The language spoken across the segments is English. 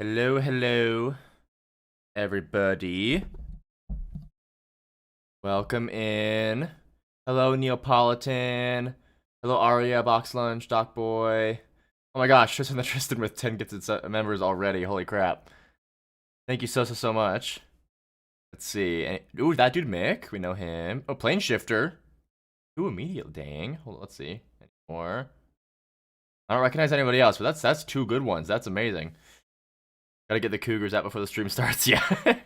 Hello, hello, everybody. Welcome in. Hello, Neapolitan. Hello, Aria, Box Lunch, Doc Boy. Oh my gosh, Tristan the Tristan with 10 gifted members already. Holy crap. Thank you so much. Let's see. Ooh, that dude Mick. We know him. Oh, Plane Shifter. Ooh, immediate. Dang. Hold on, let's see. Any more? I don't recognize anybody else, but that's two good ones. That's amazing. Gotta get the Cougars out before the stream starts, yeah. What's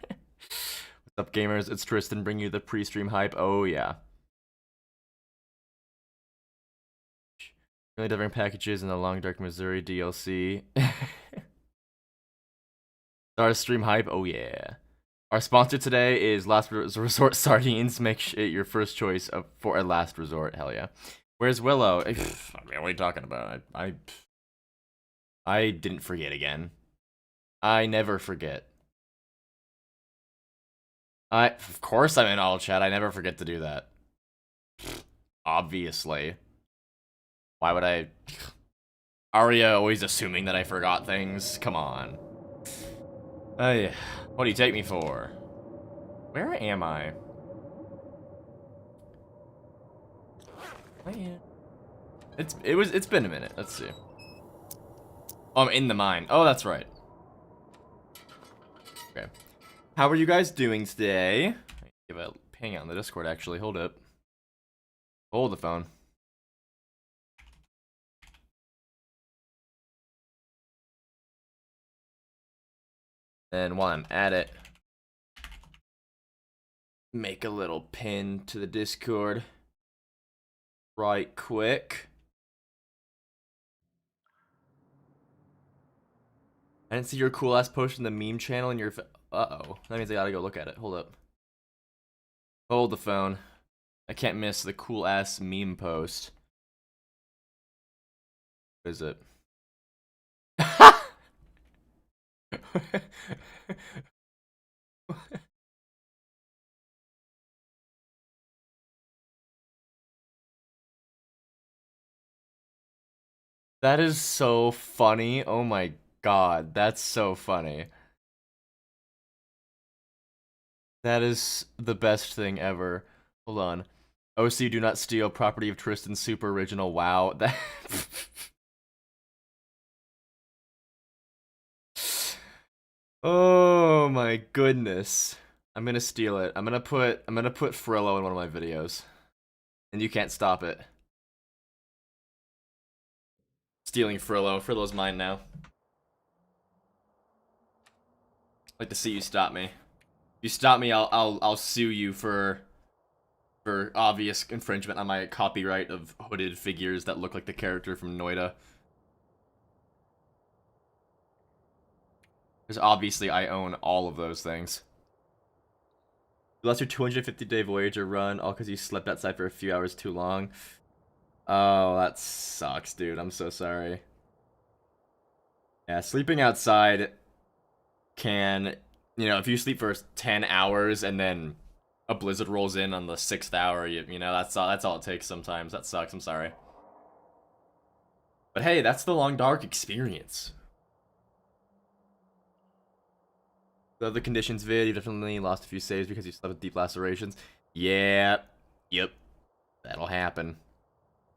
up, gamers? It's Tristan, bring you the pre-stream hype. Oh, yeah. Really delivering packages in the Long Dark Missouri DLC. Start stream hype. Oh, yeah. Our sponsor today is Last Resort Sardines. Make it your first choice for a last resort. Hell yeah. Where's Willow? I mean, what are you talking about? I didn't forget again. I never forget. Of course I'm in all chat. I never forget to do that. Obviously. Why would I? Arya always assuming that I forgot things. Come on. Hey, what do you take me for? Where am I? It's been a minute. Let's see. Oh, I'm in the mine. Oh, that's right. Okay. How are you guys doing today? Give a ping out on the Discord. Actually, hold up. Hold the phone. And while I'm at it, make a little pin to the Discord right quick. I didn't see your cool ass post in the meme channel in your uh-oh. That means I gotta go look at it. Hold up. Hold the phone. I can't miss the cool ass meme post. What is it? That is so funny. Oh my god, that's so funny. That is the best thing ever. Hold on. OC, do not steal property of Tristan. Super original. Wow. That. Oh my goodness. I'm gonna steal it. I'm gonna put Frillo in one of my videos, and you can't stop it. Stealing Frillo. Frillo's mine now. I'd like to see you stop me. If you stop me, I'll sue you for obvious infringement on my copyright of hooded figures that look like the character from Noida. Because obviously I own all of those things. You lost your 250-day Voyager run, all because you slept outside for a few hours too long. Oh, that sucks, dude. I'm so sorry. Yeah, sleeping outside can, if you sleep for 10 hours and then a blizzard rolls in on the 6th hour, that's all it takes sometimes. That sucks. I'm sorry. But hey, that's the Long Dark experience. The conditions vid, you definitely lost a few saves because you slept with deep lacerations. Yeah. Yep. That'll happen.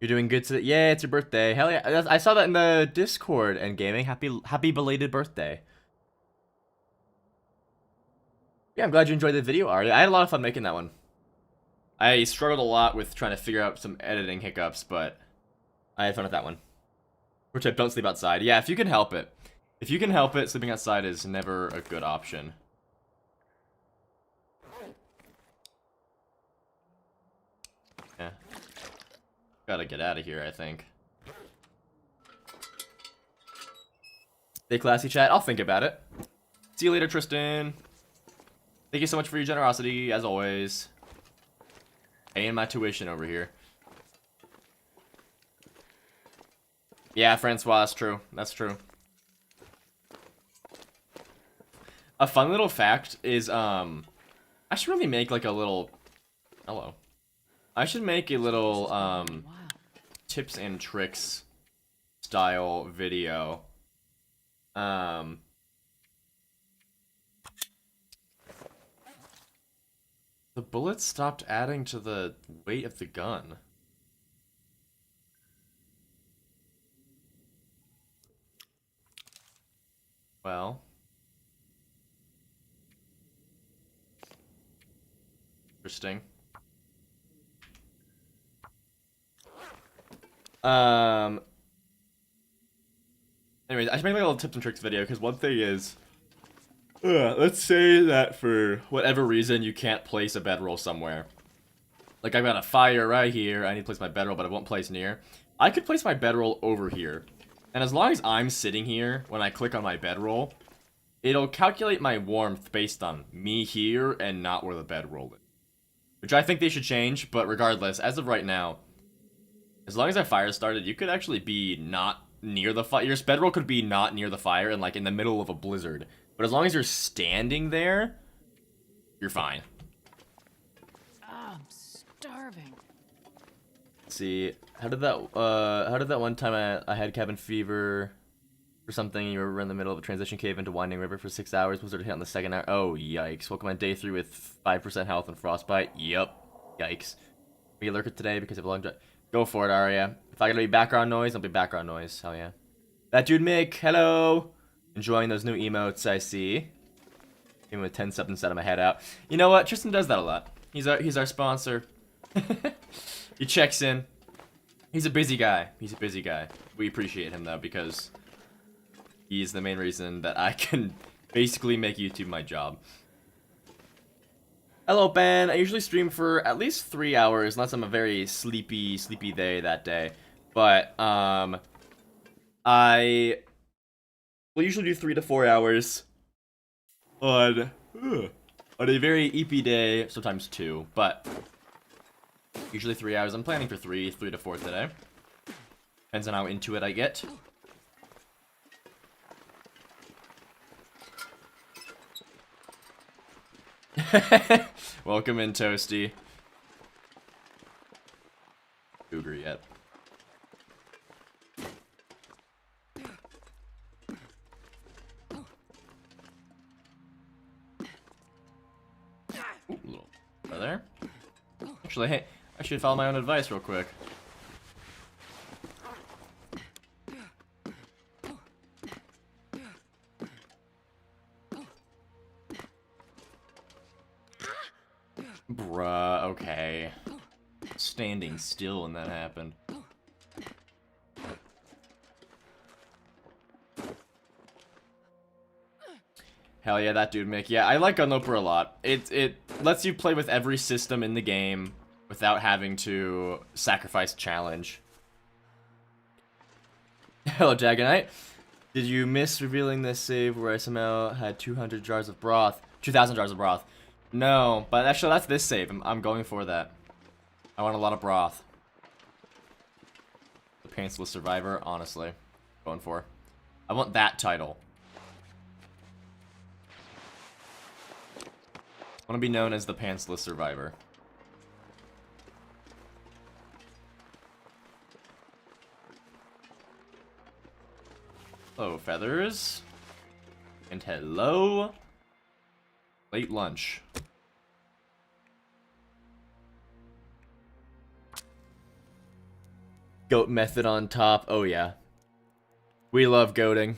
You're doing good today. Yeah, it's your birthday. Hell yeah. I saw that in the Discord and gaming. Happy belated birthday. Yeah, I'm glad you enjoyed the video, Ari. I had a lot of fun making that one. I struggled a lot with trying to figure out some editing hiccups, but I had fun with that one. Which I don't sleep outside. Yeah, if you can help it. If you can help it, sleeping outside is never a good option. Yeah. Gotta get out of here, I think. Stay classy, chat. I'll think about it. See you later, Tristan. Thank you so much for your generosity, as always. Paying my tuition over here. Yeah, Francois, that's true. That's true. A fun little fact is, I should really make like a little... Hello. I should make a little, tips and tricks style video. The bullets stopped adding to the weight of the gun. Well. Interesting. Anyways, I should make like a little tips and tricks video, because one thing is, let's say that for whatever reason you can't place a bedroll somewhere. Like, I've got a fire right here, I need to place my bedroll, but it won't place near. I could place my bedroll over here. And as long as I'm sitting here, when I click on my bedroll, it'll calculate my warmth based on me here and not where the bedroll is. Which I think they should change, but regardless, as of right now, as long as that fire started, you could actually be not near the fire. Your bedroll could be not near the fire and like in the middle of a blizzard. But as long as you're standing there, you're fine. I'm starving. Let's see, how did that one time I had cabin fever or something? You were in the middle of a transition cave into Winding River for 6 hours. Blizzard hit on the second hour. Oh, yikes. Welcome on day 3 with 5% health and frostbite. Yup. Yikes. We lurk it today because of a long drive. Go for it, Arya. If I gotta be background noise, I'll be background noise. Hell yeah. That dude Mick, hello! Enjoying those new emotes I see. Even with 10 subs instead of my head out. You know what? Tristan does that a lot. He's our sponsor. He checks in. He's a busy guy. He's a busy guy. We appreciate him though, because he's the main reason that I can basically make YouTube my job. Hello, Ben. I usually stream for at least 3 hours, unless I'm a very sleepy day that day. But, I will usually do 3 to 4 hours on a very EP day, sometimes 2, but usually 3 hours. I'm planning for 3 to 4 today. Depends on how into it I get. Welcome in, Toasty. Cougar yet. Ooh, little right there. Actually, hey, I should follow my own advice real quick. Bruh, okay. Standing still when that happened. Hell yeah, that dude, Mick. Yeah, I like Gunloper a lot. It lets you play with every system in the game without having to sacrifice challenge. Hello, Jagonite. Did you miss revealing this save where I somehow had 200 jars of broth? 2,000 jars of broth. No, but actually that's this save. I'm going for that. I want a lot of broth. The Pantsless Survivor, honestly. Going for. I want that title. I want to be known as the Pantsless Survivor. Hello, Feathers. And hello, late lunch. Goat method on top. Oh yeah. We love goating.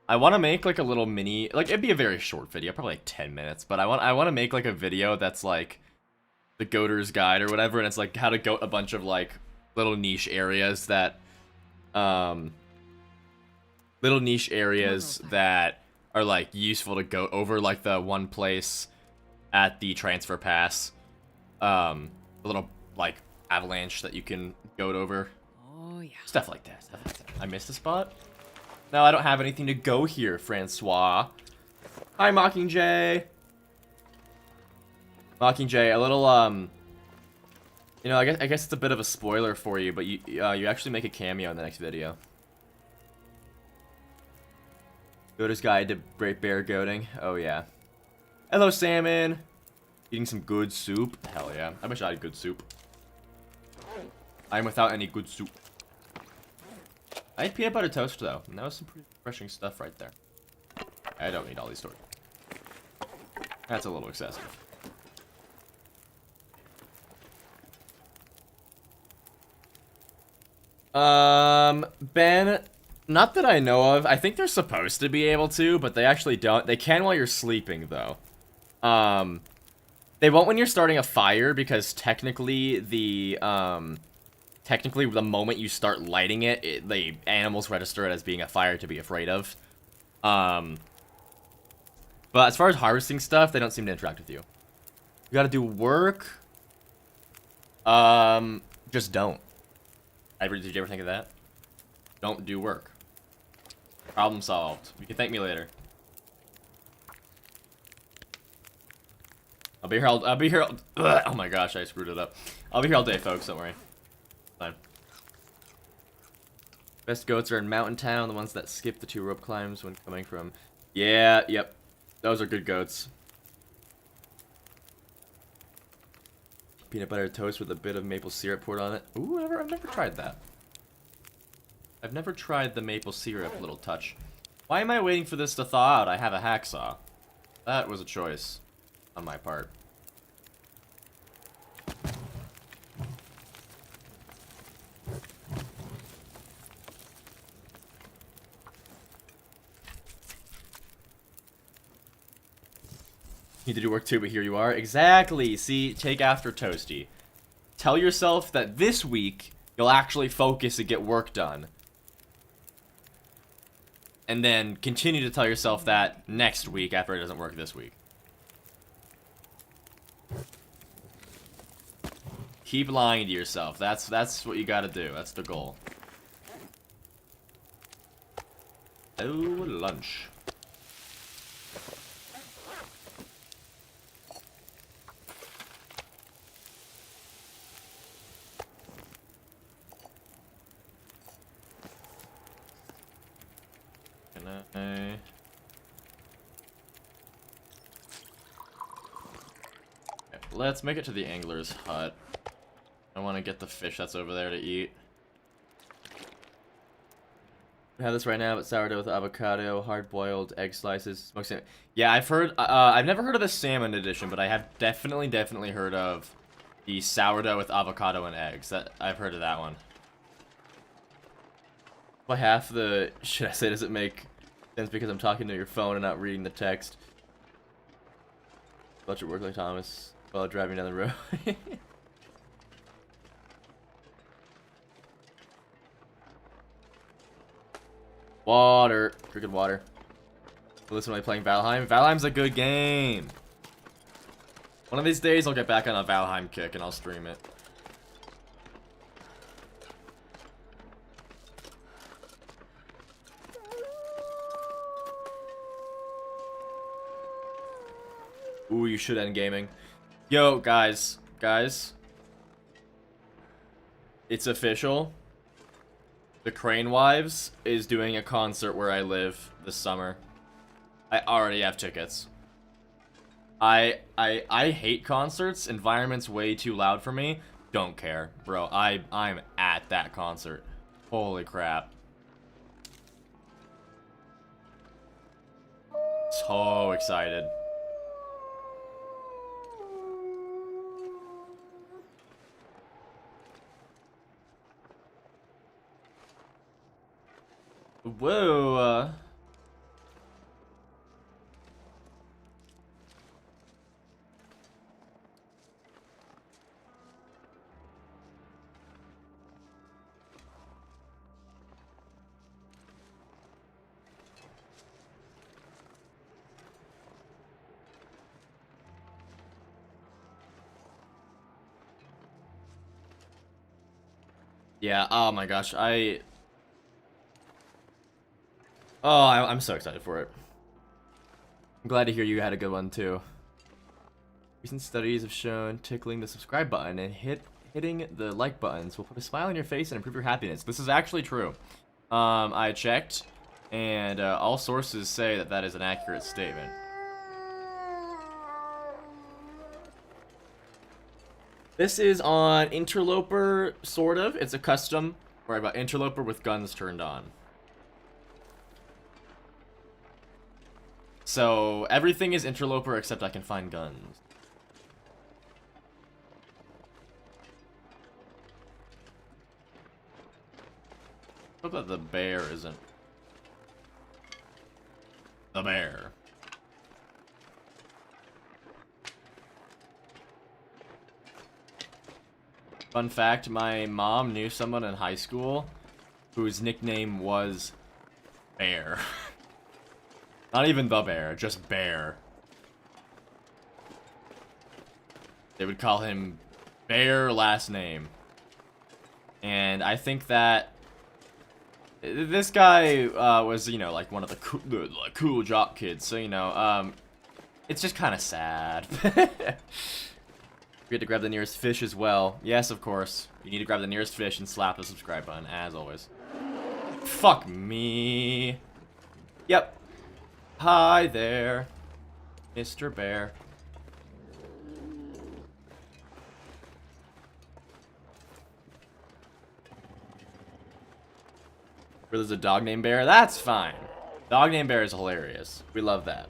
I want to make like a little mini, like it'd be a very short video, probably like 10 minutes, but I want to make like a video that's like the goater's guide or whatever, and it's like how to goat a bunch of like little niche areas that that are like useful to goat over, like the one place at the transfer pass, a little like avalanche that you can goat over. Oh yeah. Stuff like that. I missed a spot. No, I don't have anything to go here, Francois. Hi, Mockingjay. Mockingjay, a little you know, I guess it's a bit of a spoiler for you, but you actually make a cameo in the next video. Goater's Guide to Great Bear Goating. Oh yeah. Hello, Salmon. Eating some good soup. Hell yeah. I wish I had good soup. I'm without any good soup. I had peanut butter toast though, and that was some pretty refreshing stuff right there. I don't need all these stories. That's a little excessive. Ben, not that I know of. I think they're supposed to be able to, but they actually don't. They can while you're sleeping, though. They won't when you're starting a fire, because technically the moment you start lighting it, the animals register it as being a fire to be afraid of. But as far as harvesting stuff, they don't seem to interact with you. You gotta do work. Just don't. Did you ever think of that? Don't do work. Problem solved. You can thank me later. I'll be here. I'll be here. Oh my gosh, I screwed it up. I'll be here all day, folks. Don't worry. Fine. Best goats are in Mountain Town, the ones that skip the 2 rope climbs when coming from. Yeah. Yep. Those are good goats. Peanut butter toast with a bit of maple syrup poured on it. Ooh, I've never tried that. I've never tried the maple syrup little touch. Why am I waiting for this to thaw out? I have a hacksaw. That was a choice on my part. Need to do work too, but here you are. Exactly. See, take after Toasty. Tell yourself that this week you'll actually focus and get work done. And then continue to tell yourself that next week after it doesn't work this week. Keep lying to yourself. That's what you gotta do. That's the goal. Oh, lunch. Okay. Let's make it to the angler's hut. I want to get the fish that's over there to eat. We have this right now, but sourdough with avocado, hard-boiled egg slices, smoked salmon. Yeah, I've heard. I've never heard of the salmon edition, but I have definitely heard of the sourdough with avocado and eggs. I've heard of that one. By half the should I say does it make sense because I'm talking to your phone and not reading the text? Let your work like Thomas while driving down the road. Water. Drinking water. Listen to me playing Valheim. Valheim's a good game. One of these days I'll get back on a Valheim kick and I'll stream it. Ooh, you should end gaming. Yo, guys. It's official. The Crane Wives is doing a concert where I live this summer. I already have tickets. I hate concerts. Environment's way too loud for me. Don't care, bro. I'm at that concert. Holy crap. So excited. Whoa. Yeah, oh my gosh, I'm so excited for it. I'm glad to hear you had a good one too. Recent studies have shown tickling the subscribe button and hitting the like buttons will put a smile on your face and improve your happiness. This is actually true. I checked, and all sources say that that is an accurate statement. This is on Interloper, sort of. It's a custom, or about Interloper with guns turned on. So, everything is Interloper except I can find guns. Hope that the bear isn't the bear. Fun fact, my mom knew someone in high school whose nickname was Bear. Not even the bear, just Bear. They would call him Bear last name. And I think that this guy was, you know, like one of the cool jock kids. So, you know, it's just kind of sad. We had to grab the nearest fish as well. Yes, of course. You need to grab the nearest fish and slap the subscribe button, as always. Fuck me. Yep. Hi there, Mr. Bear. Where there's a dog named Bear? That's fine. Dog named Bear is hilarious. We love that.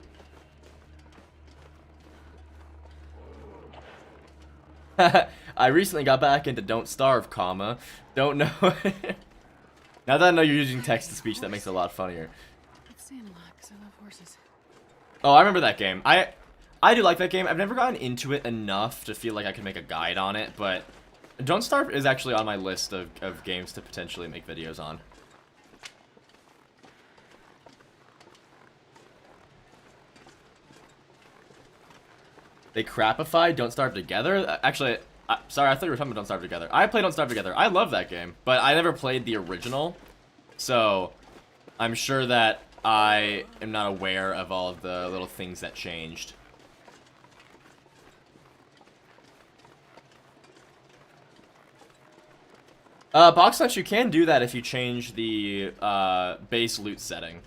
I recently got back into Don't Starve, comma. Don't know. Now that I know you're using text-to-speech, that makes it a lot funnier. It's Sandlot, 'cause I love horses. Oh, I remember that game. I do like that game. I've never gotten into it enough to feel like I can make a guide on it, but Don't Starve is actually on my list of games to potentially make videos on. They crapified Don't Starve Together? Actually, sorry, I thought you were talking about Don't Starve Together. I played Don't Starve Together. I love that game, but I never played the original, so I'm sure that I am not aware of all of the little things that changed. Box Lunch, you can do that if you change the base loot setting,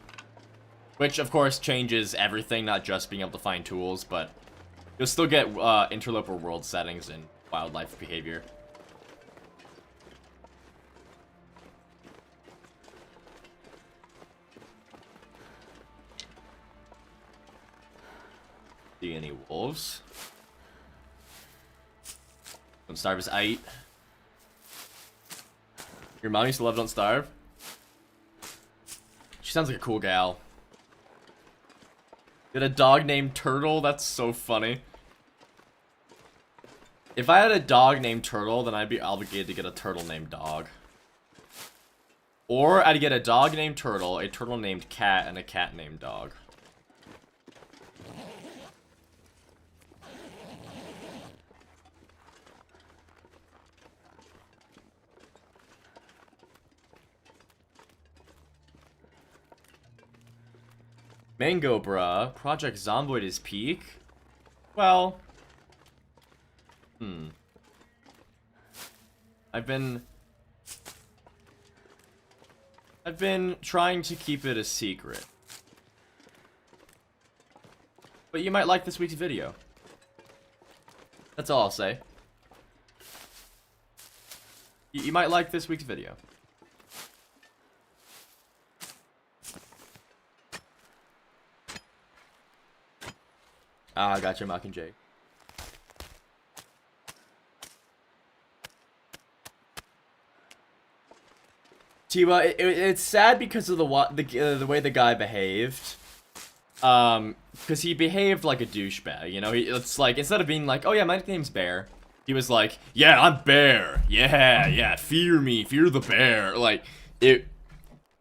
which of course changes everything, not just being able to find tools, but you'll still get interloper world settings and wildlife behavior. See any wolves? Don't Starve is aight. Your mom used to love Don't Starve? She sounds like a cool gal. You had a dog named Turtle? That's so funny. If I had a dog named Turtle, then I'd be obligated to get a turtle named Dog. Or I'd get a dog named Turtle, a turtle named Cat, and a cat named Dog. Mango Bruh, Project Zomboid is peak? Well... I've been trying to keep it a secret. But you might like this week's video. That's all I'll say. You might like this week's video. Ah, I got you, Mockingjay. Tiwa, it's sad because of the way the guy behaved. Because he behaved like a douchebag, you know? It's like, instead of being like, oh yeah, my nickname's Bear, he was like, yeah, I'm Bear. Yeah, fear me, fear the bear. Like, the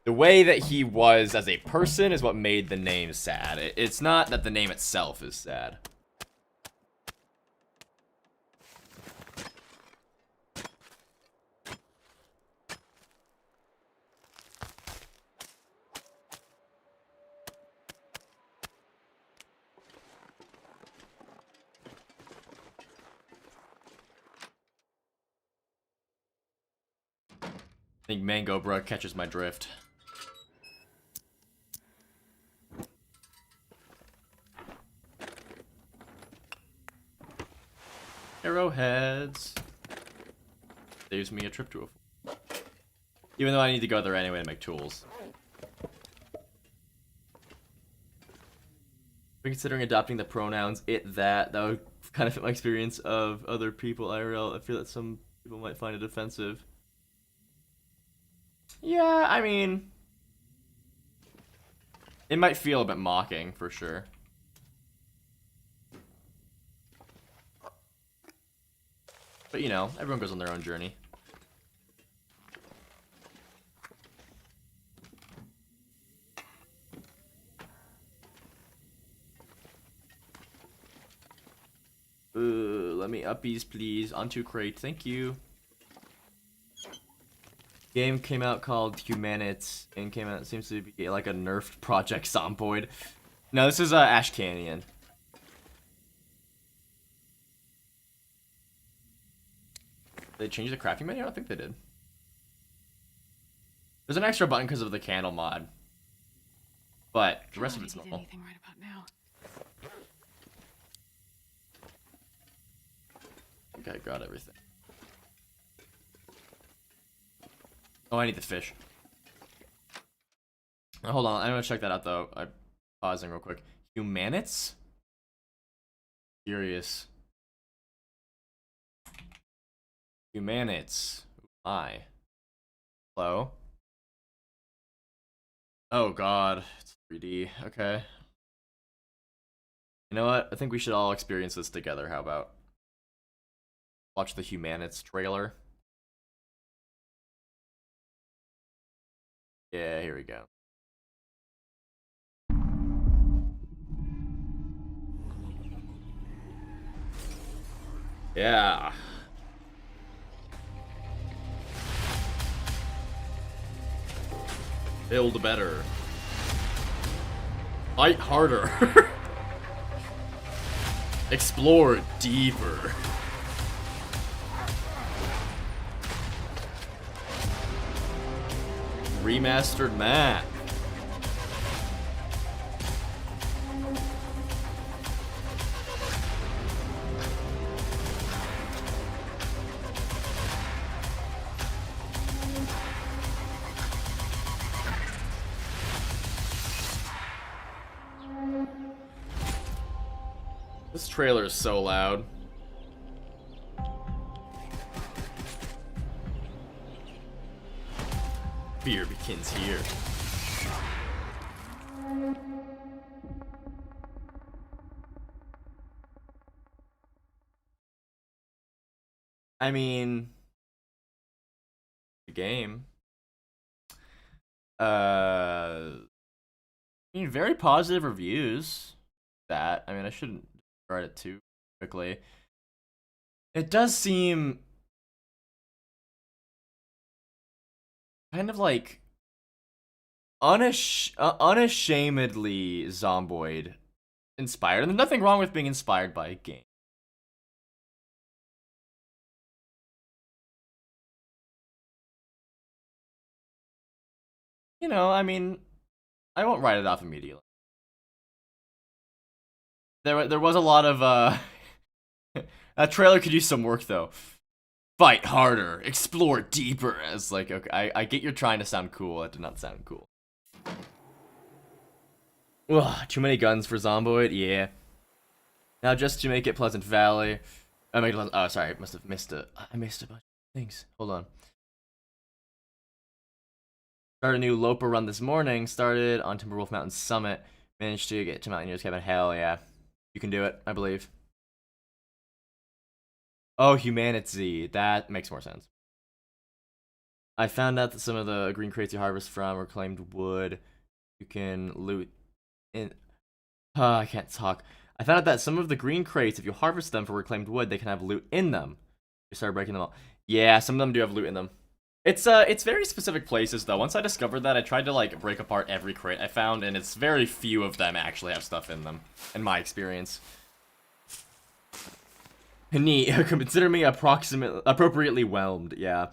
way that he was as a person is what made the name sad. It's not that the name itself is sad. I think Mango Bruh catches my drift. Arrowheads. Saves me a trip to a... Even though I need to go there anyway to make tools. We're considering adopting the pronouns it, that. That would kind of fit my experience of other people IRL. I feel that some people might find it offensive. Yeah, I mean, it might feel a bit mocking for sure. But you know, everyone goes on their own journey. Let me uppies, please. Onto crate, thank you. Game came out called Humanits, and came out, seems to be like a nerfed Project Zomboid. No, this is Ash Canyon. They changed the crafting menu? I don't think they did. There's an extra button because of the candle mod. But the rest of it's normal. Anything right about now. I think I got everything. Oh, I need the fish. Hold on, I'm gonna check that out though. I'm pausing real quick. Humanits? Curious. Humanits. Hi. Hello? Oh god, it's 3D. Okay. You know what? I think we should all experience this together. How about? Watch the Humanits trailer. Yeah, here we go. Yeah. Build better. Fight harder. Explore deeper. Remastered map. This trailer is so loud. Fear begins here. I mean, the game. I mean, very positive reviews. That, I mean, I shouldn't discard it too quickly. It does seem kind of like unashamedly Zomboid inspired, and there's nothing wrong with being inspired by a game. You know, I mean, I won't write it off immediately. There was a lot of that trailer could use some work though. Fight harder, explore deeper. As like, okay, I get you're trying to sound cool. That did not sound cool. Ugh, too many guns for Zomboid. Yeah. Now just to make it Pleasant Valley. Oh, sorry, I must have missed it. I missed a bunch of things. Hold on. Started a new Lopa run this morning. Started on Timberwolf Mountain Summit. Managed to get to Mountaineers Cabin. Hell yeah. You can do it, I believe. Oh, Humanity. That makes more sense. I found out that some of the green crates you harvest from reclaimed wood you can loot in. I can't talk. I found out that some of the green crates, if you harvest them for reclaimed wood, they can have loot in them. You start breaking them all. Yeah, some of them do have loot in them. It's very specific places though. Once I discovered that, I tried to like break apart every crate I found, and it's very few of them actually have stuff in them, in my experience. Neat. Consider me appropriately whelmed. Yeah.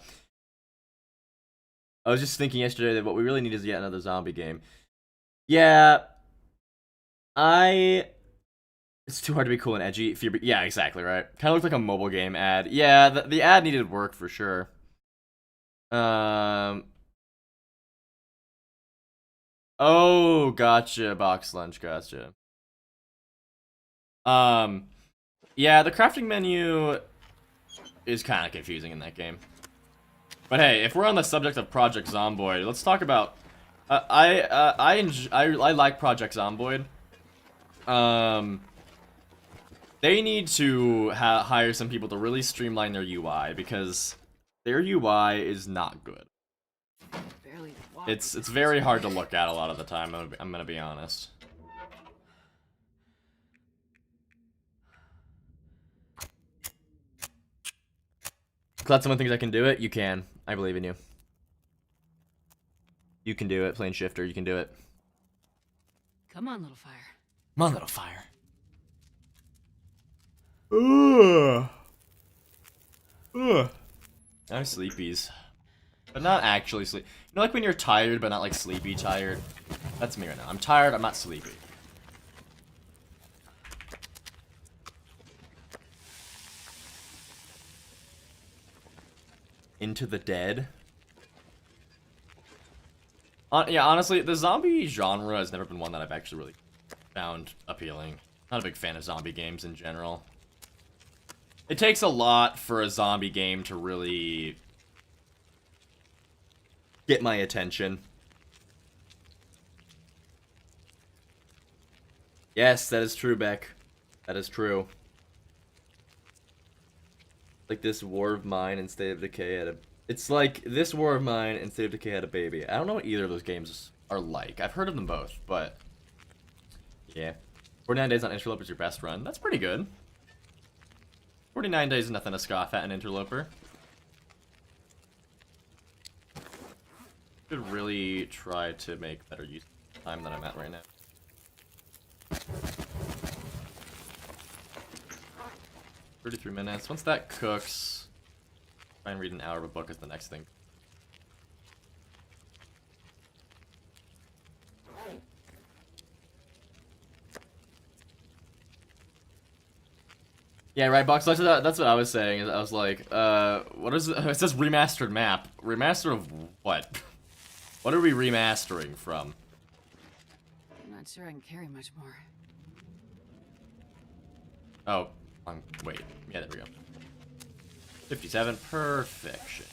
I was just thinking yesterday that what we really need is yet another zombie game. Yeah. It's too hard to be cool and edgy. Yeah, exactly, right. Kind of looked like a mobile game ad. Yeah, the ad needed work for sure. Oh, gotcha, Box Lunch, gotcha. Yeah, the crafting menu is kind of confusing in that game. But hey, if we're on the subject of Project Zomboid, let's talk about. I like Project Zomboid. They need to hire some people to really streamline their UI because their UI is not good. Barely walk. It's very hard to look at a lot of the time. I'm gonna be honest. Glad someone thinks I can do it. You can. I believe in you. You can do it, Plane Shifter. You can do it. Come on, little fire. Come on, little fire. Ugh. Ugh. I'm sleepies. But not actually sleep. You know, like when you're tired, but not like sleepy tired? That's me right now. I'm tired, I'm not sleepy. Into the Dead? Yeah, honestly, the zombie genre has never been one that I've actually really found appealing. Not a big fan of zombie games in general. It takes a lot for a zombie game to really get my attention. Yes, that is true, Beck. That is true. Like this War of Mine and State of Decay had a... It's like this War of Mine and State of Decay had a baby. I don't know what either of those games are like. I've heard of them both, but... Yeah. 49 Days on Interloper is your best run. That's pretty good. 49 days is nothing to scoff at an Interloper. Should really try to make better use of the time that I'm at right now. 33 minutes. Once that cooks, try and read an hour of a book is the next thing. Yeah, right, Box. That's what I was saying. I was like, what is it? It says remastered map. Remaster of what? What are we remastering from? I'm not sure I can carry much more. Oh, wait. Yeah, there we go. 57, perfection.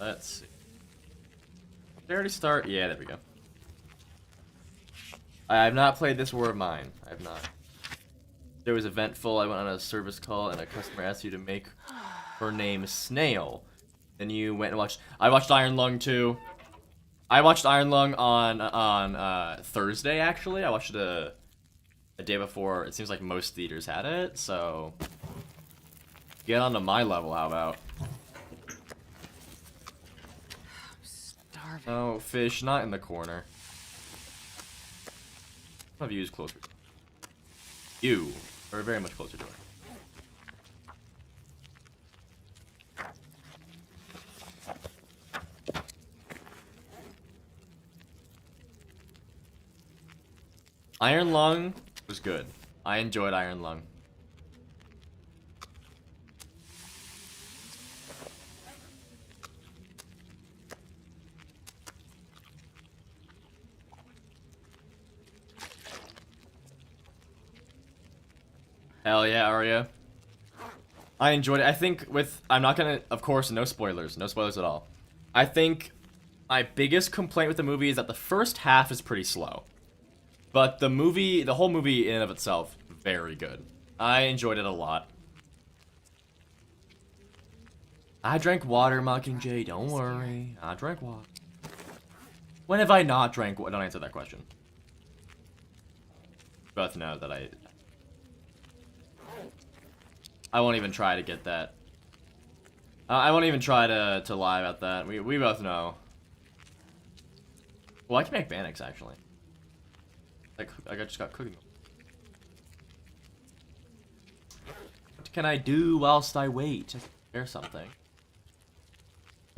Let's see. Did I already start? Yeah, there we go. I have not played this War of Mine. I have not. There was eventful. I went on a service call and a customer asked you to make her name Snail. Then you went and watched. I watched Iron Lung too. I watched Iron Lung on Thursday actually. I watched it a day before. It seems like most theaters had it, so get onto my level. How about? I'm starving. Oh, fish, not in the corner. My view is closer. You are very much closer to it. Iron Lung was good. I enjoyed Iron Lung. Hell yeah, Arya. I enjoyed it. I think I'm not gonna, of course, no spoilers at all. I think my biggest complaint with the movie is that the first half is pretty slow. But the whole movie in and of itself, very good. I enjoyed it a lot. I drank water, Mockingjay, don't worry. I drank water. When have I not drank water? Don't answer that question. You both know that I won't even try to get that. I won't even try to lie about that. We both know. Well, I can make Bannock's actually. Like I just got cooking. What can I do whilst I wait? Just prepare something.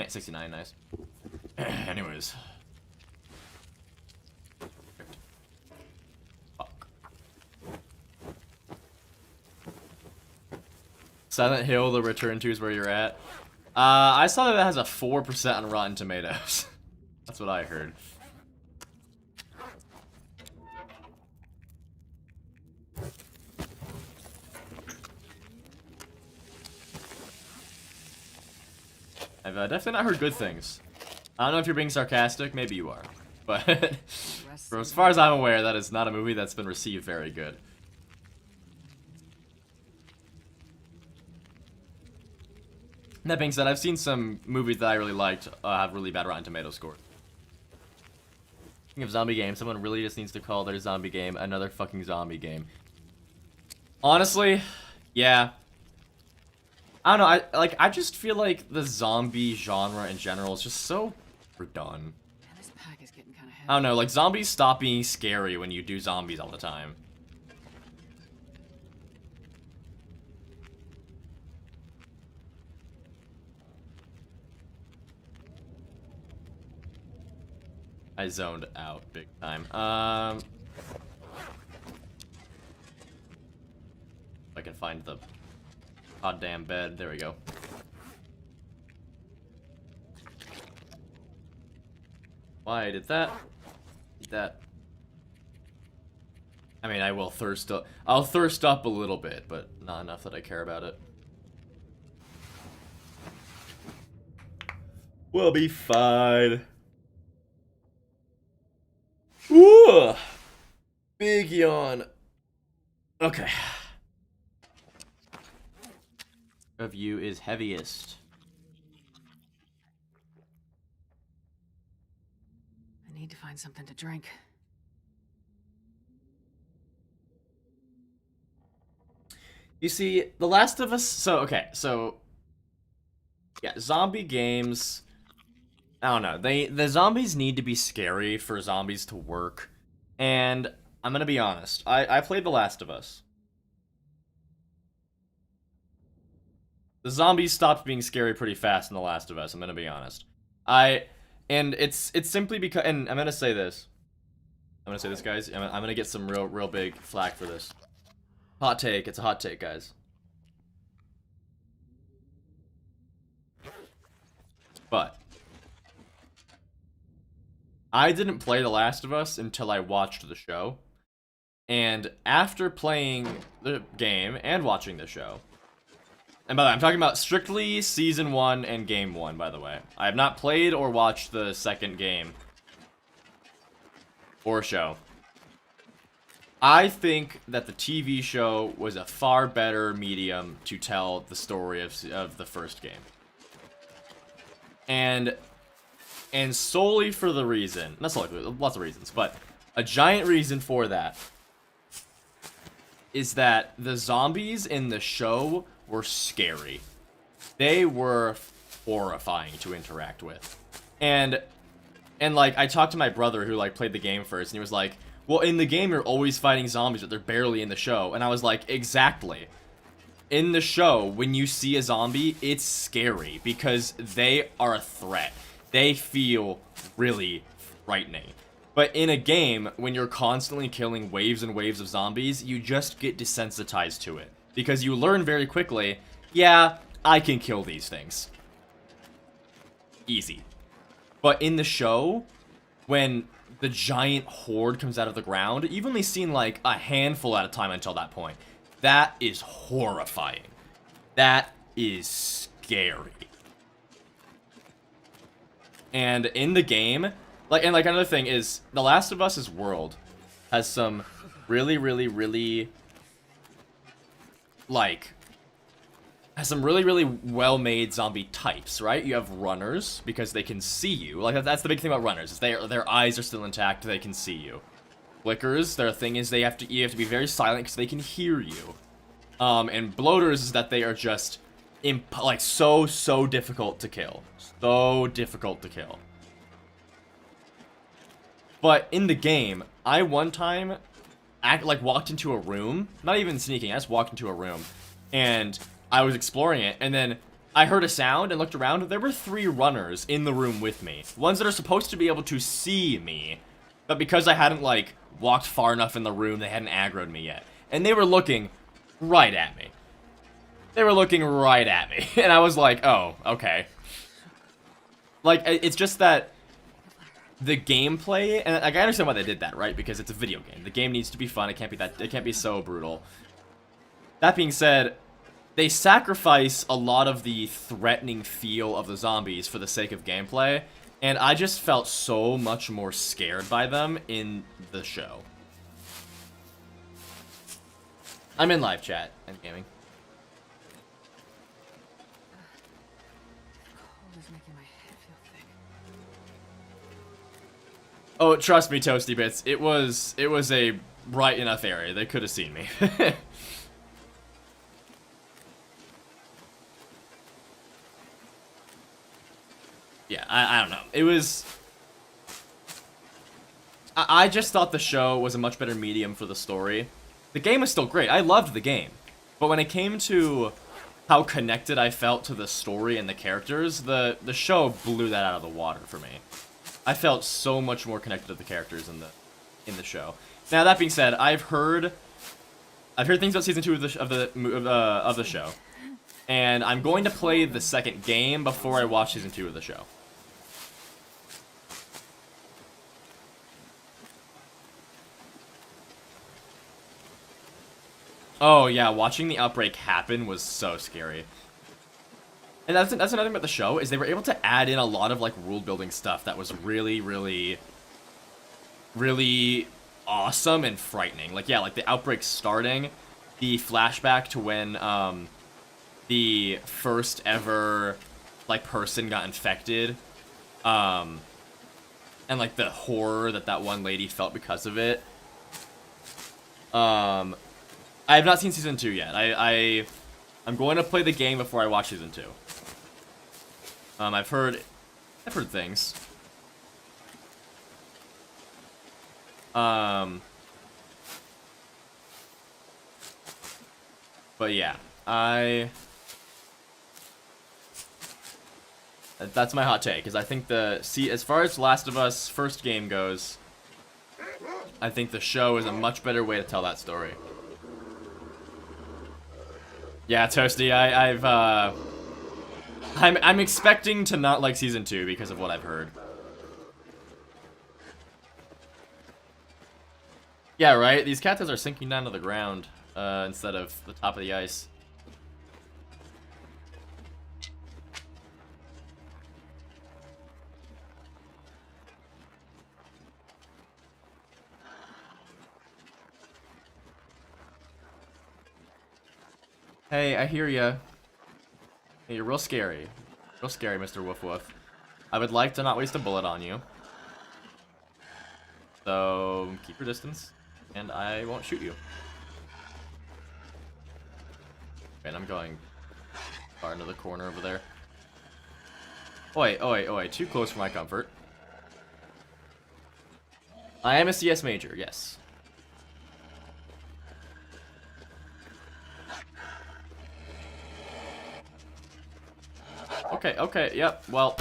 69, nice. Anyways. Fuck. Silent Hill, The Return to is where you're at. I saw that it has a 4% on Rotten Tomatoes. That's what I heard. I've definitely not heard good things. I don't know if you're being sarcastic, maybe you are. But for as far as I'm aware, that is not a movie that's been received very good. That being said, I've seen some movies that I really liked have really bad Rotten Tomatoes scores. Speaking of zombie games, someone really just needs to call their zombie game another fucking zombie game. Honestly, yeah. I don't know, I just feel like the zombie genre in general is just so overdone. Man, this pack is getting kind of heavy. I don't know, like zombies stop being scary when you do zombies all the time. I zoned out big time. If I can find the goddamn bed. There we go. Why did that? That. I mean, I will thirst up. I'll thirst up a little bit, but not enough that I care about it. We'll be fine. Ooh, big yawn. Okay. Of you is heaviest. I need to find something to drink. You see, The Last of Us. So yeah, zombie games. I don't know. The zombies need to be scary for zombies to work. And I'm gonna be honest. I played The Last of Us. The zombies stopped being scary pretty fast in The Last of Us. I'm gonna be honest. And it's simply because. And I'm gonna say this. Guys. I'm gonna get some real big flack for this. Hot take. It's a hot take, guys. But I didn't play The Last of Us until I watched the show. And after playing the game and watching the show, and by the way, I'm talking about strictly Season 1 and Game 1, by the way. I have not played or watched the second game or show. I think that the TV show was a far better medium to tell the story of the first game. And solely for the reason, not solely, lots of reasons, but a giant reason for that is that the zombies in the show were scary. They were horrifying to interact with. And like, I talked to my brother who like played the game first, and he was like, well, in the game you're always fighting zombies, but they're barely in the show. And I was like, exactly. In the show, when you see a zombie, it's scary because they are a threat. They feel really frightening. But in a game, when you're constantly killing waves and waves of zombies, you just get desensitized to it. Because you learn very quickly, yeah, I can kill these things. Easy. But in the show, when the giant horde comes out of the ground, you've only seen like a handful at a time until that point. That is horrifying. That is scary. And in the game, like another thing is, The Last of Us's world has some really well-made zombie types, right? You have runners, because they can see you. Like, that's the big thing about runners, is their eyes are still intact, they can see you. Flickers, their thing is you have to be very silent because they can hear you. And bloaters is that they are just so difficult to kill. So difficult to kill. But in the game, I one time walked into a room, not even sneaking, I just walked into a room, and I was exploring it, and then I heard a sound and looked around. There were 3 runners in the room with me. Ones that are supposed to be able to see me, but because I hadn't, like, walked far enough in the room, they hadn't aggroed me yet. And they were looking right at me. They were looking right at me. And I was like, oh, okay. Like, it's just that the gameplay, and like, I understand why they did that, right? Because it's a video game. The game needs to be fun. It can't be so brutal. That being said, they sacrifice a lot of the threatening feel of the zombies for the sake of gameplay, and I just felt so much more scared by them in the show. I'm in live chat and gaming. Cold is making my head feel thick. Oh, trust me, Toasty Bits. It was a bright enough area. They could have seen me. Yeah, I don't know. It was... I just thought the show was a much better medium for the story. The game is still great. I loved the game. But when it came to how connected I felt to the story and the characters, the show blew that out of the water for me. I felt so much more connected to the characters in the show. Now that being said, I've heard things about season 2 of the show, and I'm going to play the second game before I watch season 2 of the show. Oh yeah, watching the outbreak happen was so scary. And that's another thing about the show, is they were able to add in a lot of like world building stuff that was really, really, really awesome and frightening. Like yeah, like the outbreak starting, the flashback to when the first ever like person got infected, and like the horror that one lady felt because of it. I have not seen season 2 yet. I'm going to play the game before I watch season 2. I've heard things. But yeah, that's my hot take, because I think as far as Last of Us first game goes, I think the show is a much better way to tell that story. Yeah, Toasty, I'm expecting to not like season 2 because of what I've heard. Yeah, right? These cactus are sinking down to the ground, instead of the top of the ice. Hey, I hear ya. Hey, you're real scary. Real scary, Mr. Woof Woof. I would like to not waste a bullet on you. So, keep your distance, and I won't shoot you. And I'm going far into the corner over there. Oi, oi, oi, too close for my comfort. I am a CS major, yes. Okay, okay, yep, well.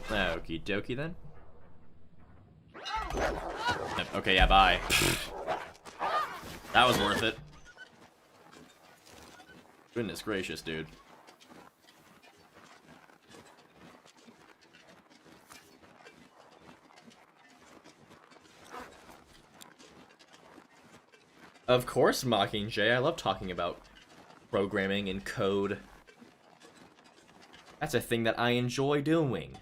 Okie dokie then. Okay, yeah, bye. That was worth it. Goodness gracious, dude. Of course, Mockingjay. I love talking about programming and code. That's a thing that I enjoy doing.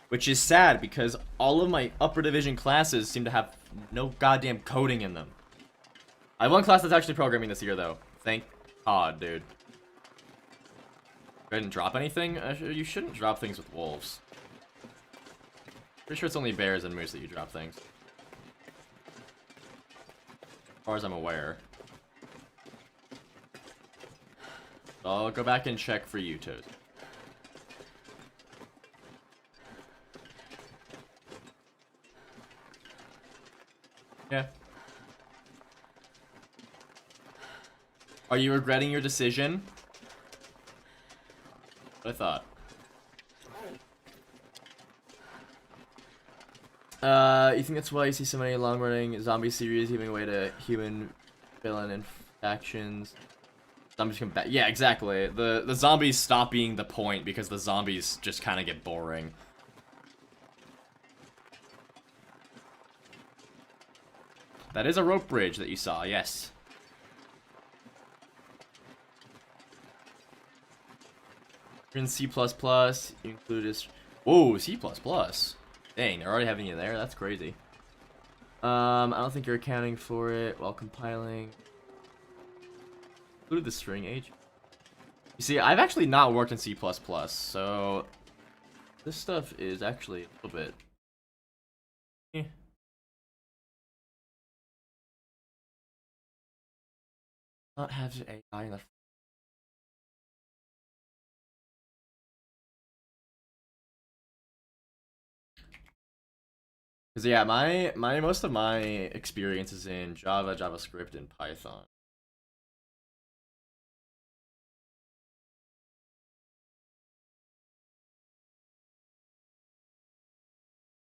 Which is sad, because all of my upper division classes seem to have no goddamn coding in them. I have one class that's actually programming this year, though. Thank God, dude. I didn't drop anything? You shouldn't drop things with wolves. Pretty sure it's only bears and moose that you drop things. As far as I'm aware. So I'll go back and check for you, Toad. Yeah. Are you regretting your decision? What I thought. You think that's why you see so many long-running zombie series giving way to human villain and factions? Zombies come back. Yeah, exactly. The zombies stop being the point because the zombies just kind of get boring. That is a rope bridge that you saw, yes. You're in C++, you include this. Whoa, C++. Dang, they're already having you there? That's crazy. I don't think you're accounting for it while compiling. Include the string age. You see, I've actually not worked in C++, so this stuff is actually a little bit. Eh. Not have AI in the. Because yeah, my most of my experience is in Java, JavaScript, and Python.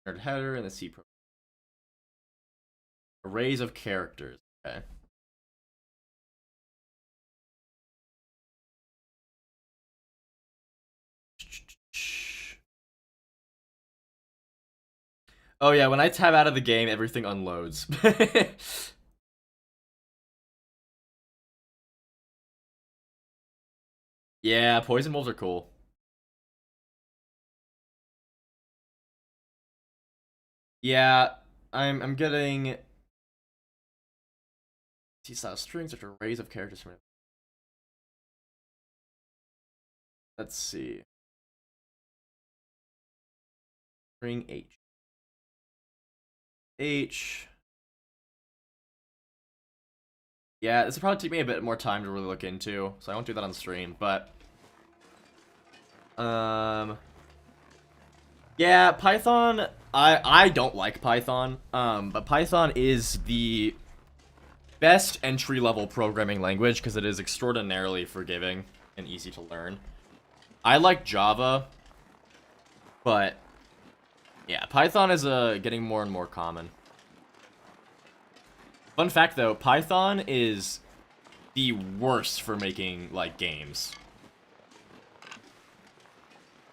Header and the C program. Arrays of characters. Okay. Oh yeah, when I tab out of the game, everything unloads. Yeah, poison wolves are cool. Yeah, I'm getting C-style strings, which are arrays of characters from it. Let's see. String H. H. Yeah, this will probably take me a bit more time to really look into, so I won't do that on stream, but yeah, Python, I don't like Python. But Python is the best entry-level programming language because it is extraordinarily forgiving and easy to learn. I like Java, but yeah, Python is getting more and more common. Fun fact though, Python is the worst for making like games.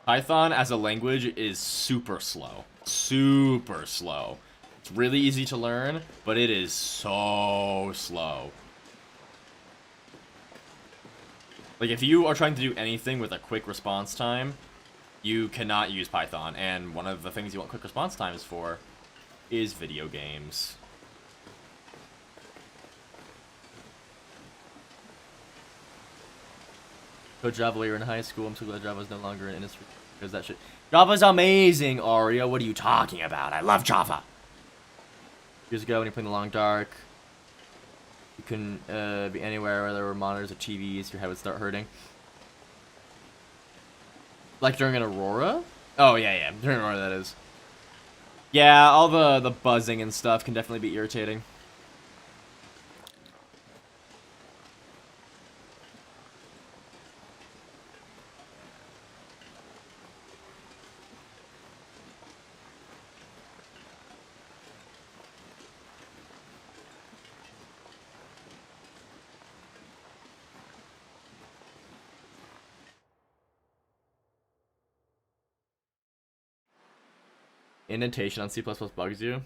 Python as a language is super slow. Super slow. It's really easy to learn, but it is so slow. Like, if you are trying to do anything with a quick response time, you cannot use Python. And one of the things you want quick response times for is video games. Code Java while you were in high school. I'm so glad Java is no longer an industry. Because that shit. Java's amazing, Aria. What are you talking about? I love Java. Years ago, when you played in the Long Dark, you couldn't be anywhere where there were monitors or TVs. Your head would start hurting. Like during an Aurora? Oh, yeah. During Aurora, that is. Yeah, all the buzzing and stuff can definitely be irritating. Indentation on C++ bugs you?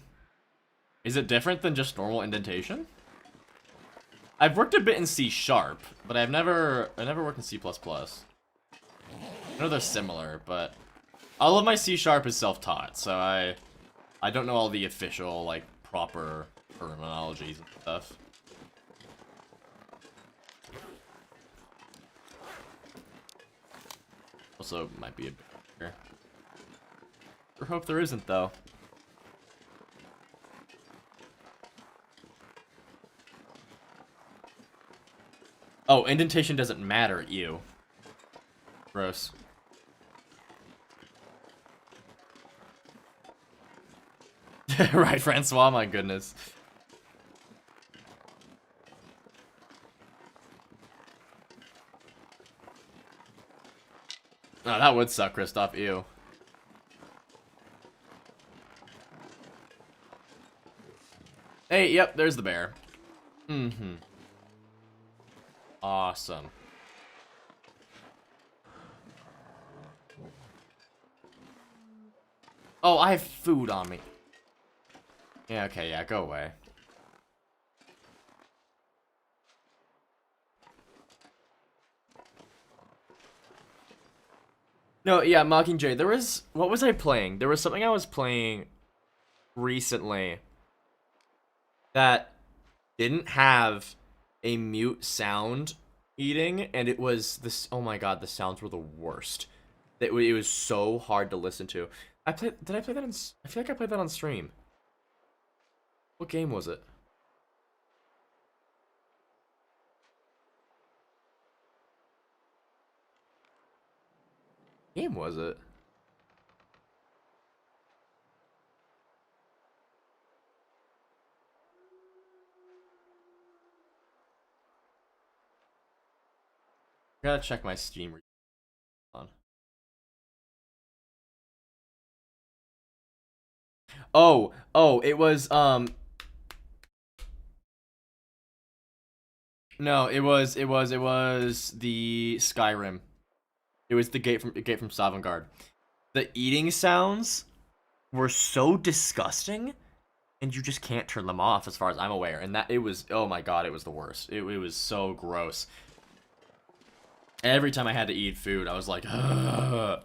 Is it different than just normal indentation? I've worked a bit in C#, but I never worked in C++. I know they're similar, but all of my C# is self-taught, so I don't know all the official, like, proper terminologies and stuff. Also, might be a bit here. I hope there isn't, though. Oh, indentation doesn't matter, ew. Gross. Right, Francois, my goodness. Oh, that would suck, Christoph, ew. Hey, yep, there's the bear. Mm-hmm. Awesome. Oh, I have food on me. Yeah, okay, yeah, go away. No, yeah, Mockingjay. There was, what was I playing? There was something I was playing recently that didn't have a mute sound eating, and it was this. Oh my god, the sounds were the worst. It was so hard to listen to. Did I play that on? I feel like I played that on stream. What game was it? Game was it? I gotta check my Steam. On. Oh, it was No, it was the Skyrim. It was the gate from Sovngarde. The eating sounds were so disgusting, and you just can't turn them off, as far as I'm aware. And that it was, oh my god, it was the worst. It was so gross. Every time I had to eat food, I was like, ugh.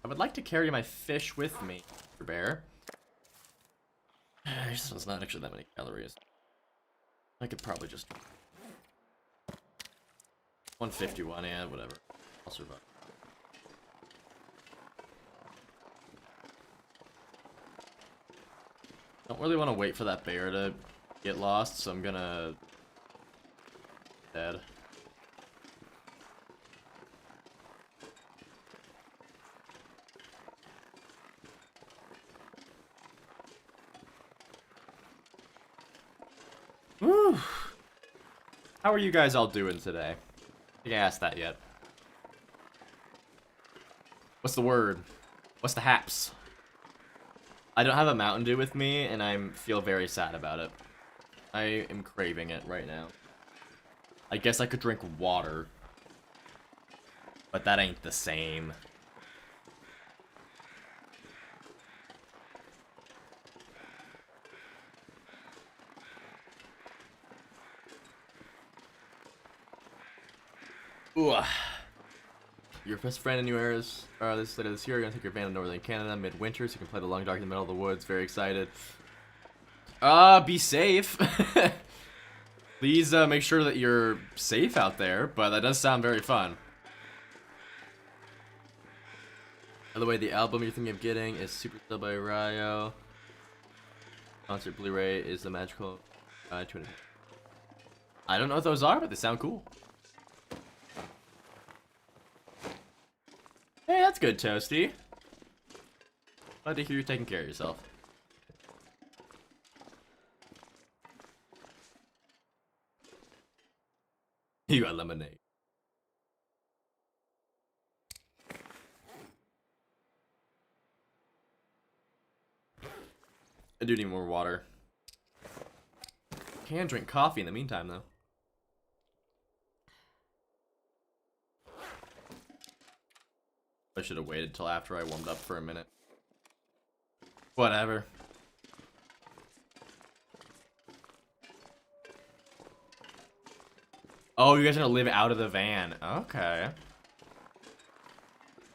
I would like to carry my fish with me, Mr. Bear. This one's not actually that many calories. I could probably just 151, yeah, whatever. I'll survive. Don't really want to wait for that bear to get lost, so I'm gonna dead. Woo. How are you guys all doing today? I think I asked that yet. What's the word? What's the haps? I don't have a Mountain Dew with me, and I feel very sad about it. I am craving it right now. I guess I could drink water, but that ain't the same. Ooh. Your best friend in New Eras this later this year. You're gonna take your van to Northern Canada midwinter so you can play the Long Dark in the middle of the woods. Very excited. Be safe. Please make sure that you're safe out there, but that does sound very fun. By the way, the album you're thinking of getting is Supercell by Ryo. Concert Blu-ray is the magical 20. I don't know what those are, but they sound cool. Hey, that's good, Toasty. Glad to hear you're taking care of yourself. You got lemonade. I do need more water. Can drink coffee in the meantime, though. I should have waited till after I warmed up for a minute. Whatever. Oh, you guys are gonna live out of the van. Okay.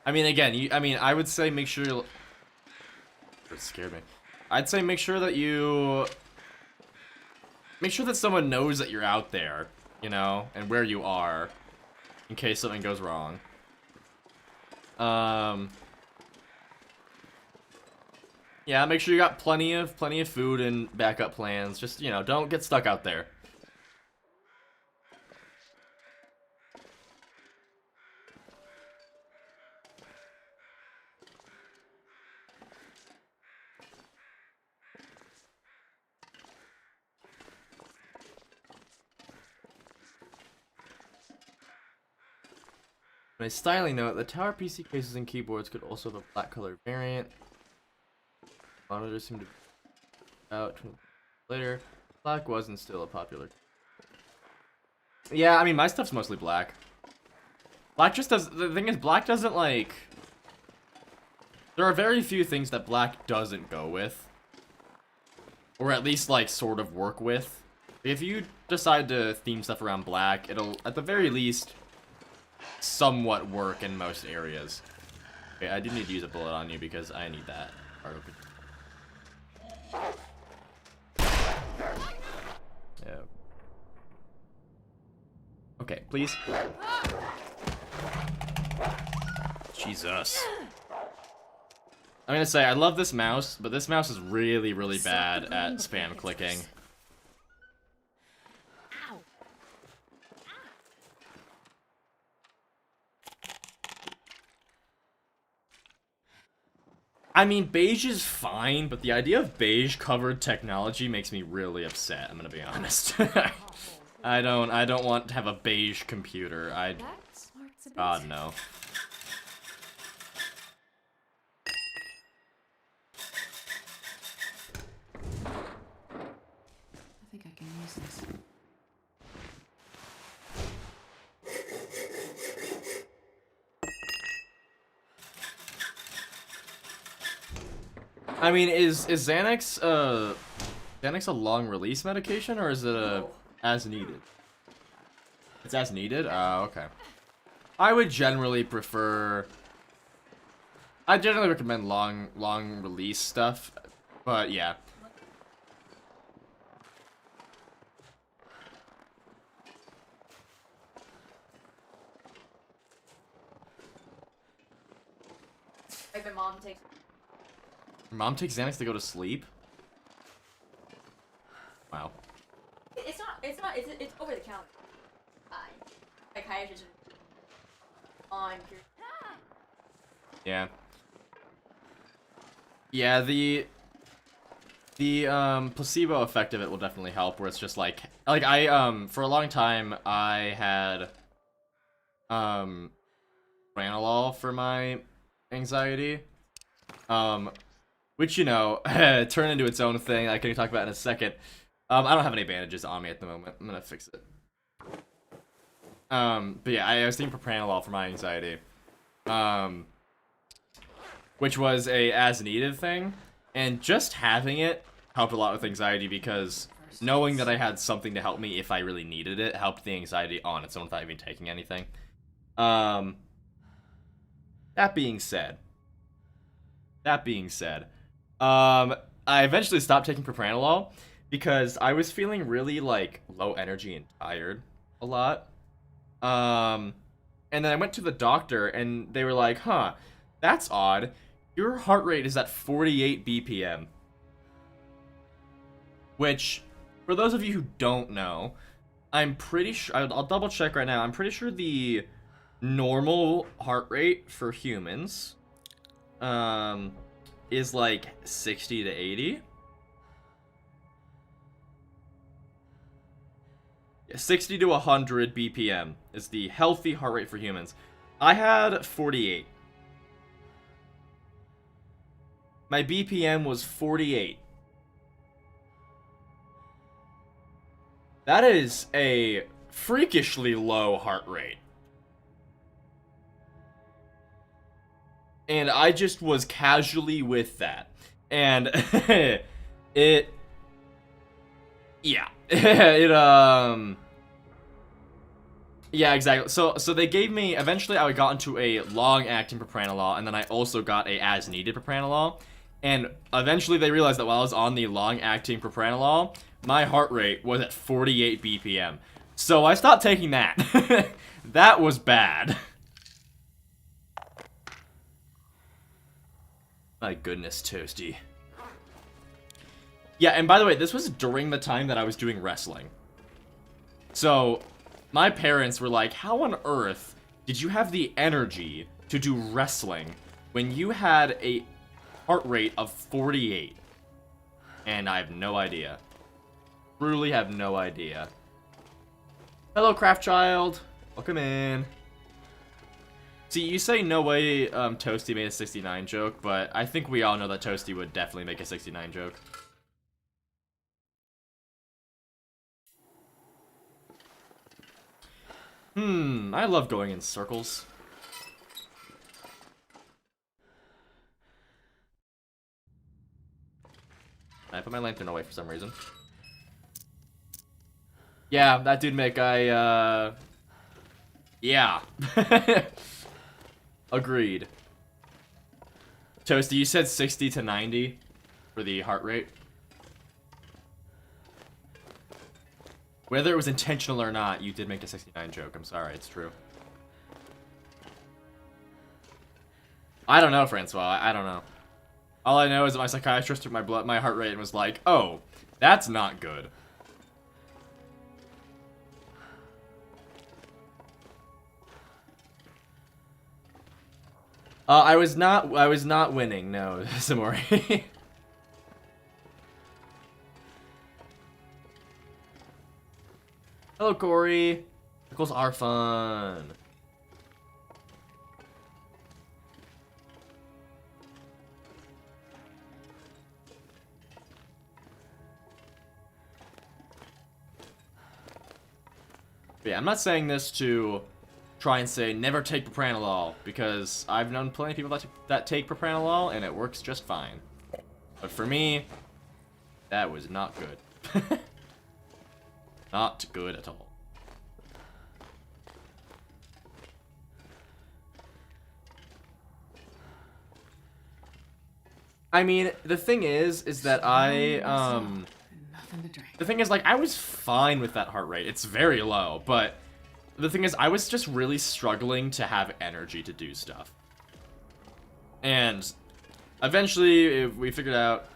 I mean, again, I would say make sure you... It scared me. I'd say make sure that you... Make sure that someone knows that you're out there, you know, and where you are, in case something goes wrong. Yeah, make sure you got plenty of food and backup plans. Just, you know, don't get stuck out there. On a styling note, the Tower PC cases and keyboards could also have a black color variant. Monitors seem to be out later. Black wasn't still a popular. Yeah, I mean, my stuff's mostly black. Black just does. The thing is, black doesn't like. There are very few things that black doesn't go with. Or at least, like, sort of work with. If you decide to theme stuff around black, it'll, at the very least, somewhat work in most areas. Okay, I do need to use a bullet on you because I need that. Yeah. Okay, please. Jesus. I'm gonna say, I love this mouse, but this mouse is really, really bad at spam clicking. Ow. I mean, beige is fine, but the idea of beige-covered technology makes me really upset, I'm gonna be honest. I don't want to have a beige computer. That smarts a bit. God, no. I think I can use this. I mean, is Xanax, Xanax a long-release medication, or is it a as needed? It's as needed? Oh, okay. I would generally prefer... I generally recommend long release stuff, but yeah. Like my mom takes. Your mom takes Xanax to go to sleep? Wow. It's not. It's over the counter. Psychiatrist. On. Yeah. Yeah, the placebo effect of it will definitely help, where it's just like I for a long time I had Pranolol for my anxiety, which, you know, turned into its own thing I can talk about in a second. I don't have any bandages on me at the moment. I'm gonna fix it. But yeah, I was taking Pranolol for my anxiety, which was a as needed thing, and just having it helped a lot with anxiety, because knowing that I had something to help me if I really needed it helped the anxiety on its own without even taking anything. That being said, I eventually stopped taking Propranolol because I was feeling really, like, low energy and tired a lot. And then I went to the doctor and they were like, huh, that's odd. Your heart rate is at 48 BPM. Which, for those of you who don't know, I'm pretty sure, I'll double check right now, I'm pretty sure the normal heart rate for humans is like 60 to 80. 60 to 100 BPM is the healthy heart rate for humans. I had 48. My BPM was 48. That is a freakishly low heart rate. And I just was casually with that. And it... Yeah. Yeah, exactly. So they gave me... Eventually, I got into a long-acting Propranolol, and then I also got a as-needed Propranolol. And eventually, they realized that while I was on the long-acting Propranolol, my heart rate was at 48 BPM. So I stopped taking that. That was bad. My goodness, Toasty. Yeah, and by the way, this was during the time that I was doing wrestling. So, my parents were like, how on earth did you have the energy to do wrestling when you had a heart rate of 48? And I have no idea. Truly have no idea. Hello, Craftchild. Welcome in. See, you say no way Toasty made a 69 joke, but I think we all know that Toasty would definitely make a 69 joke. I love going in circles. put my lantern away for some reason. Yeah, that dude Mick, yeah. Agreed. Toasty, you said 60 to 90 for the heart rate. Whether it was intentional or not, you did make a 69 joke. I'm sorry, it's true. I don't know, Francois. I don't know. All I know is that my psychiatrist took my heart rate and was like, "Oh, that's not good." I was not winning. No, Samori. Hello, Corey. Circles are fun. But yeah, I'm not saying this to try and say never take propranolol, because I've known plenty of people that take propranolol and it works just fine. But for me, that was not good. Not good at all. I mean, the thing is that Nothing to drink. the thing is, like, I was fine with that heart rate. It's very low, but the thing is, I was just really struggling to have energy to do stuff. And eventually, we figured out...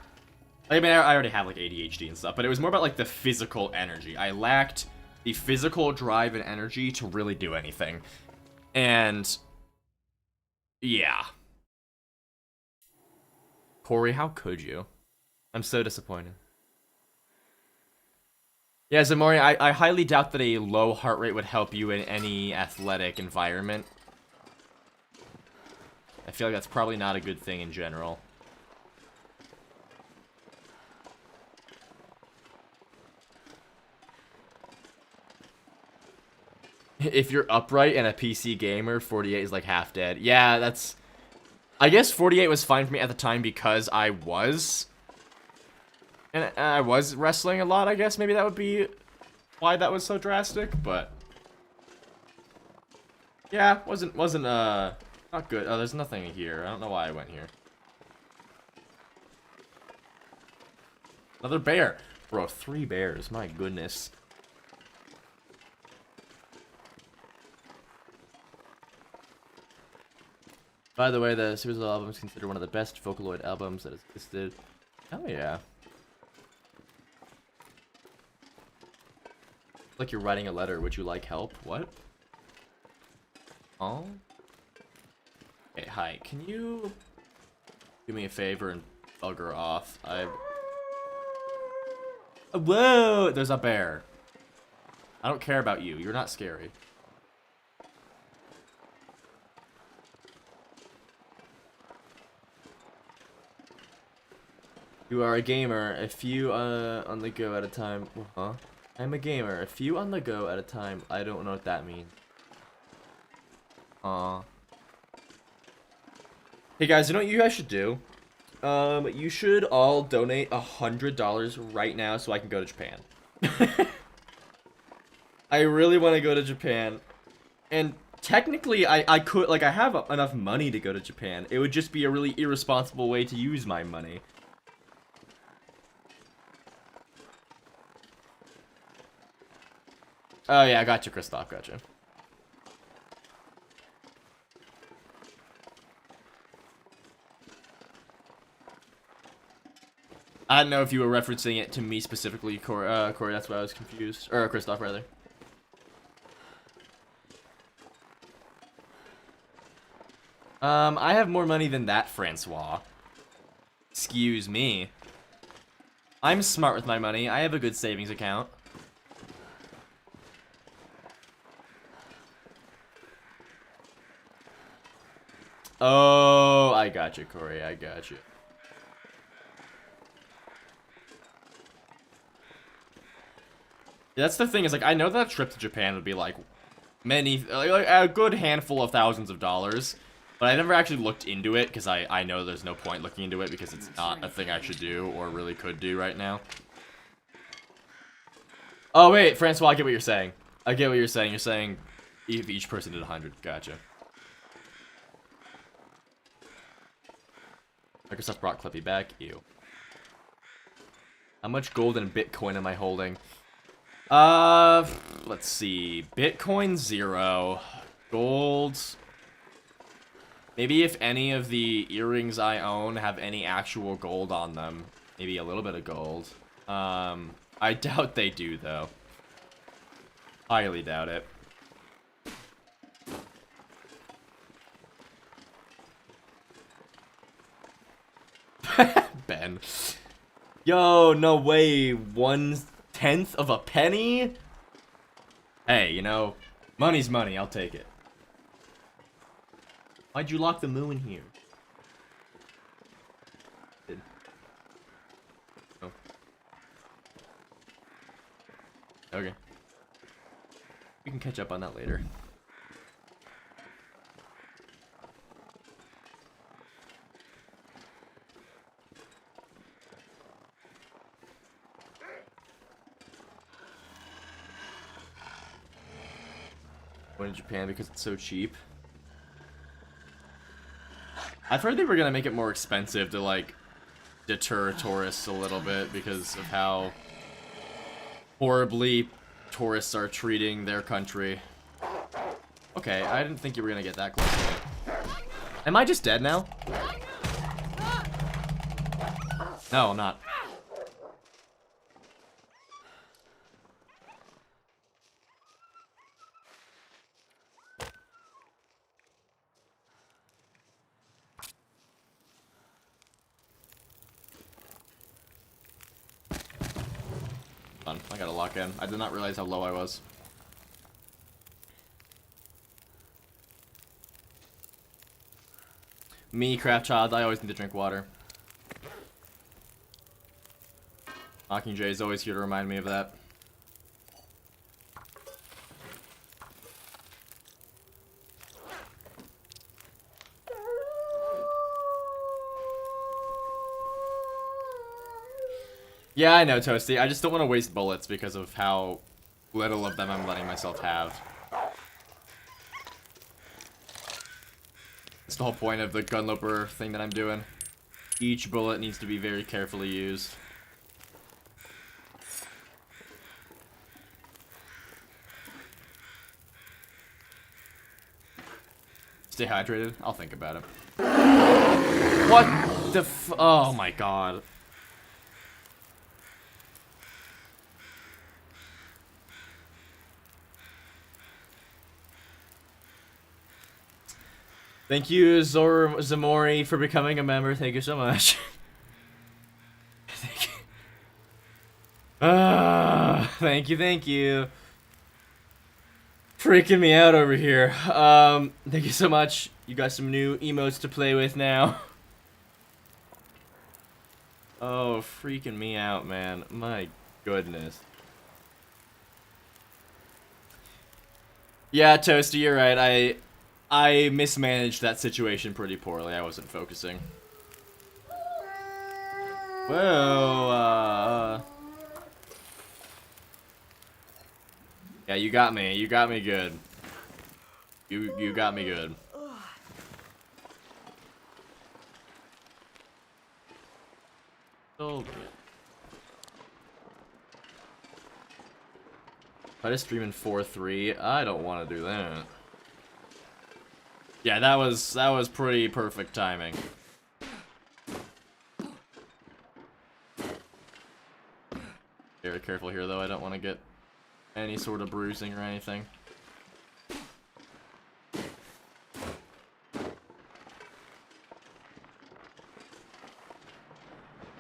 I mean, I already had, like, ADHD and stuff, but it was more about, like, the physical energy. I lacked the physical drive and energy to really do anything. And... yeah. Corey, how could you? I'm so disappointed. Yeah, Zamori, I highly doubt that a low heart rate would help you in any athletic environment. I feel like that's probably not a good thing in general. If you're upright and a PC gamer, 48 is like half dead. Yeah, that's... I guess 48 was fine for me at the time because I was... and I was wrestling a lot, I guess. Maybe that would be why that was so drastic, but... yeah, wasn't, not good. Oh, there's nothing here. I don't know why I went here. Another bear. Bro, 3 bears. My goodness. By the way, the series of albums is considered one of the best Vocaloid albums that has existed. Oh yeah. Like you're writing a letter. Would you like help? What? Oh? Okay, hi. Can you do me a favor and bugger off? Whoa! There's a bear. I don't care about you. You're not scary. You are a gamer. A few on the go at a time. Huh? I'm a gamer. A few on the go at a time. I don't know what that means. Hey guys, you know what you guys should do? You should all donate $100 right now so I can go to Japan. I really want to go to Japan. And technically, I could, like, I have enough money to go to Japan. It would just be a really irresponsible way to use my money. Oh yeah, I got you, Christoph, got you. I don't know if you were referencing it to me specifically, Corey, that's why I was confused. Or Christoph, rather. I have more money than that, Francois. Excuse me. I'm smart with my money. I have a good savings account. Oh, I got you, Corey. I got you. That's the thing, is like, I know that a trip to Japan would be like many, like a good handful of thousands of dollars. But I never actually looked into it because I know there's no point looking into it because it's not a thing I should do or really could do right now. Oh, wait, Francois, I get what you're saying. I get what you're saying. You're saying if each person did 100. Gotcha. Microsoft brought Clippy back. Ew. How much gold and Bitcoin am I holding? Let's see. Bitcoin 0. Gold. Maybe if any of the earrings I own have any actual gold on them. Maybe a little bit of gold. I doubt they do, though. Highly doubt it. Ben. Yo, no way. 1/10 of a penny? Hey, you know, money's money. I'll take it. Why'd you lock the moo in here? Oh. Okay. We can catch up on that later. Went to Japan because it's so cheap. I've heard they were gonna make it more expensive to like deter tourists a little bit because of how horribly tourists are treating their country. Okay, I didn't think you were gonna get that close to me. Am I just dead now? No, I'm not. I gotta lock in. I did not realize how low I was. Me, Craft Child, I always need to drink water. Mockingjay is always here to remind me of that. Yeah, I know, Toasty. I just don't want to waste bullets because of how little of them I'm letting myself have. That's the whole point of the Gunloper thing that I'm doing. Each bullet needs to be very carefully used. Stay hydrated? I'll think about it. What the f- Oh my god. Thank you, Zamori, for becoming a member. Thank you so much. Thank you. Thank you. Freaking me out over here. Thank you so much. You got some new emotes to play with now. Oh, freaking me out, man. My goodness. Yeah, Toasty, you're right. I mismanaged that situation pretty poorly. I wasn't focusing. Whoa, yeah, you got me. You got me good. You got me good. So good. Try to stream in 4:3. I don't want to do that. Yeah, that was pretty perfect timing. Very careful here, though. I don't want to get any sort of bruising or anything.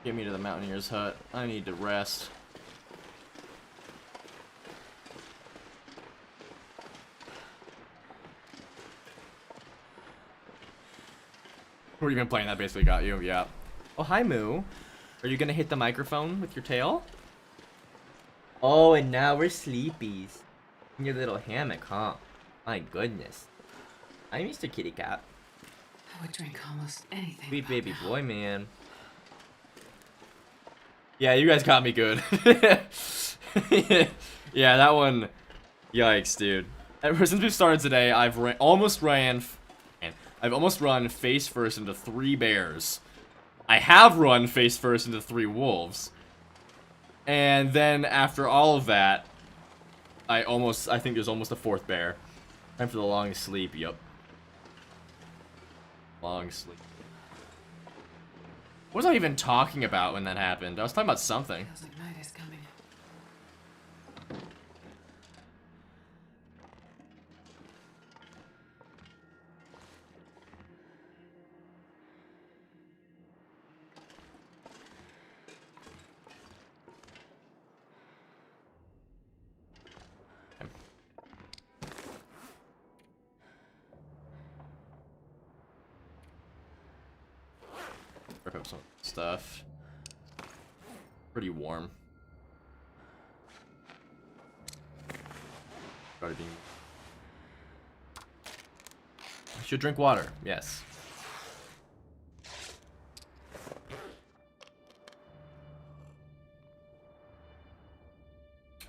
Get me to the Mountaineer's hut. I need to rest. Were you even playing that? Basically got you, yeah. Oh, hi, Moo. Are you gonna hit the microphone with your tail? Oh, and now we're sleepies. In your little hammock, huh? My goodness. Hi, Mr. Kitty Cat. I would drink almost anything. Sweet but baby now. boy, man. Yeah, you guys got me good. Yeah, that one. Yikes, dude. Ever since we started today, I've almost run face first into 3 bears. I have run face first into 3 wolves. And then after all of that, I think there's almost a 4th bear. Time for the long sleep, yup. Long sleep. What was I even talking about when that happened? I was talking about something. Feels like night is coming. Rip up some stuff. Pretty warm. Probably being... I should drink water, yes.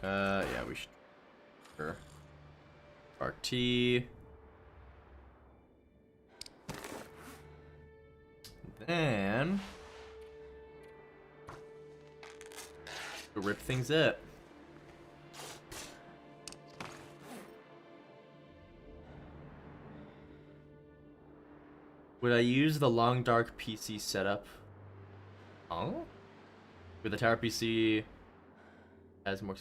Yeah, we should. Sure. RT. Then we'll rip things up. Would I use the long dark PC setup? Oh? With the tower PC has more.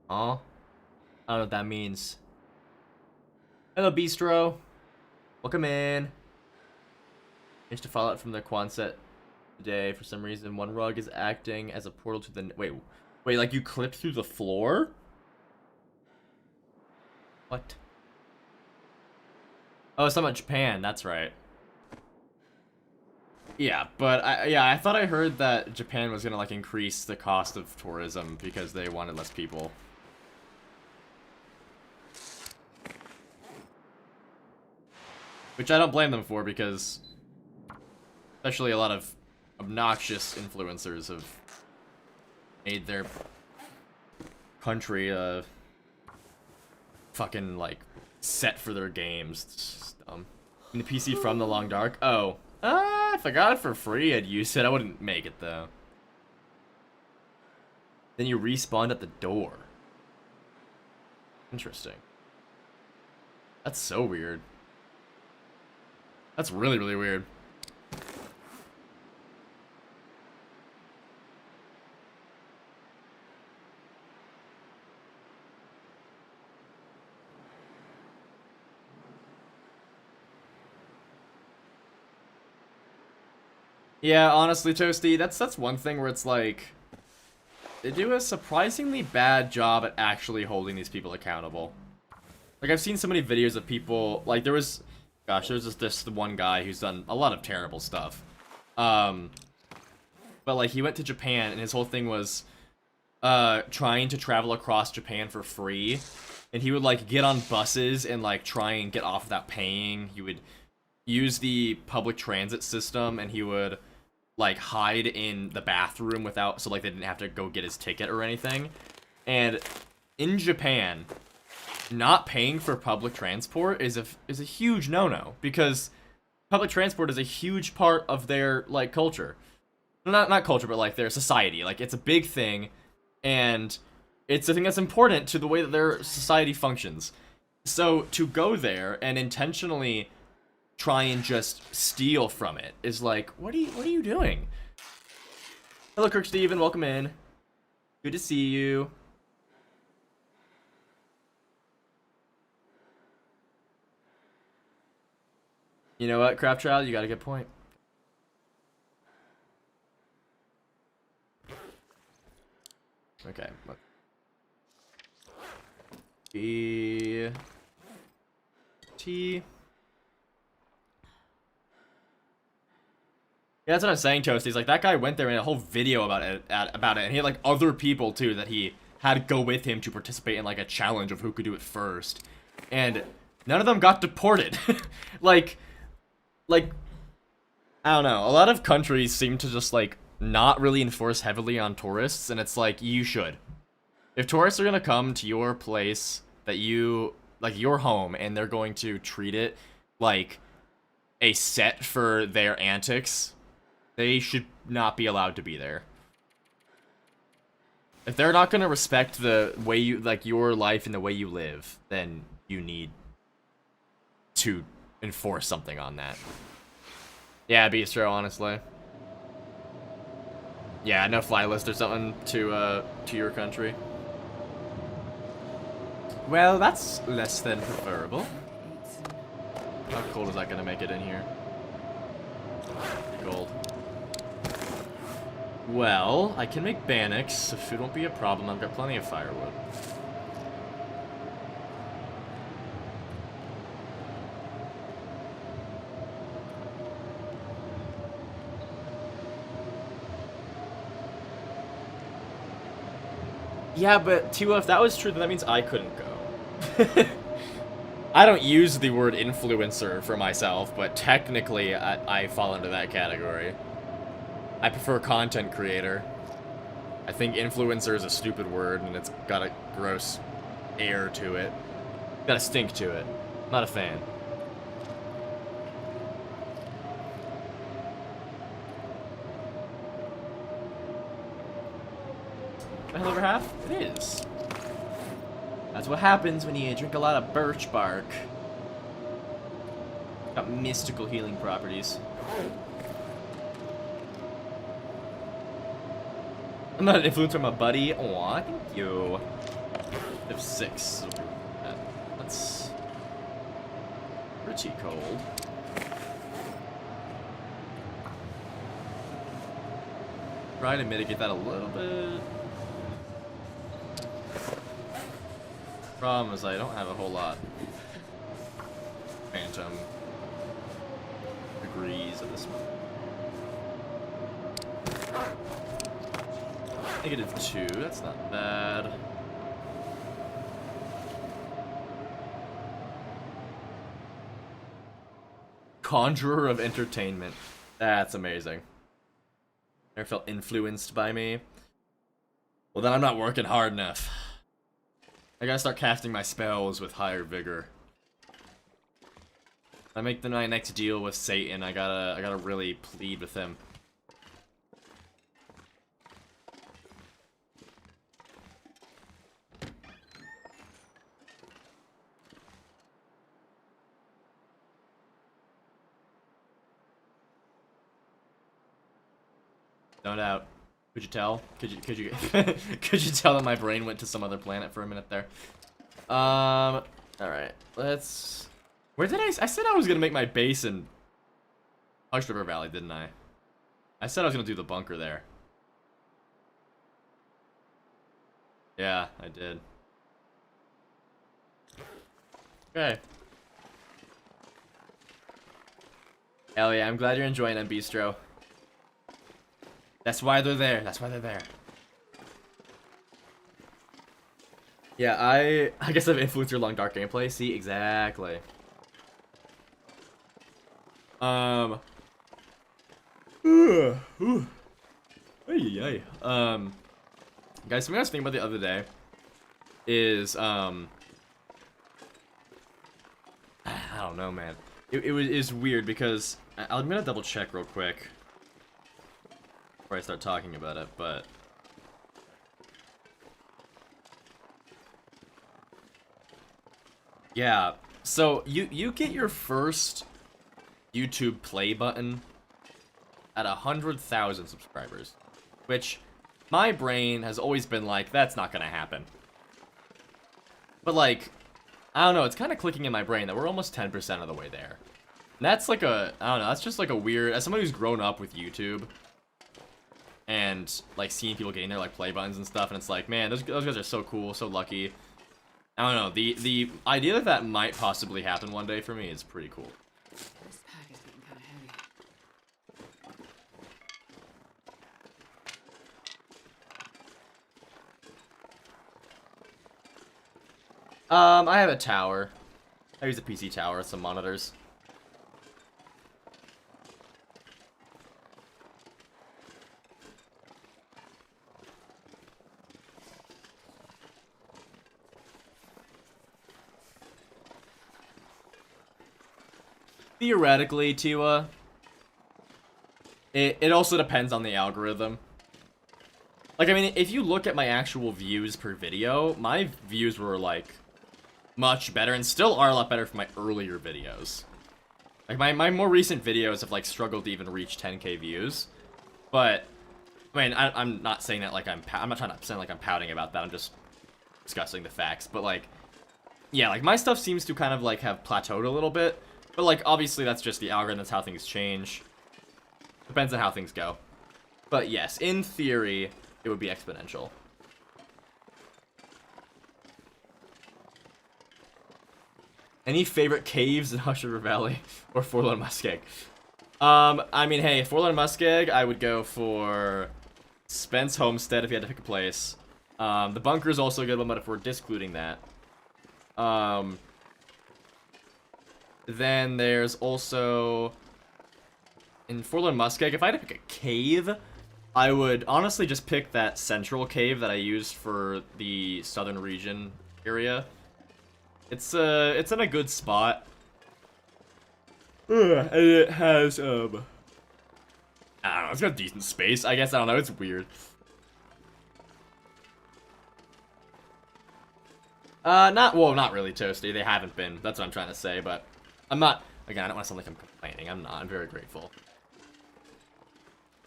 Oh? I don't know what that means. Hello, Bistro. Welcome in. Managed to follow it from the Quonset today. For some reason, one rug is acting as a portal to the. Wait, like you clipped through the floor? What? Oh, it's talking about Japan. That's right. Yeah, but I thought I heard that Japan was gonna like increase the cost of tourism because they wanted less people. Which I don't blame them for, because especially a lot of obnoxious influencers have made their country fucking like set for their games. It's just dumb. And the PC from the Long Dark. Oh, if I got it for free, I'd use it. I wouldn't make it though. Then you respawned at the door. Interesting. That's so weird. That's really, really weird. Yeah, honestly, Toasty, that's one thing where it's like they do a surprisingly bad job at actually holding these people accountable. Like, I've seen so many videos of people, like, there's this one guy who's done a lot of terrible stuff. But, like, he went to Japan, and his whole thing was, trying to travel across Japan for free. And he would, like, get on buses and, like, try and get off without paying. He would use the public transit system, and he would, like, hide in the bathroom without, so, like, they didn't have to go get his ticket or anything. And in Japan, not paying for public transport is a huge no-no, because public transport is a huge part of their, like, culture. Not culture, but, like, their society. Like, it's a big thing, and it's a thing that's important to the way that their society functions. So, to go there and intentionally try and just steal from it is like, what are you doing? Hello, Kirk Steven, welcome in. Good to see you. You know what, Craft Child, you got a good point. Okay. T. Yeah, that's what I'm saying, Toasties. Like, that guy went there and a whole video about it, and he had, like, other people, too, that he had to go with him to participate in, like, a challenge of who could do it first. And none of them got deported. like, like, I don't know. A lot of countries seem to just, like, not really enforce heavily on tourists, and it's like, you should. If tourists are gonna come to your place that you, like, your home, and they're going to treat it like a set for their antics, they should not be allowed to be there. If they're not gonna respect the way you, like, your life and the way you live, then you need to enforce something on that. Yeah, Bistro, honestly. Yeah, no fly list or something to your country. Well, that's less than preferable. How cold is that gonna make it in here? Pretty cold. Well, I can make Bannix, so food won't be a problem. I've got plenty of firewood. Yeah, but Tua, if that was true, then that means I couldn't go. I don't use the word influencer for myself, but technically I fall into that category. I prefer content creator. I think influencer is a stupid word, and it's got a gross air to it. Got a stink to it. Not a fan. A hell of a half? It is. That's what happens when you drink a lot of birch bark. Got mystical healing properties. I'm not an influencer, I'm a buddy. Aw, thank you. I have 6. That's pretty cold. Try to mitigate that a little bit. Problem is I don't have a whole lot. Phantom degrees at this moment. -2, that's not bad. Conjurer of Entertainment. That's amazing. Never felt influenced by me. Well, then I'm not working hard enough. I gotta start casting my spells with higher vigor. I make my next deal with Satan, I gotta really plead with him. No doubt. Could you tell? Could you could you tell that my brain went to some other planet for a minute there? All right. Let's. Where did I said I was gonna make my base in Hush River Valley, didn't I? I said I was gonna do the bunker there. Yeah, I did. Okay. Hell yeah, I'm glad you're enjoying them, Bistro. That's why they're there. That's why they're there. Yeah, I guess I've influenced your long dark gameplay. See, exactly. Guys, something I was thinking about the other day is I don't know, man. It's weird because I'm gonna double check real quick before I start talking about it, but yeah. So you get your first YouTube play button at 100,000 subscribers, which my brain has always been like, that's not gonna happen. But like, I don't know, it's kind of clicking in my brain that we're almost 10% of the way there. And that's like a, I don't know, that's just like a weird, as somebody who's grown up with YouTube and like seeing people getting their like play buttons and stuff, and it's like, man, those guys are so cool, so lucky. I don't know, the idea that that might possibly happen one day for me is pretty cool. This pack is getting kind of heavy. I have a tower. I use a PC tower with some monitors. Theoretically, Tiwa, it also depends on the algorithm. Like, I mean, if you look at my actual views per video, my views were, like, much better, and still are a lot better for my earlier videos. Like, my more recent videos have, like, struggled to even reach 10k views. But, I mean, I'm not saying that, like, I'm not trying to sound like I'm pouting about that, I'm just discussing the facts. But, like, yeah, like, my stuff seems to kind of, like, have plateaued a little bit. But, like, obviously that's just the algorithm, that's how things change. Depends on how things go. But, yes, in theory, it would be exponential. Any favorite caves in Hush River Valley or Forlorn Muskeg? I mean, hey, Forlorn Muskeg, I would go for Spence Homestead if you had to pick a place. The bunker is also a good one, but if we're discluding that. Then there's also, in Forlorn Muskeg, if I had to pick a cave, I would honestly just pick that central cave that I used for the southern region area. It's in a good spot. And it has, I don't know, it's got decent space, I guess, I don't know, it's weird. Not really, Toasty, they haven't been, that's what I'm trying to say, but I'm not, again, I don't want to sound like I'm complaining, I'm not, I'm very grateful.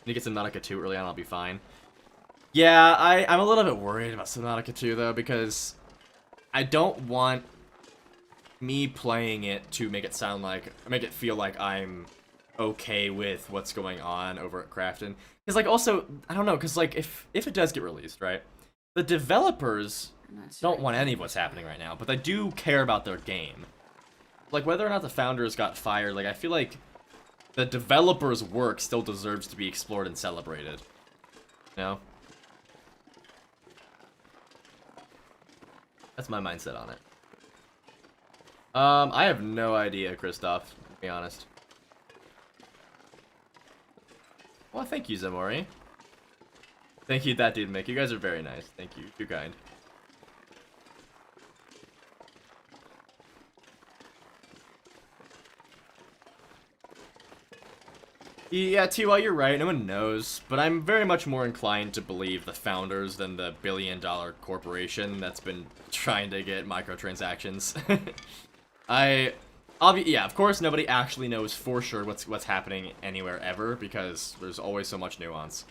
Need to get Subnautica 2 early on, I'll be fine. Yeah, I'm a little bit worried about Subnautica 2, though, because I don't want me playing it to make it sound like, make it feel like I'm okay with what's going on over at Krafton. Because, like, also, I don't know, because, like, if it does get released, right, the developers don't want any of what's happening right now, but they do care about their game. Like, whether or not the founders got fired, like, I feel like the developer's work still deserves to be explored and celebrated. You know? That's my mindset on it. I have no idea, Kristoff, to be honest. Well, thank you, Zamori. Thank you, that dude, Mick. You guys are very nice. Thank you. You're kind. Yeah, T.Y., you're right, no one knows, but I'm very much more inclined to believe the founders than the billion-dollar corporation that's been trying to get microtransactions. Yeah, of course nobody actually knows for sure what's happening anywhere ever, because there's always so much nuance.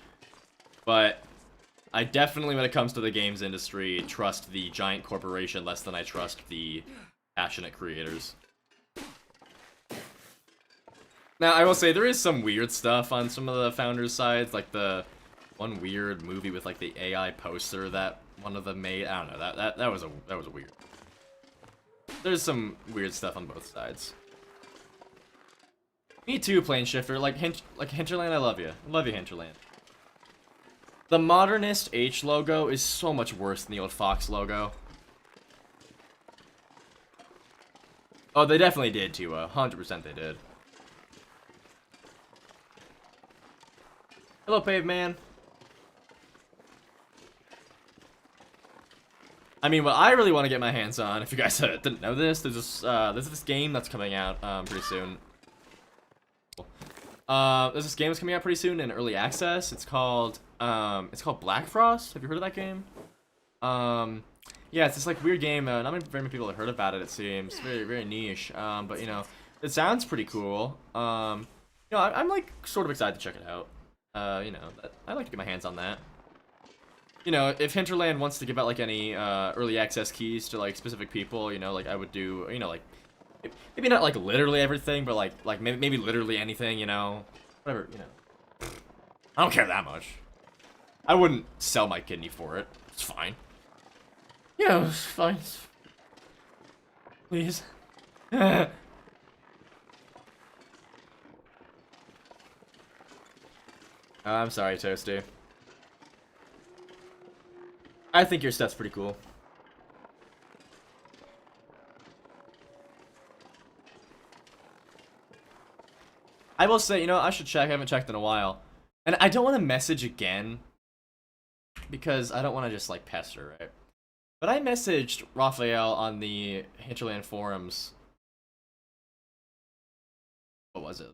But I definitely, when it comes to the games industry, trust the giant corporation less than I trust the passionate creators. Now, I will say, there is some weird stuff on some of the founders' sides, like the one weird movie with, like, the AI poster that one of them made. I don't know, that was a weird. There's some weird stuff on both sides. Me too, Plane Shifter. Like Hinterland, I love you. I love you, Hinterland. The modernist H logo is so much worse than the old Fox logo. Oh, they definitely did, too. 100% they did. Hello, Paveman. I mean, what I really want to get my hands on, if you guys didn't know this, there's this game that's coming out pretty soon. There's this game that's coming out pretty soon in early access. It's called Black Frost. Have you heard of that game? Yeah, it's this like weird game. Not very many people have heard about it. It seems very niche. But you know, it sounds pretty cool. You know, I'm like sort of excited to check it out. You know, I'd like to get my hands on that. You know, if Hinterland wants to give out like any early access keys to like specific people, you know, like I would do, you know, like maybe not like literally everything, but like maybe literally anything, you know, whatever, you know. I don't care that much. I wouldn't sell my kidney for it. It's fine. Yeah, it's fine. Please. I'm sorry, Toasty. I think your stuff's pretty cool. I will say, you know, I should check. I haven't checked in a while. And I don't want to message again because I don't want to just like pester, right? But I messaged Raphael on the Hinterland forums. What was it?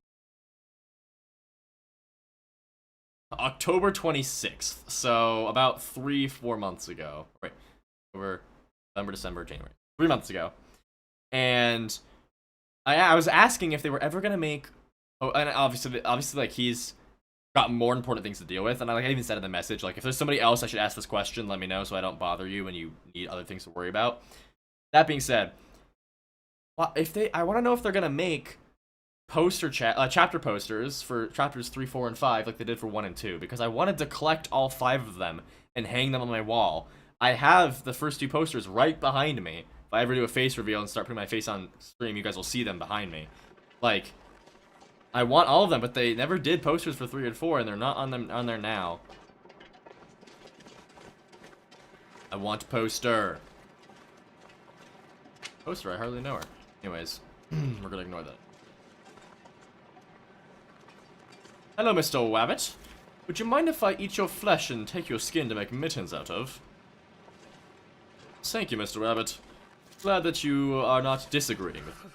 October 26th. So about 3-4 months ago. Right. Over November, December, January. 3 months ago. And I was asking if they were ever gonna make. Oh, and obviously, like he's got more important things to deal with. And I even said in the message, like, if there's somebody else I should ask this question, let me know so I don't bother you when you need other things to worry about. That being said, I want to know if they're gonna make chapter posters for chapters 3, 4, and 5 like they did for 1 and 2, because I wanted to collect all 5 of them and hang them on my wall. I have the first 2 posters right behind me. If I ever do a face reveal and start putting my face on stream, you guys will see them behind me. Like, I want all of them, but they never did posters for 3 and 4, and they're not on there now. I want poster. Poster, I hardly know her. Anyways, we're gonna ignore that. Hello, Mr. Wabbit. Would you mind if I eat your flesh and take your skin to make mittens out of? Thank you, Mr. Rabbit. Glad that you are not disagreeing with me.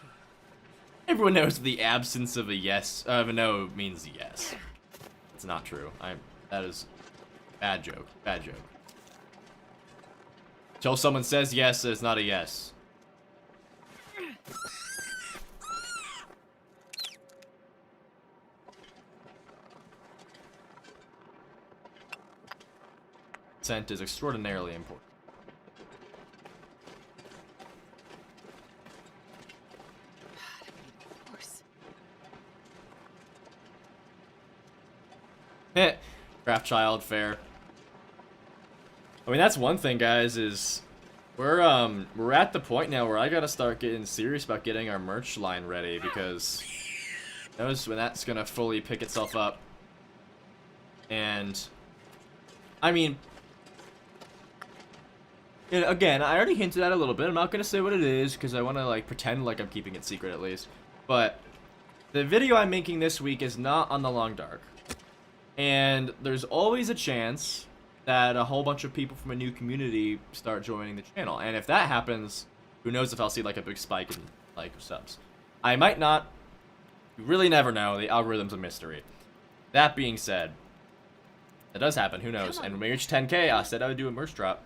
Everyone knows that the absence of a no means yes. It's not true. That is bad joke. Bad joke. Till someone says yes, it's not a yes. Consent is extraordinarily important. Craftchild, fair. I mean, that's one thing, guys, is we're at the point now where I gotta start getting serious about getting our merch line ready, because who knows when that's gonna fully pick itself up. And I mean, and again, I already hinted at it a little bit. I'm not gonna say what it is because I want to like pretend like I'm keeping it secret at least. But the video I'm making this week is not on the Long Dark. And there's always a chance that a whole bunch of people from a new community start joining the channel. And if that happens, who knows if I'll see like a big spike in like subs. I might not. You really never know. The algorithm's a mystery. That being said, that does happen. Who knows? And when we reach 10K, I said I would do a merch drop.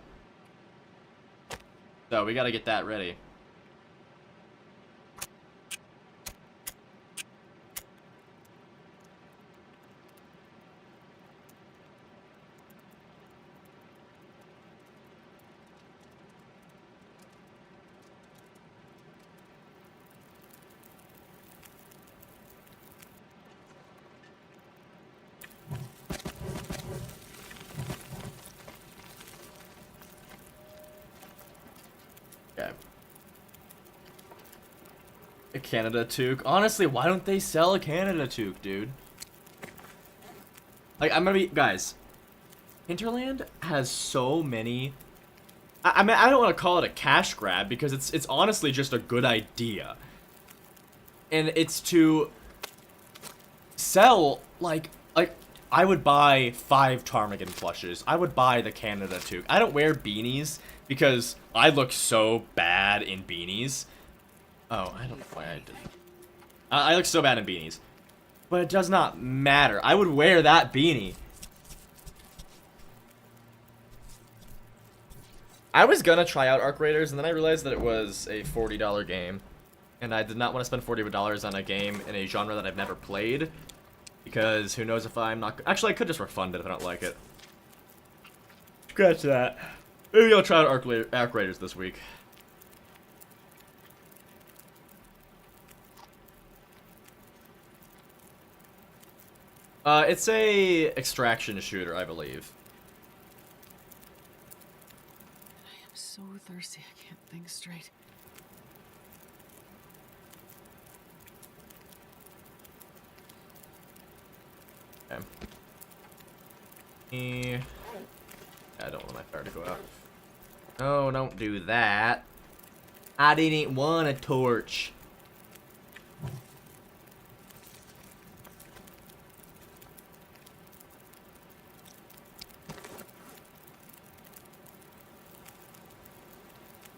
So we gotta get that ready. Okay. A Canada toque. Honestly, why don't they sell a Canada toque, dude? Like, I'm gonna be... Guys, Hinterland has so many... I mean, I don't want to call it a cash grab, because it's honestly just a good idea. And it's to sell, like, I would buy 5 ptarmigan plushes. I would buy the Canada toque. I don't wear beanies because I look so bad in beanies. Oh, I don't know why I did. I look so bad in beanies. But it does not matter. I would wear that beanie. I was gonna try out Arc Raiders, and then I realized that it was a $40 game. And I did not want to spend $40 on a game in a genre that I've never played. Because who knows if I'm not... Actually, I could just refund it if I don't like it. Scratch that. Maybe I'll try out Arc Raiders this week. It's a extraction shooter, I believe. I am so thirsty, I can't think straight. Okay. I don't want my fire to go out. No, don't do that. I didn't want a torch.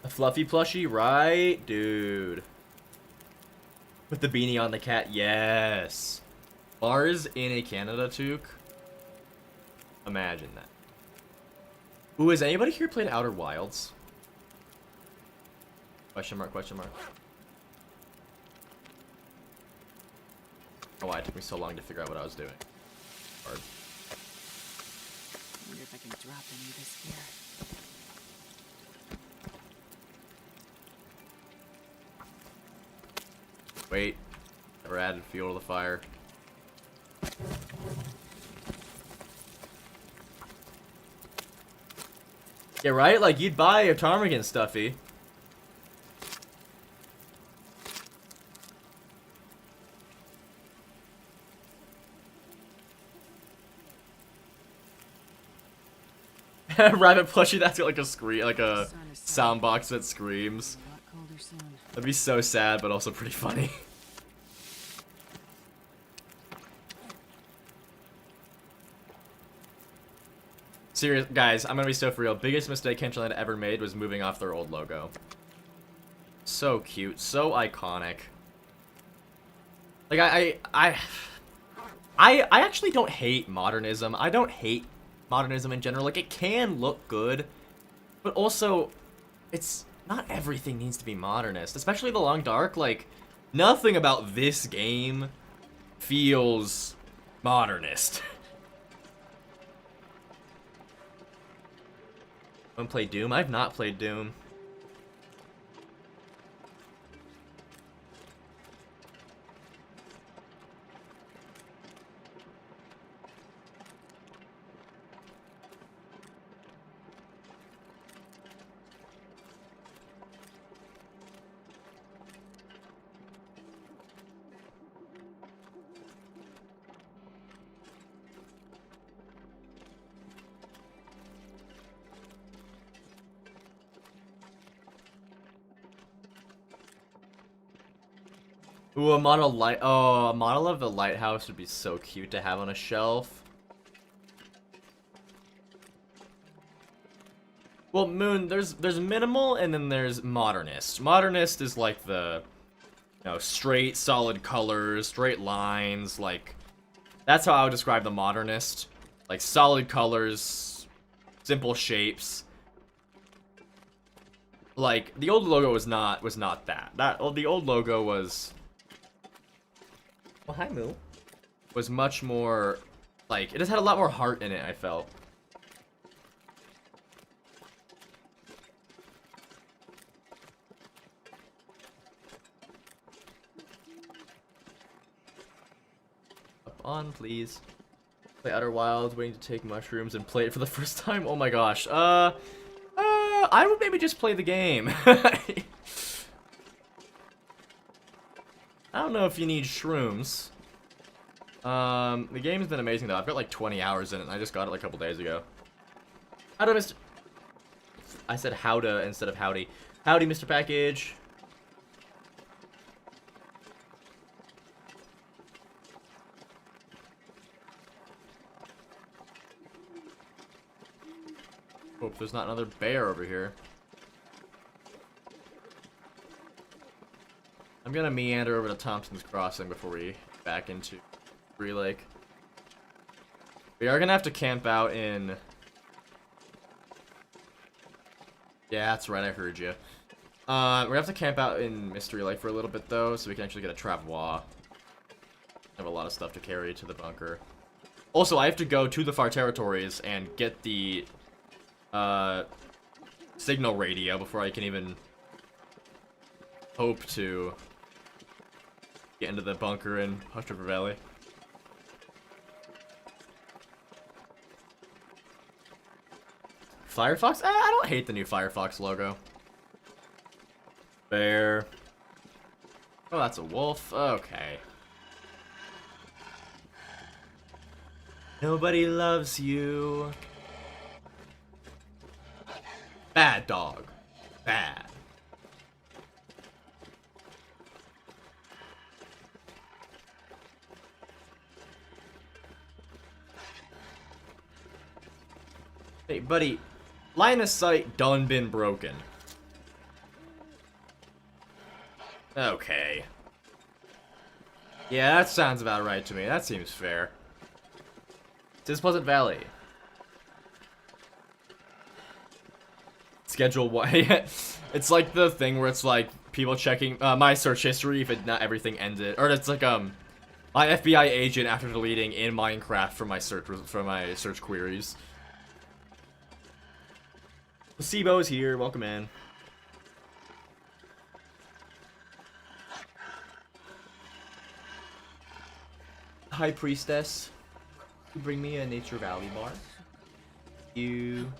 A fluffy plushie, right, dude? With the beanie on the cat, yes. Bars in a Canada toque. Imagine that. Ooh, has anybody here played Outer Wilds? Question mark, question mark. Oh, why it took me so long to figure out what I was doing. Hard. I wonder if I can drop any of this here. Wait. Never added fuel to the fire. Yeah, right? Like, you'd buy a ptarmigan, Stuffy. Rabbit plushie, that's got like a scream, like a sound box that screams. A lot colder soon. That'd be so sad, but also pretty funny. Serious, guys, I'm gonna be so for real. Biggest mistake Henchland ever made was moving off their old logo. So cute, so iconic. Like I actually don't hate modernism. I don't hate modernism in general. Like, it can look good, but also it's not everything needs to be modernist, especially the Long Dark. Like, nothing about this game feels modernist. Wanna play Doom? I've not played Doom. Ooh, a model light. Oh, a model of the lighthouse would be so cute to have on a shelf. Well, Moon, there's minimal and then there's modernist. Modernist is like the, you know, straight, solid colors, straight lines. Like, that's how I would describe the modernist. Like, solid colors, simple shapes. Like, the old logo was not that. The old logo was. Well, hi, Moo. Was much more, like, it just had a lot more heart in it, I felt. Up on, please. Play Outer Wilds, waiting to take mushrooms and play it for the first time? Oh my gosh. I would maybe just play the game. I don't know if you need shrooms. The game's been amazing though. I've got like 20 hours in it and I just got it like a couple days ago. Howdy, Mr. I said howda instead of howdy. Howdy, Mr. Package. Hope there's not another bear over here. I'm gonna meander over to Thompson's Crossing before we back into Free Lake. We are gonna have to camp out in. Yeah, that's right, I heard you. We're gonna have to camp out in Mystery Lake for a little bit though, so we can actually get a travois. I have a lot of stuff to carry to the bunker. Also, I have to go to the Far Territories and get the signal radio before I can even hope to get into the bunker in Hush River Valley. Firefox? I don't hate the new Firefox logo. Bear. Oh, that's a wolf. Okay. Nobody loves you. Bad dog. Bad. Hey, buddy. Line of sight done been broken. Okay. Yeah, that sounds about right to me. That seems fair. It's Pleasant Valley. Schedule one. It's like the thing where it's like people checking my search history if not everything ended, or it's like my FBI agent after deleting in Minecraft from my search queries. Placebo's here. Welcome in. High Priestess, you bring me a Nature Valley bar. You.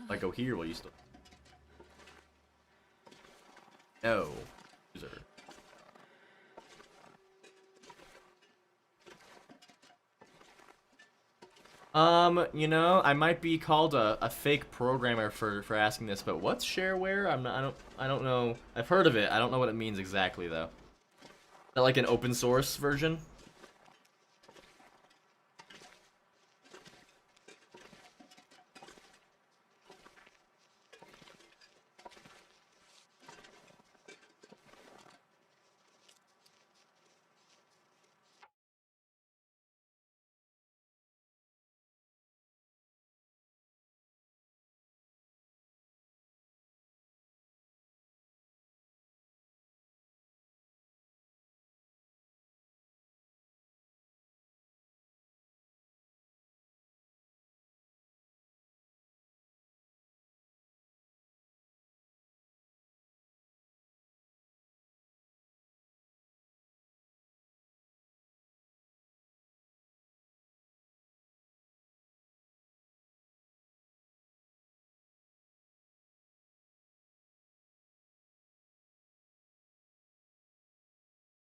I go here, will you still? No. User. You know, I might be called a fake programmer for asking this, but what's shareware? I don't know. I've heard of it. I don't know what it means exactly though. Is that like an open source version?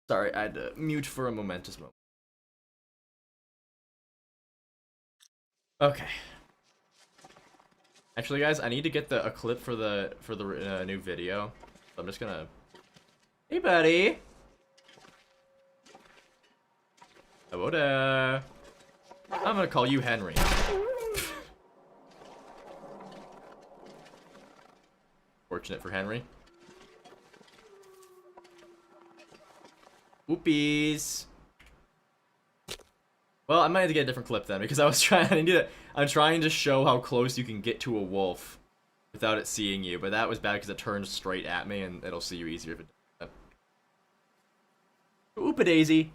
Sorry, I had to mute for a momentous moment. Okay. Actually, guys, I need to get a clip for the new video. So I'm just gonna. Hey, buddy. Hello there. I'm gonna call you Henry. Fortunate for Henry. Whoopies. Well, I might have to get a different clip then because I was trying. I'm trying to show how close you can get to a wolf without it seeing you, but that was bad because it turns straight at me and it'll see you easier if it does that. Oop-a-daisy.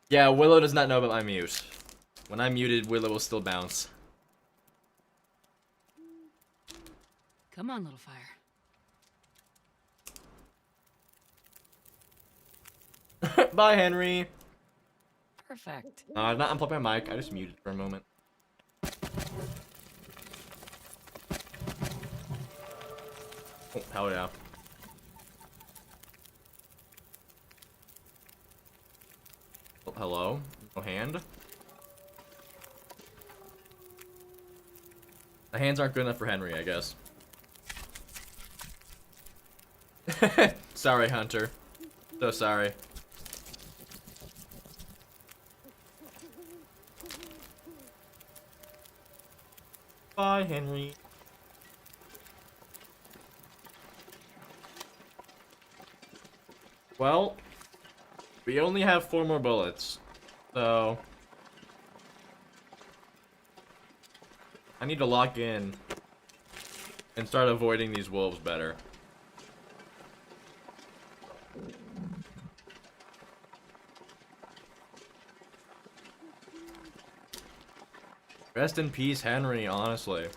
Yeah, Willow does not know about my mute. When I'm muted, Willow will still bounce. Come on, little fire. Bye, Henry. Perfect. I've not unplugged my mic. I just muted for a moment. Oh, hell yeah. Oh, hello? No hand? The hands aren't good enough for Henry, I guess. Sorry, Hunter. So sorry. Bye, Henry. Well, we only have 4 more bullets, so I need to lock in and start avoiding these wolves better. Rest in peace, Henry, honestly.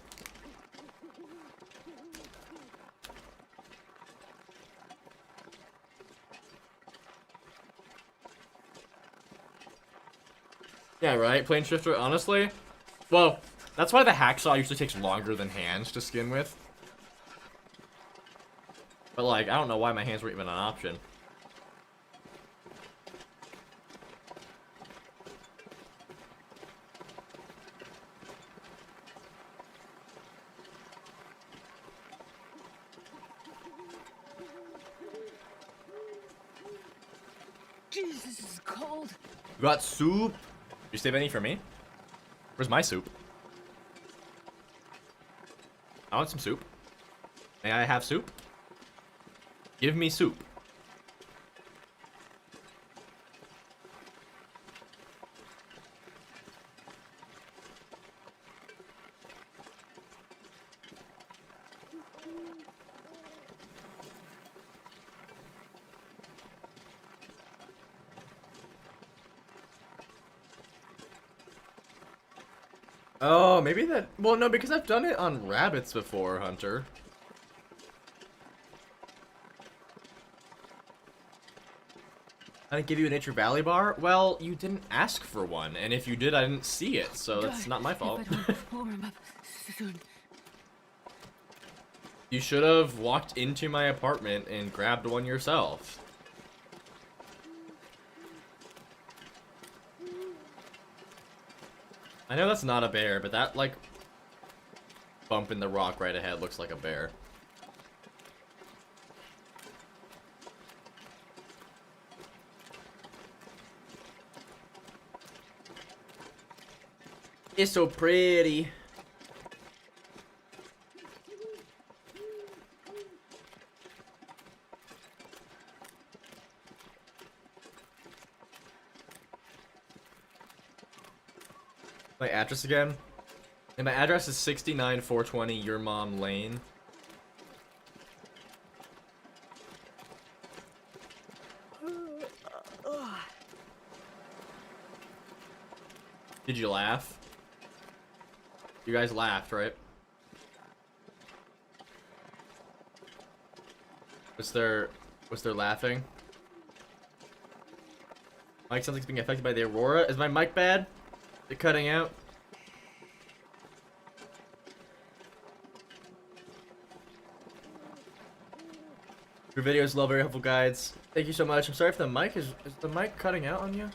Yeah, right? Plain Shifter, honestly? Well, that's why the hacksaw usually takes longer than hands to skin with. But, like, I don't know why my hands were even an option. Jesus, this is cold. You got soup? You save any for me? Where's my soup? I want some soup. May I have soup? Give me soup. Oh, maybe that... Well, no, because I've done it on rabbits before, Hunter. I didn't give you a Nature Valley bar? Well, you didn't ask for one, and if you did, I didn't see it, so that's not my fault. You should have walked into my apartment and grabbed one yourself. I know that's not a bear, but that, like, bump in the rock right ahead looks like a bear. It's so pretty. My address again? And my address is 69420 Your Mom Lane. Did you laugh? You guys laughed, right? Was there laughing? Mike sounds like it's being affected by the aurora. Is my mic bad? Is it cutting out? Your videos, love, very helpful guides. Thank you so much. I'm sorry if the mic is the mic cutting out on you?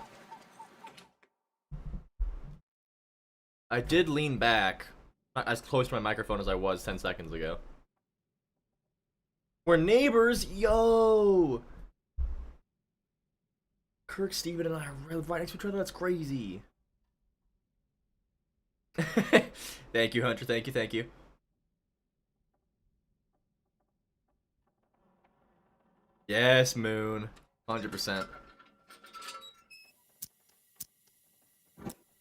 I did lean back, not as close to my microphone as I was 10 seconds ago. We're neighbors, yo! Kirk, Steven, and I are right next to each other. That's crazy. Thank you, Hunter. Thank you, thank you. Yes, Moon. 100%.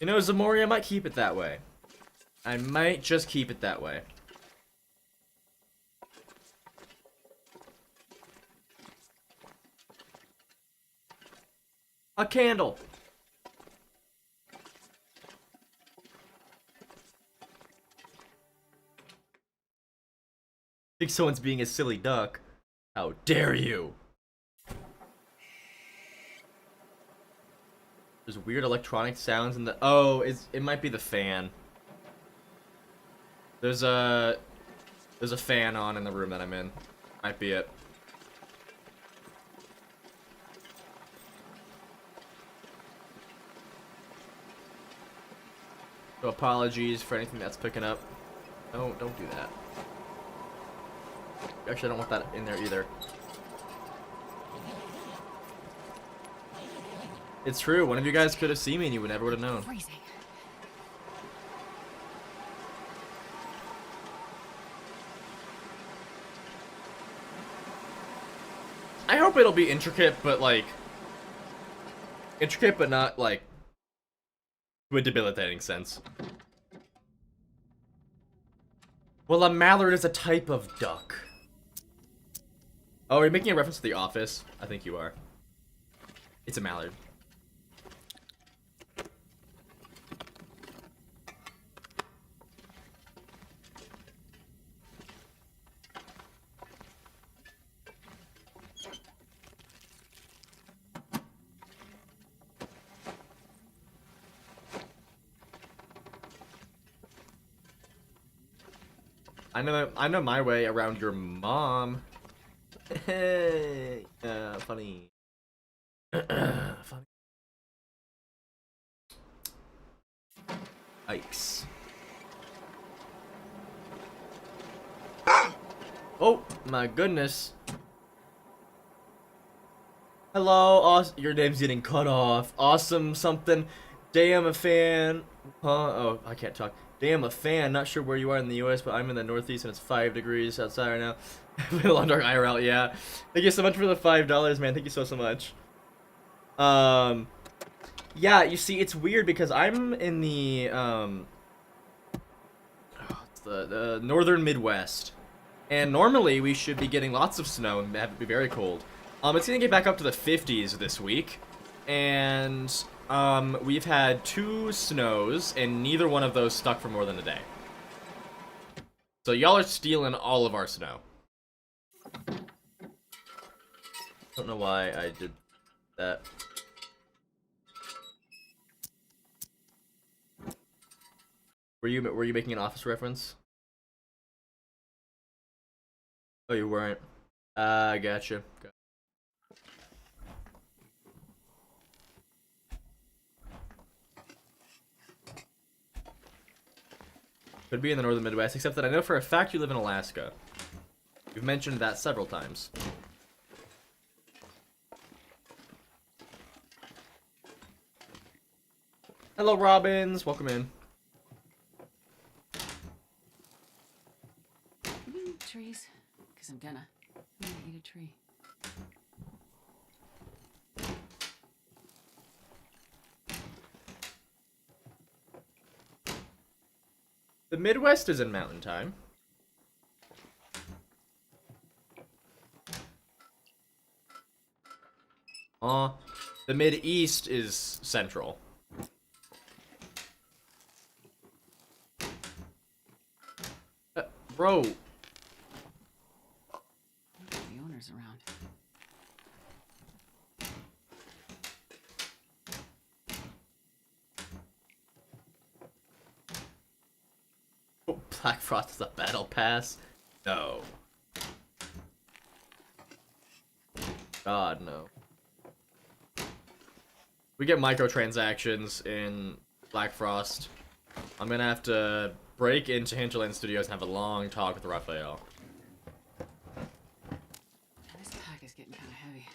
You know, Zamori, I might keep it that way. I might just keep it that way. A candle. Think someone's being a silly duck. How dare you? There's weird electronic sounds in the... Oh, it might be the fan. There's a fan on in the room that I'm in. Might be it. So apologies for anything that's picking up. No, don't do that. Actually, I don't want that in there either. It's true. One of you guys could have seen me and you would never would have known. Freezing. I hope it'll be intricate, but like... Intricate, but not like... to a debilitating sense. Well, a mallard is a type of duck. Oh, are you making a reference to The Office? I think you are. It's a mallard. I know my way around your mom. Hey, funny. Funny. Yikes. Oh my goodness. Hello, your name's getting cut off. Awesome something. Damn a fan. Huh? Oh, I can't talk. Damn a fan. Not sure where you are in the U.S., but I'm in the Northeast and it's 5 degrees outside right now. Long dark IRL, yeah. Thank you so much for the $5, man. Thank you so much. Yeah, you see, it's weird because I'm in the it's the northern Midwest, and normally we should be getting lots of snow and have it be very cold. It's gonna get back up to the 50s this week, and we've had 2 snows, and neither one of those stuck for more than a day. So y'all are stealing all of our snow. Don't know why I did that. Were you making an Office reference? Oh, you weren't. Gotcha. Could be in the northern Midwest, except that I know for a fact you live in Alaska. You've mentioned that several times. Hello, Robbins. Welcome in. You eat trees? Because I'm gonna eat a tree. The Midwest is in mountain time. The Mid-East is central. Bro. The owner's around. Oh, Black Frost is a battle pass? No. God, no. We get microtransactions in Black Frost. I'm gonna have to break into Hinterland Studios and have a long talk with Raphael. This pack is getting kind of heavy.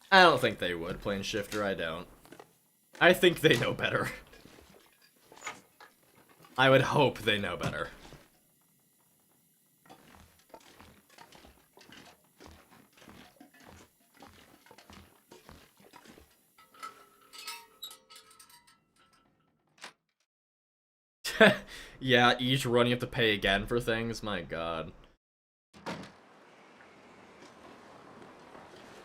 I don't think they would, Plane Shifter, I don't. I think they know better. I would hope they know better. Yeah, each run you have to pay again for things, my god.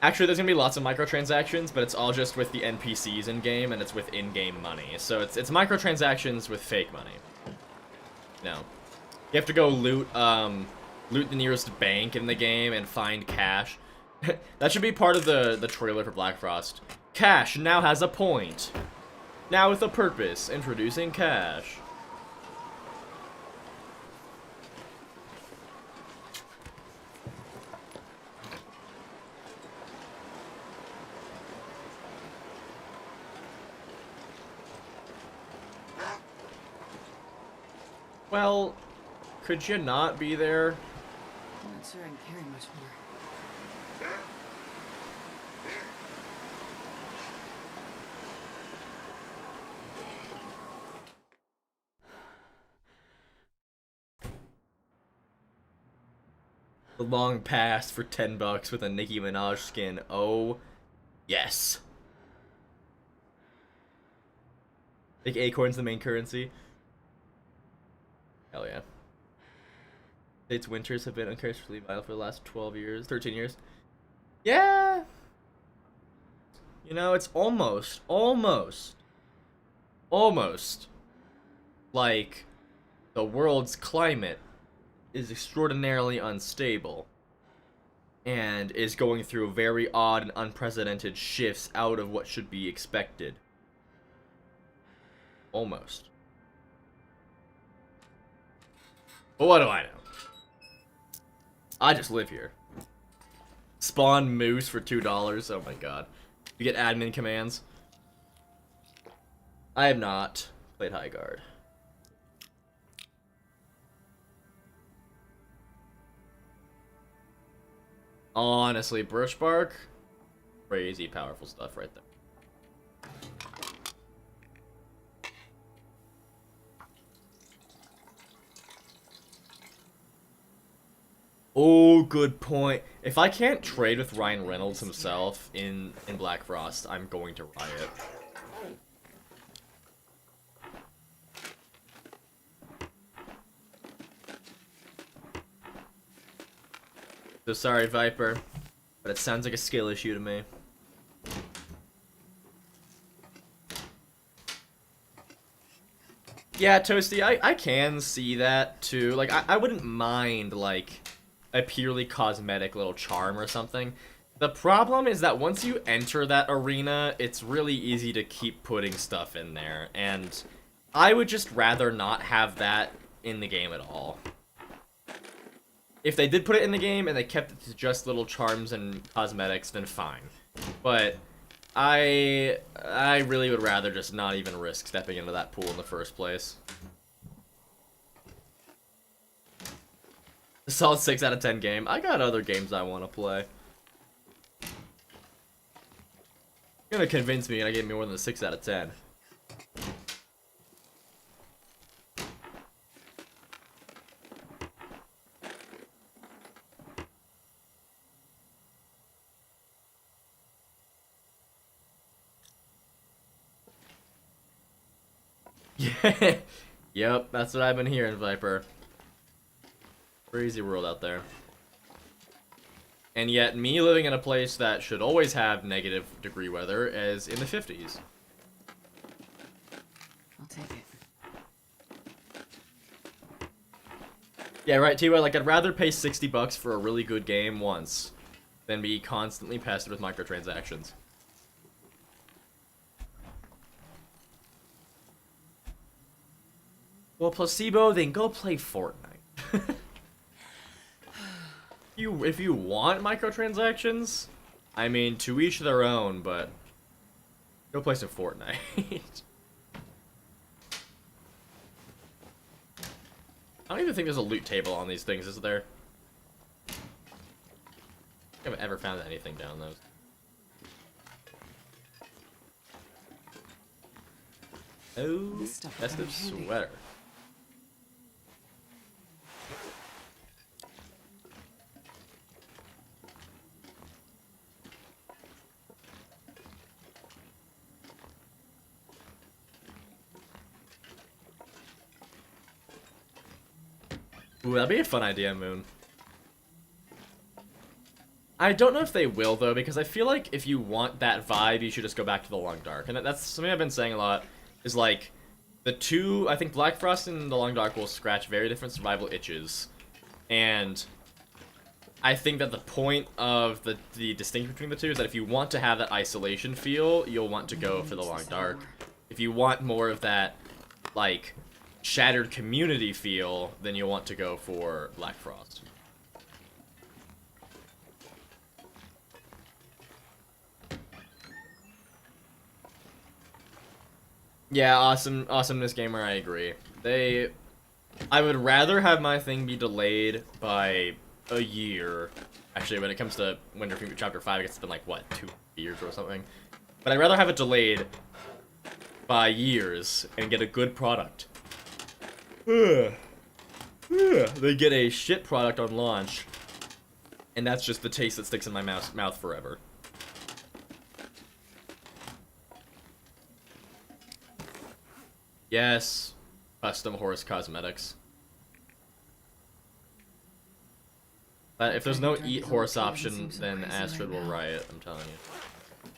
Actually, there's gonna be lots of microtransactions, but it's all just with the NPCs in-game, and it's with in-game money. So it's microtransactions with fake money. No. You have to go loot the nearest bank in the game and find cash. That should be part of the trailer for Black Frost. Cash now has a point. Now with a purpose, introducing cash. Well, could you not be there? I'm not sure I can carry much more. The long pass for $10 with a Nicki Minaj skin. Oh, yes. Make acorns the main currency. Hell yeah. States winters have been uncharacteristically mild for the last 12 years, 13 years. Yeah. You know, it's almost like the world's climate is extraordinarily unstable and is going through very odd and unprecedented shifts out of what should be expected. Almost. But what do I know? I just live here. Spawn moose for $2. Oh my god. You get admin commands. I have not played High Guard. Honestly, Birch Bark, crazy powerful stuff right there. Oh, good point. If I can't trade with Ryan Reynolds himself in Black Frost, I'm going to riot. So sorry, Viper, but it sounds like a skill issue to me. Yeah, Toasty, I can see that too. Like, I wouldn't mind, like, a purely cosmetic little charm or something. The problem is that once you enter that arena, it's really easy to keep putting stuff in there, and I would just rather not have that in the game at all. If they did put it in the game and they kept it to just little charms and cosmetics, then fine. But I really would rather just not even risk stepping into that pool in the first place. A solid 6 out of 10 game. I got other games I want to play. You're gonna convince me and give me more than a 6 out of 10. Yeah. Yep, that's what I've been hearing, Viper. Crazy world out there. And yet, me living in a place that should always have negative degree weather is in the 50s. I'll take it. Yeah, right, T-Way, like, I'd rather pay $60 for a really good game once than be constantly pestered with microtransactions. Well, Placebo, then go play Fortnite. If you want microtransactions, I mean, to each their own, but go play some Fortnite. I don't even think there's a loot table on these things, is there? I haven't ever found anything down those. Oh, This stuff is festive very handy. sweater. Ooh, that'd be a fun idea, Moon. I don't know if they will, though, because I feel like if you want that vibe, you should just go back to the Long Dark. And that's something I've been saying a lot, is like, the two, I think Black Frost and the Long Dark will scratch very different survival itches. And I think that the point of the distinction between the two is that if you want to have that isolation feel, you'll want to go for the Long Dark. If you want more of that, like, shattered community feel, then you'll want to go for Black Frost. Yeah, awesomeness gamer, I agree. I would rather have my thing be delayed by a year. Actually, when it comes to Winter Fury Chapter 5, it's been like, what, 2 years or something? But I'd rather have it delayed by years and get a good product. They get a shit product on launch, and that's just the taste that sticks in my mouth forever. Yes, custom horse cosmetics. But if there's no eat horse option, then Astrid will riot, I'm telling you.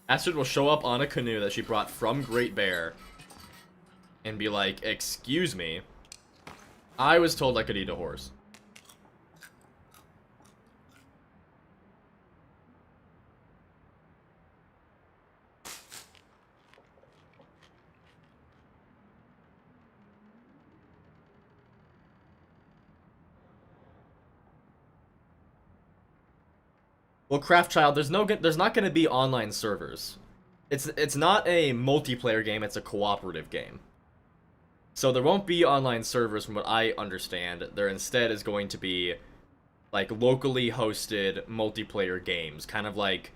Astrid will show up on a canoe that she brought from Great Bear and be like, excuse me, I was told I could eat a horse. Well, Craftchild, there's not going to be online servers. It's not a multiplayer game, it's a cooperative game. So there won't be online servers from what I understand. There instead is going to be like locally hosted multiplayer games, kind of like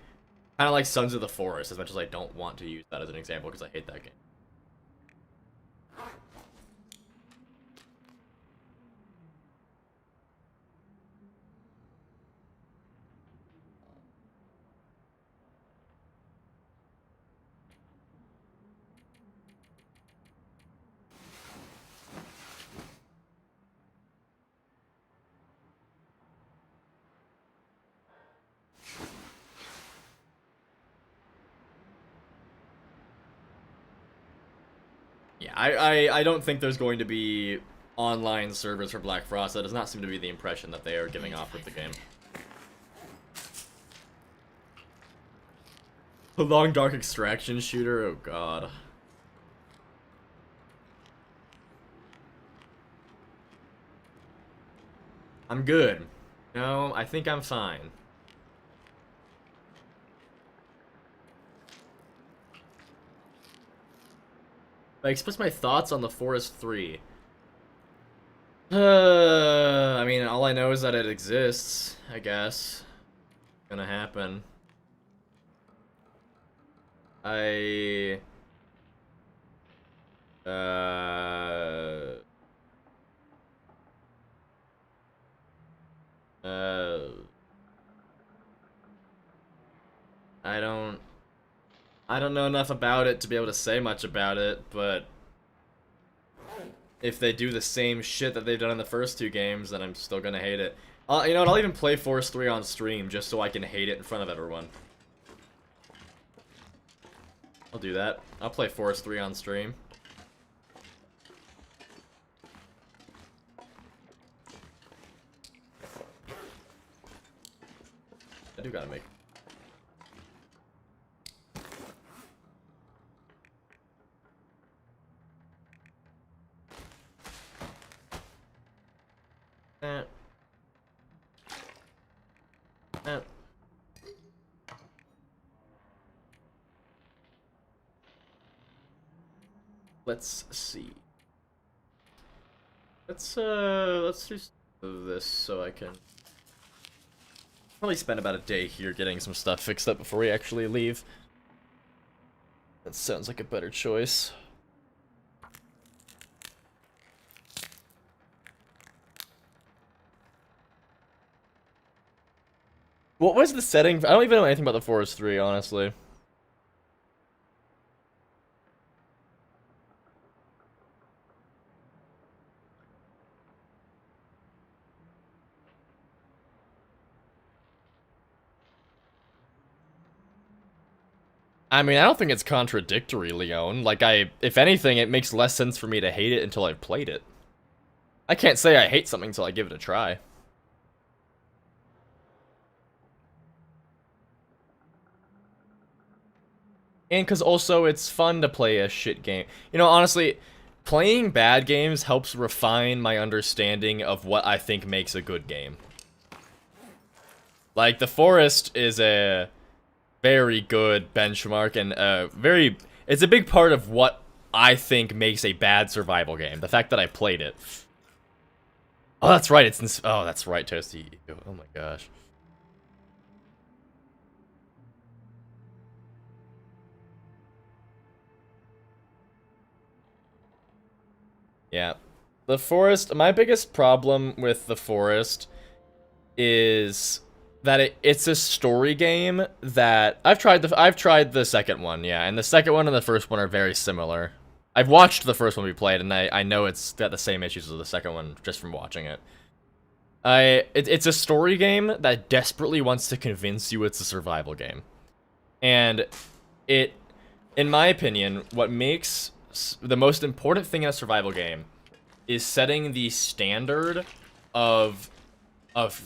Sons of the Forest, as much as I don't want to use that as an example because I hate that game. Yeah, I don't think there's going to be online servers for Black Frost. That does not seem to be the impression that they are giving off with the game. The long dark extraction shooter, oh god. I'm good. No, I think I'm fine. I express my thoughts on The Forest 3. I mean, all I know is that it exists, I guess. It's gonna happen. I I don't know enough about it to be able to say much about it, but if they do the same shit that they've done in the first two games, then I'm still gonna hate it. You know what, I'll even play Forest 3 on stream just so I can hate it in front of everyone. I'll do that. I'll play Forest 3 on stream. I do gotta make... Let's see. Let's do this so I can probably spend about a day here getting some stuff fixed up before we actually leave. That sounds like a better choice. What was the setting? I don't even know anything about the Forest 3, honestly. I mean, I don't think it's contradictory, Leon. Like, if anything, it makes less sense for me to hate it until I've played it. I can't say I hate something until I give it a try. And because also it's fun to play a shit game. You know, honestly, playing bad games helps refine my understanding of what I think makes a good game. Like, The Forest is a very good benchmark and it's a big part of what I think makes a bad survival game. The fact that I played it. Oh, that's right. Oh, that's right, Toasty. Oh my gosh. Yeah. The Forest, my biggest problem with The Forest is that it's a story game that I've tried the second one, yeah, and the second one and the first one are very similar. I've watched the first one we played, and I know it's got the same issues as the second one just from watching it. It's a story game that desperately wants to convince you it's a survival game. And in my opinion, what makes the most important thing in a survival game is setting the standard of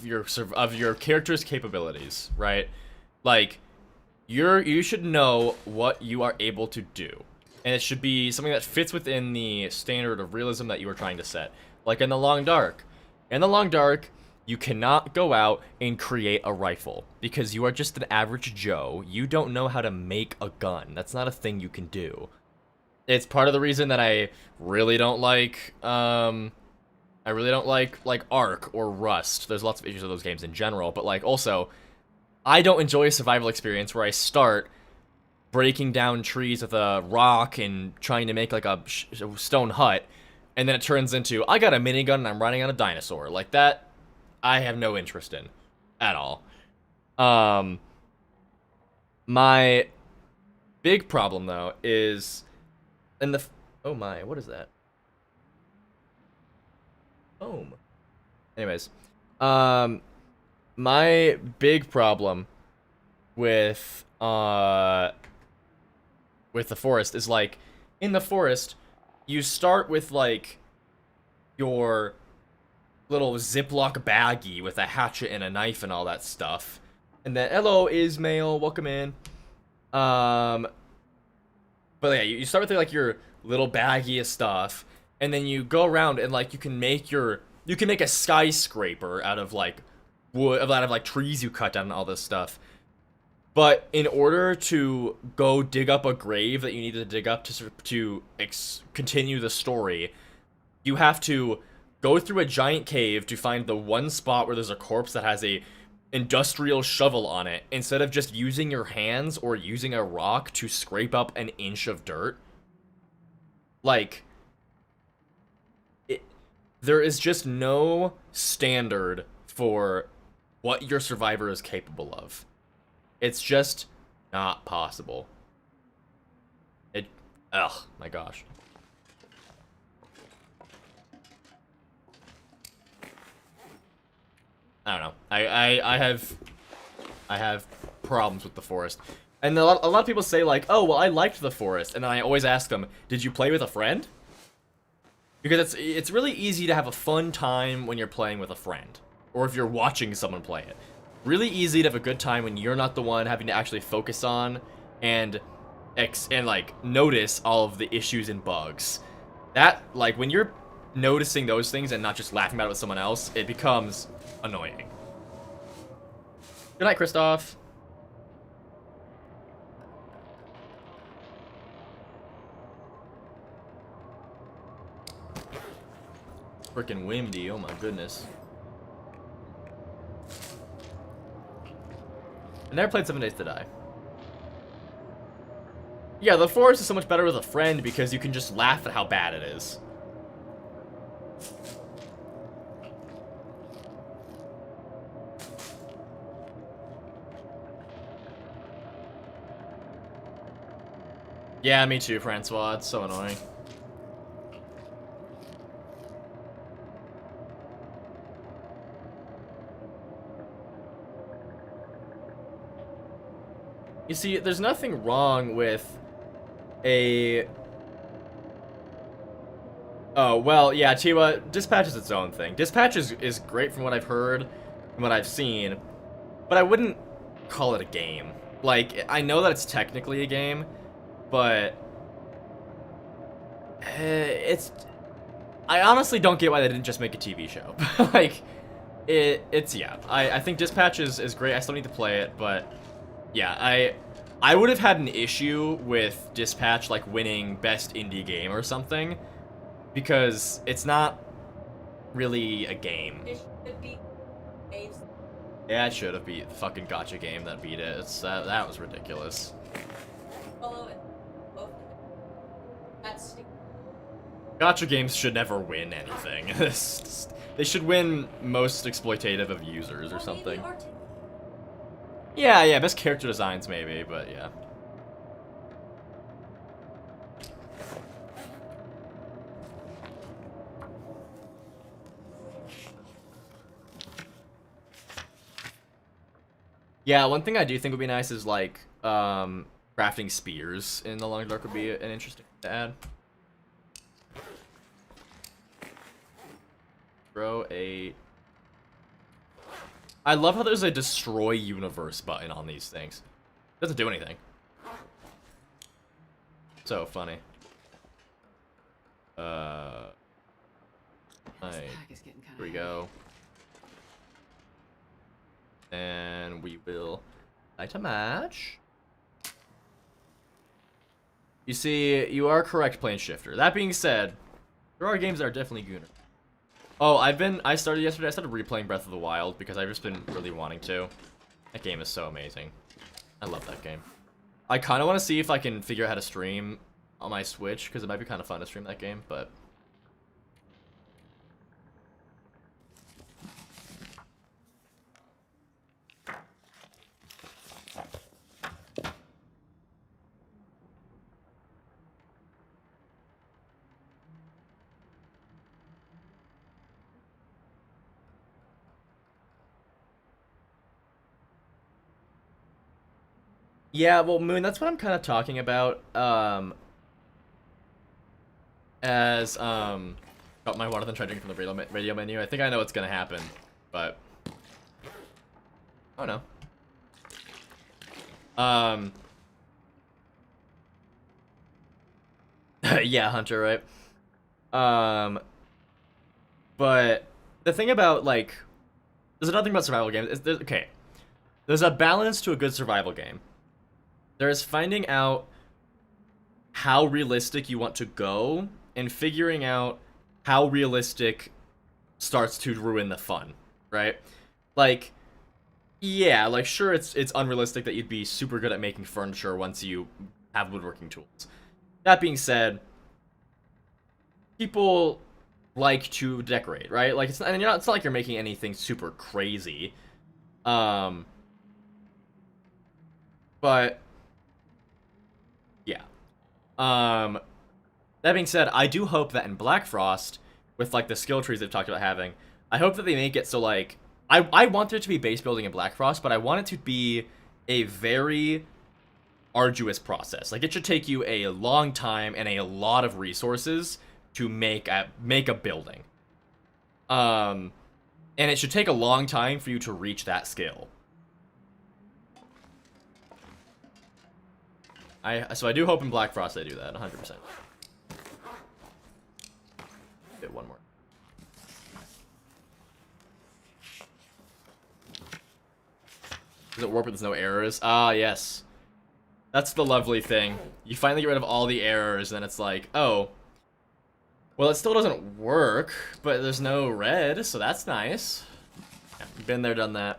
your character's capabilities, right? Like, you should know what you are able to do, and it should be something that fits within the standard of realism that you are trying to set. Like in The Long Dark. In The Long Dark, You cannot go out and create a rifle because you are just an average Joe. You don't know how to make a gun. That's not a thing you can do. It's part of the reason that I really don't like like Ark or Rust. There's lots of issues with those games in general, but like also I don't enjoy a survival experience where I start breaking down trees with a rock and trying to make like a stone hut, and then it turns into I got a minigun and I'm riding on a dinosaur. Like that I have no interest in at all. My big problem though is in the oh my, what is that? Boom. Anyways, my big problem with the forest is like in the forest you start with like your little Ziploc baggie with a hatchet and a knife and all that stuff. And then, hello, Ismail, welcome in. But yeah, you start with like your little baggie of stuff, and then you go around and like you can make a skyscraper out of like wood, out of like trees you cut down and all this stuff. But in order to go dig up a grave that you need to dig up to continue the story, you have to go through a giant cave to find the one spot where there's a corpse that has a industrial shovel on it, instead of just using your hands or using a rock to scrape up an inch of dirt. Like, there is just no standard for what your survivor is capable of. It's just not possible. Ugh, my gosh. I don't know. I have problems with the forest. And a lot of people say like, oh, well, I liked the forest. And then I always ask them, did you play with a friend? Because it's really easy to have a fun time when you're playing with a friend. Or if you're watching someone play it. Really easy to have a good time when you're not the one having to actually focus on and like notice all of the issues and bugs. That, like, when you're noticing those things and not just laughing about it with someone else, it becomes annoying. Good night, Christoph. Freaking windy, oh my goodness. I never played 7 Days to Die. Yeah, the forest is so much better with a friend because you can just laugh at how bad it is. Yeah, me too, Francois. It's so annoying. You see, there's nothing wrong with a... Oh, well, yeah, Chiwa, Dispatch is its own thing. Dispatch is great from what I've heard, from what I've seen, but I wouldn't call it a game. Like, I know that it's technically a game, but... I honestly don't get why they didn't just make a TV show. Like, yeah. I think Dispatch is great. I still need to play it, but... Yeah, I would have had an issue with Dispatch, like, winning Best Indie Game or something, because it's not really a game. It should be games. Yeah, it should have beat the fucking Gacha game that beat it. That was ridiculous. Follow it. Both. That's Gacha games should never win anything. They should win most exploitative of users or something. Yeah, best character designs maybe, but yeah. Yeah, one thing I do think would be nice is like crafting spears in the Long Dark would be an interesting thing to add. Throw a... I love how there's a destroy universe button on these things. Doesn't do anything. So funny. This Alright, pack is getting kinda here we heavy. go. And we will light a match. You see, you are correct, Plane Shifter. That being said, there are games that are definitely gooner. Oh, I started yesterday, I started replaying Breath of the Wild because I've just been really wanting to. That game is so amazing. I love that game. I kind of want to see if I can figure out how to stream on my Switch, because it might be kind of fun to stream that game, but... Yeah, well, Moon, that's what I'm kind of talking about, got my water, then try drinking from the radio menu. I think I know what's gonna happen, but... Oh, no. Yeah, Hunter, right? But the thing about, like... There's another thing about survival games. Okay. There's a balance to a good survival game. There's finding out how realistic you want to go and figuring out how realistic starts to ruin the fun, right? Like, yeah, like sure it's unrealistic that you'd be super good at making furniture once you have woodworking tools. That being said, people like to decorate, right? Like it's not like you're making anything super crazy. But yeah. That being said, I do hope that in Black Frost, with like the skill trees they've talked about having, I hope that they make it so like I want there to be base building in Black Frost, but I want it to be a very arduous process. Like it should take you a long time and a lot of resources to make a building. And it should take a long time for you to reach that skill. So I do hope in Black Frost they do that 100%. Get one more. Does it warp with no errors? Ah, yes. That's the lovely thing. You finally get rid of all the errors, and it's like, oh, well, it still doesn't work, but there's no red, so that's nice. Yeah, been there, done that.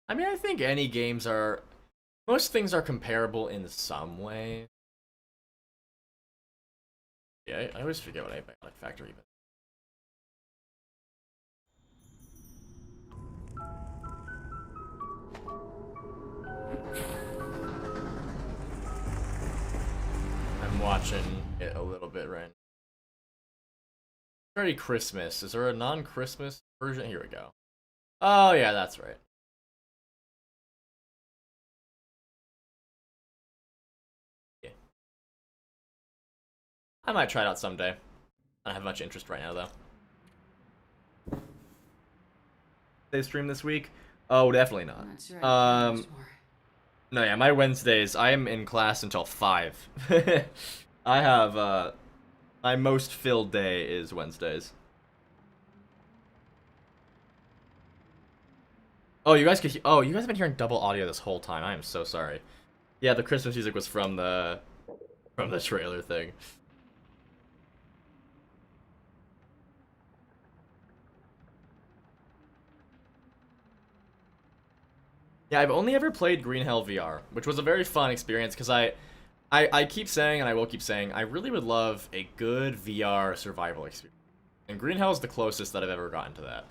I mean, I think any games are... Most things are comparable in some way. Yeah, I always forget what Biotic Factory even. I'm watching it a little bit right now. Very Christmas. Is there a non-Christmas version? Here we go. Oh, yeah, that's right. Yeah. I might try it out someday. I don't have much interest right now, though. They stream this week? Oh, definitely not. That's right. No, yeah, my Wednesdays, I am in class until 5. I have, my most filled day is Wednesdays. Oh, you guys have been hearing double audio this whole time. I am so sorry. Yeah, the Christmas music was from the trailer thing. Yeah, I've only ever played Green Hell VR, which was a very fun experience because I keep saying, and I will keep saying, I really would love a good VR survival experience. And Green Hell is the closest that I've ever gotten to that.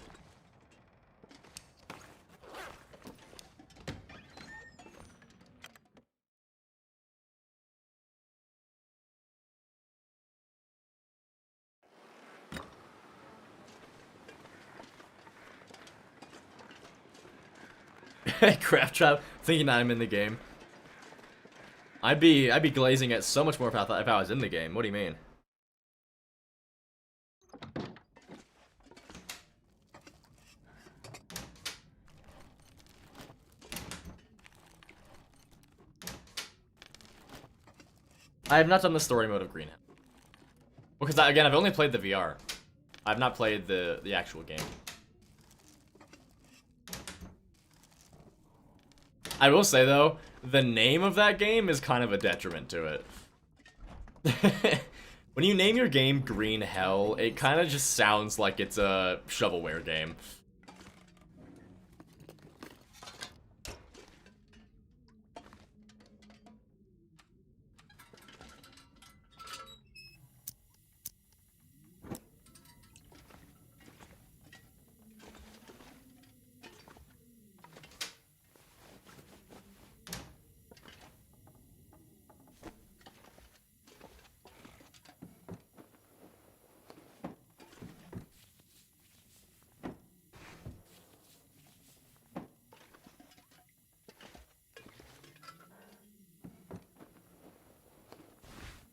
Crap trap, thinking I'm in the game. I'd be glazing it so much more if I was in the game. What do you mean? I have not done the story mode of Green Hell. Because again, I've only played the VR. I've not played the actual game. I will say though, the name of that game is kind of a detriment to it. When you name your game Green Hell, it kind of just sounds like it's a shovelware game.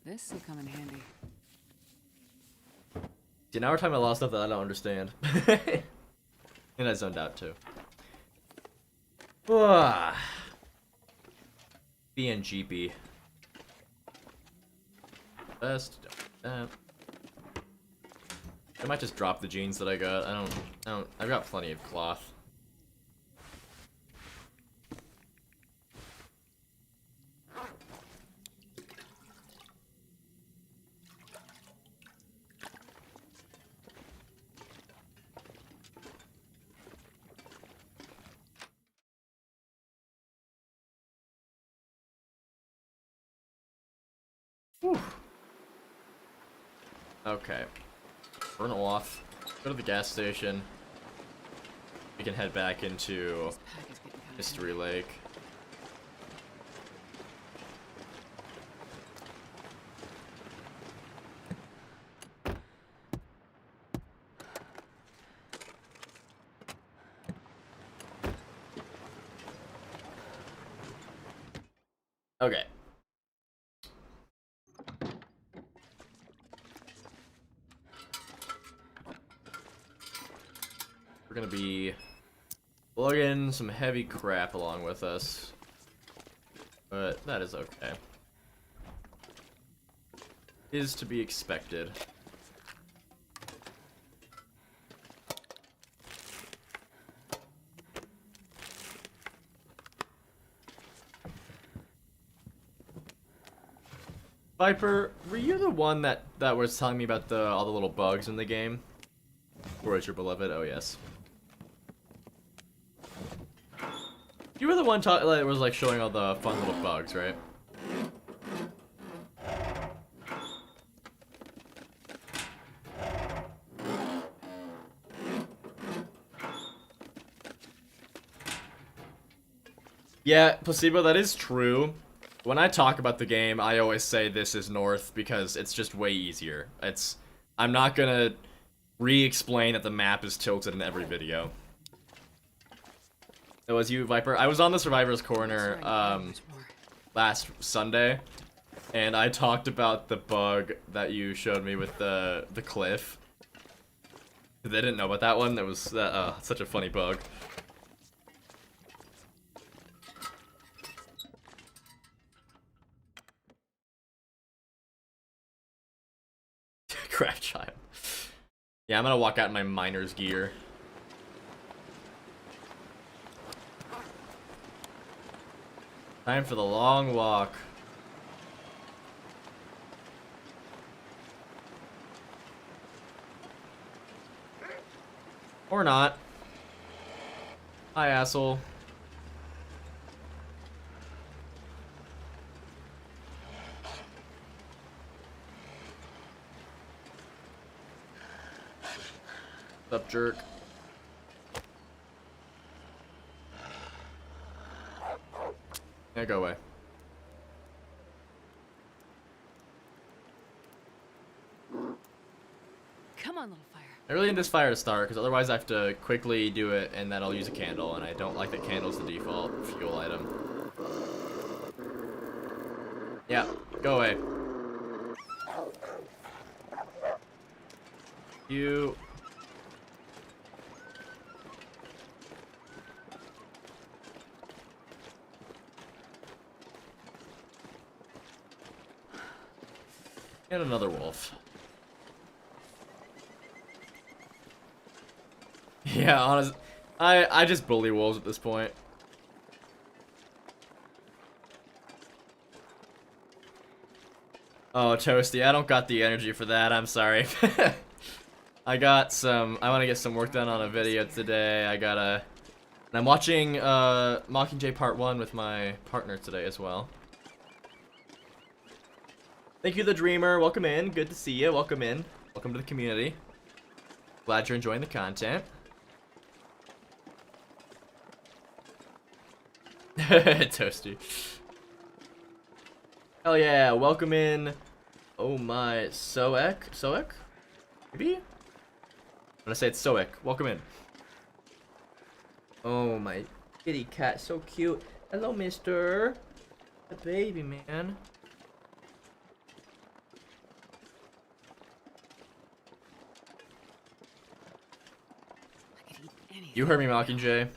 This will come in handy. See, now we're talking about a lot of stuff that I don't understand. And I zoned out too. BNGP. Best. I might just drop the jeans that I got. I don't. I've got plenty of cloth. Whew. Okay. Burn off. Go to the gas station. We can head back into This pack is getting kind of Mystery Lake. Okay. We're gonna be lugging some heavy crap along with us, but that is okay. Is to be expected. Viper, were you the one that was telling me about all the little bugs in the game? Or is your beloved? Oh yes. You were the one that was like showing all the fun little bugs, right? Yeah, Placebo, that is true. When I talk about the game, I always say this is north because it's just way easier. I'm not gonna re-explain that the map is tilted in every video. It was you, Viper. I was on the Survivor's Corner last Sunday, and I talked about the bug that you showed me with the cliff. They didn't know about that one. That was such a funny bug. Craft child. Yeah, I'm gonna walk out in my miner's gear. Time for the long walk. Or not. Hi, asshole. What's up, jerk? Yeah, go away. Come on, little fire. I really need this fire to start, because otherwise I have to quickly do it, and then I'll use a candle, and I don't like that candle's the default fuel item. Yeah, go away. You... And another wolf. Yeah, honest, I just bully wolves at this point. Oh, Toasty, I don't got the energy for that, I'm sorry. I want to get some work done on a video today. And I'm watching Mockingjay Part 1 with my partner today as well. Thank you, The Dreamer. Welcome in. Good to see you. Welcome in. Welcome to the community. Glad you're enjoying the content. Toasty. Hell yeah. Welcome in. Oh my. Soek? Maybe? I'm gonna say it's Soek. Welcome in. Oh my kitty cat. So cute. Hello, mister. The baby, man. I could eat anything. You heard me, Mockingjay.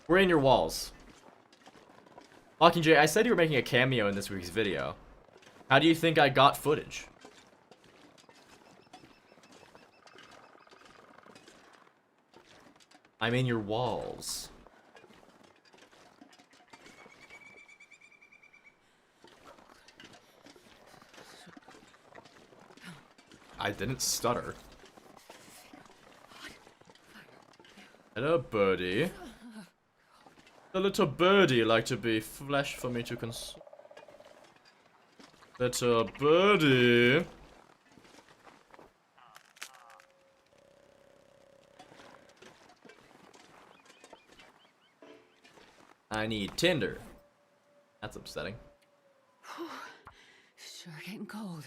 We're in your walls. Mockingjay, I said you were making a cameo in this week's video. How do you think I got footage? I'm in your walls. I didn't stutter. Hello, birdie. The little birdie like to be flesh for me to consume. Little birdie. I need tinder. That's upsetting. Sure getting cold.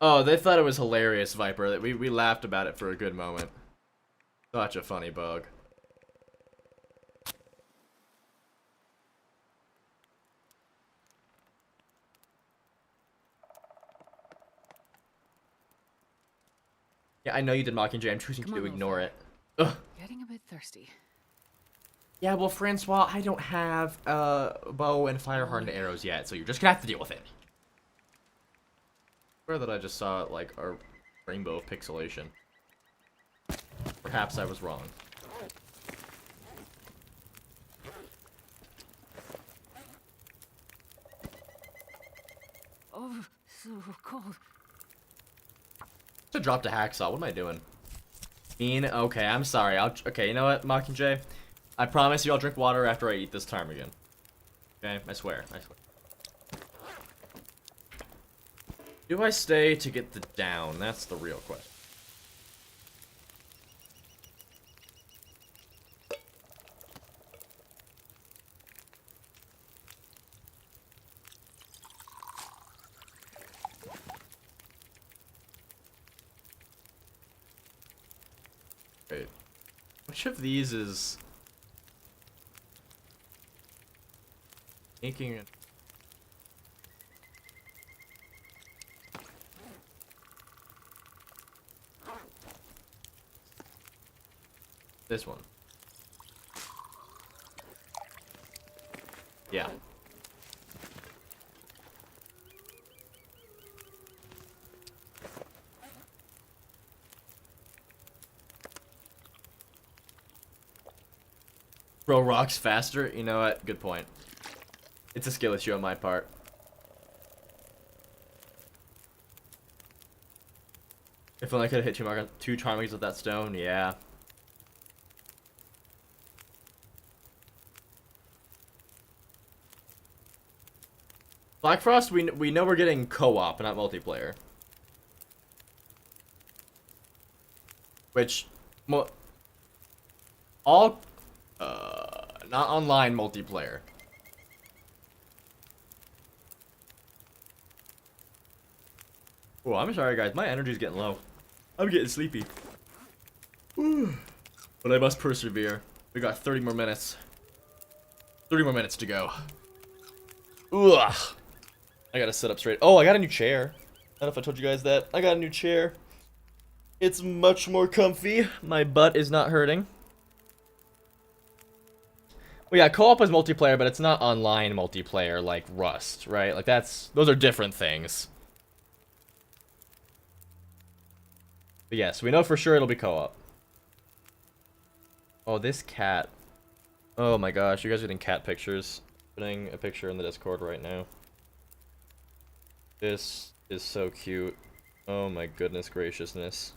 Oh, they thought it was hilarious, Viper. That we laughed about it for a good moment. Such a funny bug. Yeah, I know you did, Mockingjay. I'm choosing Come to on, ignore little it. Ugh. Getting a bit thirsty. Yeah, well, Francois, I don't have bow and fire hardened arrows yet, so you're just gonna have to deal with it. I swear that I just saw like a rainbow of pixelation. Perhaps I was wrong. Oh, so cold. I dropped a hacksaw. What am I doing? Mean? Okay, I'm sorry. Okay, you know what, Mockingjay? I promise you I'll drink water after I eat this ptarmigan. Okay, I swear. I swear. Do I stay to get the down? That's the real question. Wait. Which of these is making it? This one. Yeah. Throw rocks faster? You know what? Good point. It's a skill issue on my part. If only I could have hit two ptarmigans with that stone, yeah. Black Frost, we know we're getting co-op, not multiplayer. Which, not online multiplayer. Oh, I'm sorry, guys. My energy's getting low. I'm getting sleepy. Whew. But I must persevere. We got 30 more minutes. 30 more minutes to go. Ugh. I gotta sit up straight. Oh, I got a new chair. I don't know if I told you guys that. I got a new chair. It's much more comfy. My butt is not hurting. Well, yeah, co-op is multiplayer, but it's not online multiplayer like Rust, right? Like those are different things. But yes, we know for sure it'll be co-op. Oh, this cat. Oh my gosh, you guys are getting cat pictures. Putting a picture in the Discord right now. This is so cute. Oh my goodness graciousness.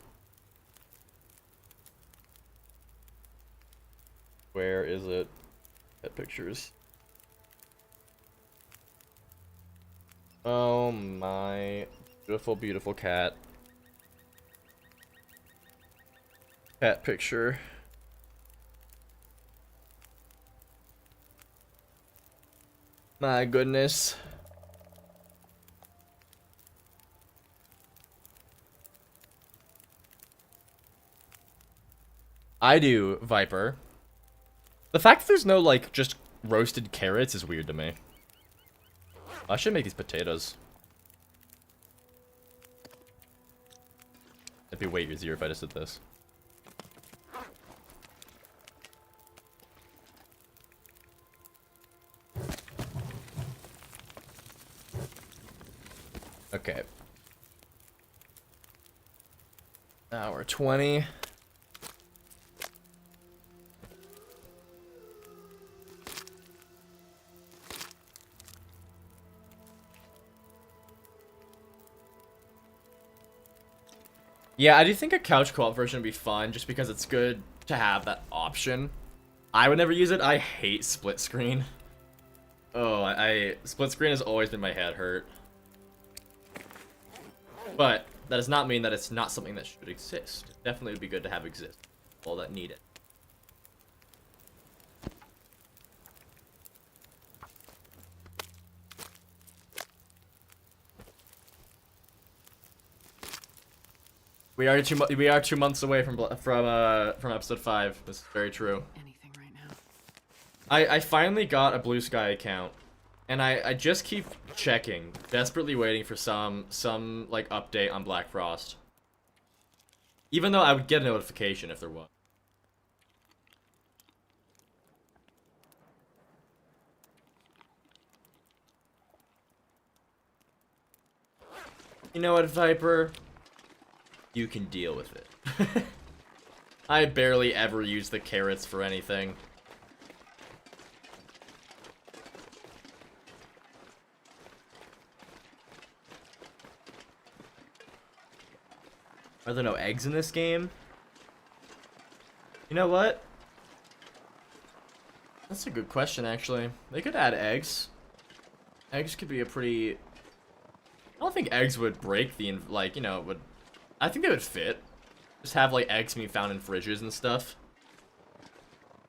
Where is it? Cat pictures. Oh my beautiful, beautiful cat. Cat picture. My goodness. I do, Viper. The fact that there's no, like, just roasted carrots is weird to me. I should make these potatoes. It'd be way easier if I just did this. Okay. Hour 20. Yeah, I do think a couch co-op version would be fun, just because it's good to have that option. I would never use it. I hate split screen. Oh, split screen has always been my head hurt. But that does not mean that it's not something that should exist. It definitely would be good to have exist. All that need it. We are 2 months away from episode 5. This is very true. Anything right now. I finally got a Blue Sky account, and I just keep checking, desperately waiting for some like update on Black Frost. Even though I would get a notification if there was. You know what, Viper? You can deal with it. I barely ever use the carrots for anything. Are there no eggs in this game? You know what? That's a good question, actually. They could add eggs. Eggs could be a pretty... I don't think eggs would break the... like, you know, would... I think they would fit. Just have, like, eggs being found in fridges and stuff.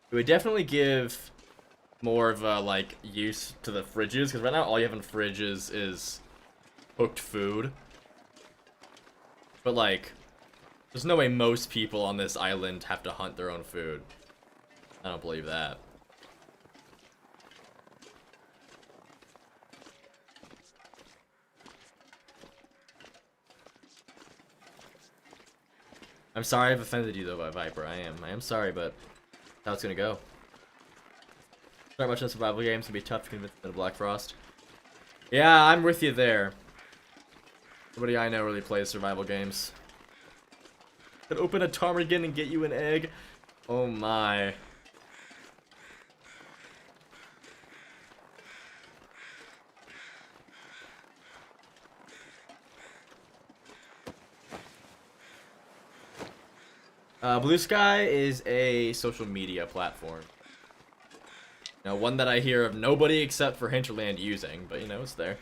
It would definitely give more of a, like, use to the fridges, because right now all you have in fridges is cooked food. But, like, there's no way most people on this island have to hunt their own food. I don't believe that. I'm sorry I've offended you though, Viper. I am sorry, but that's how it's gonna go. Start much in survival games can be tough to convince them to Black Frost. Yeah, I'm with you there. Nobody I know really plays survival games. Could open a ptarmigan and get you an egg. Oh my. Blue Sky is a social media platform. You know, one that I hear of nobody except for Hinterland using, but you know, it's there.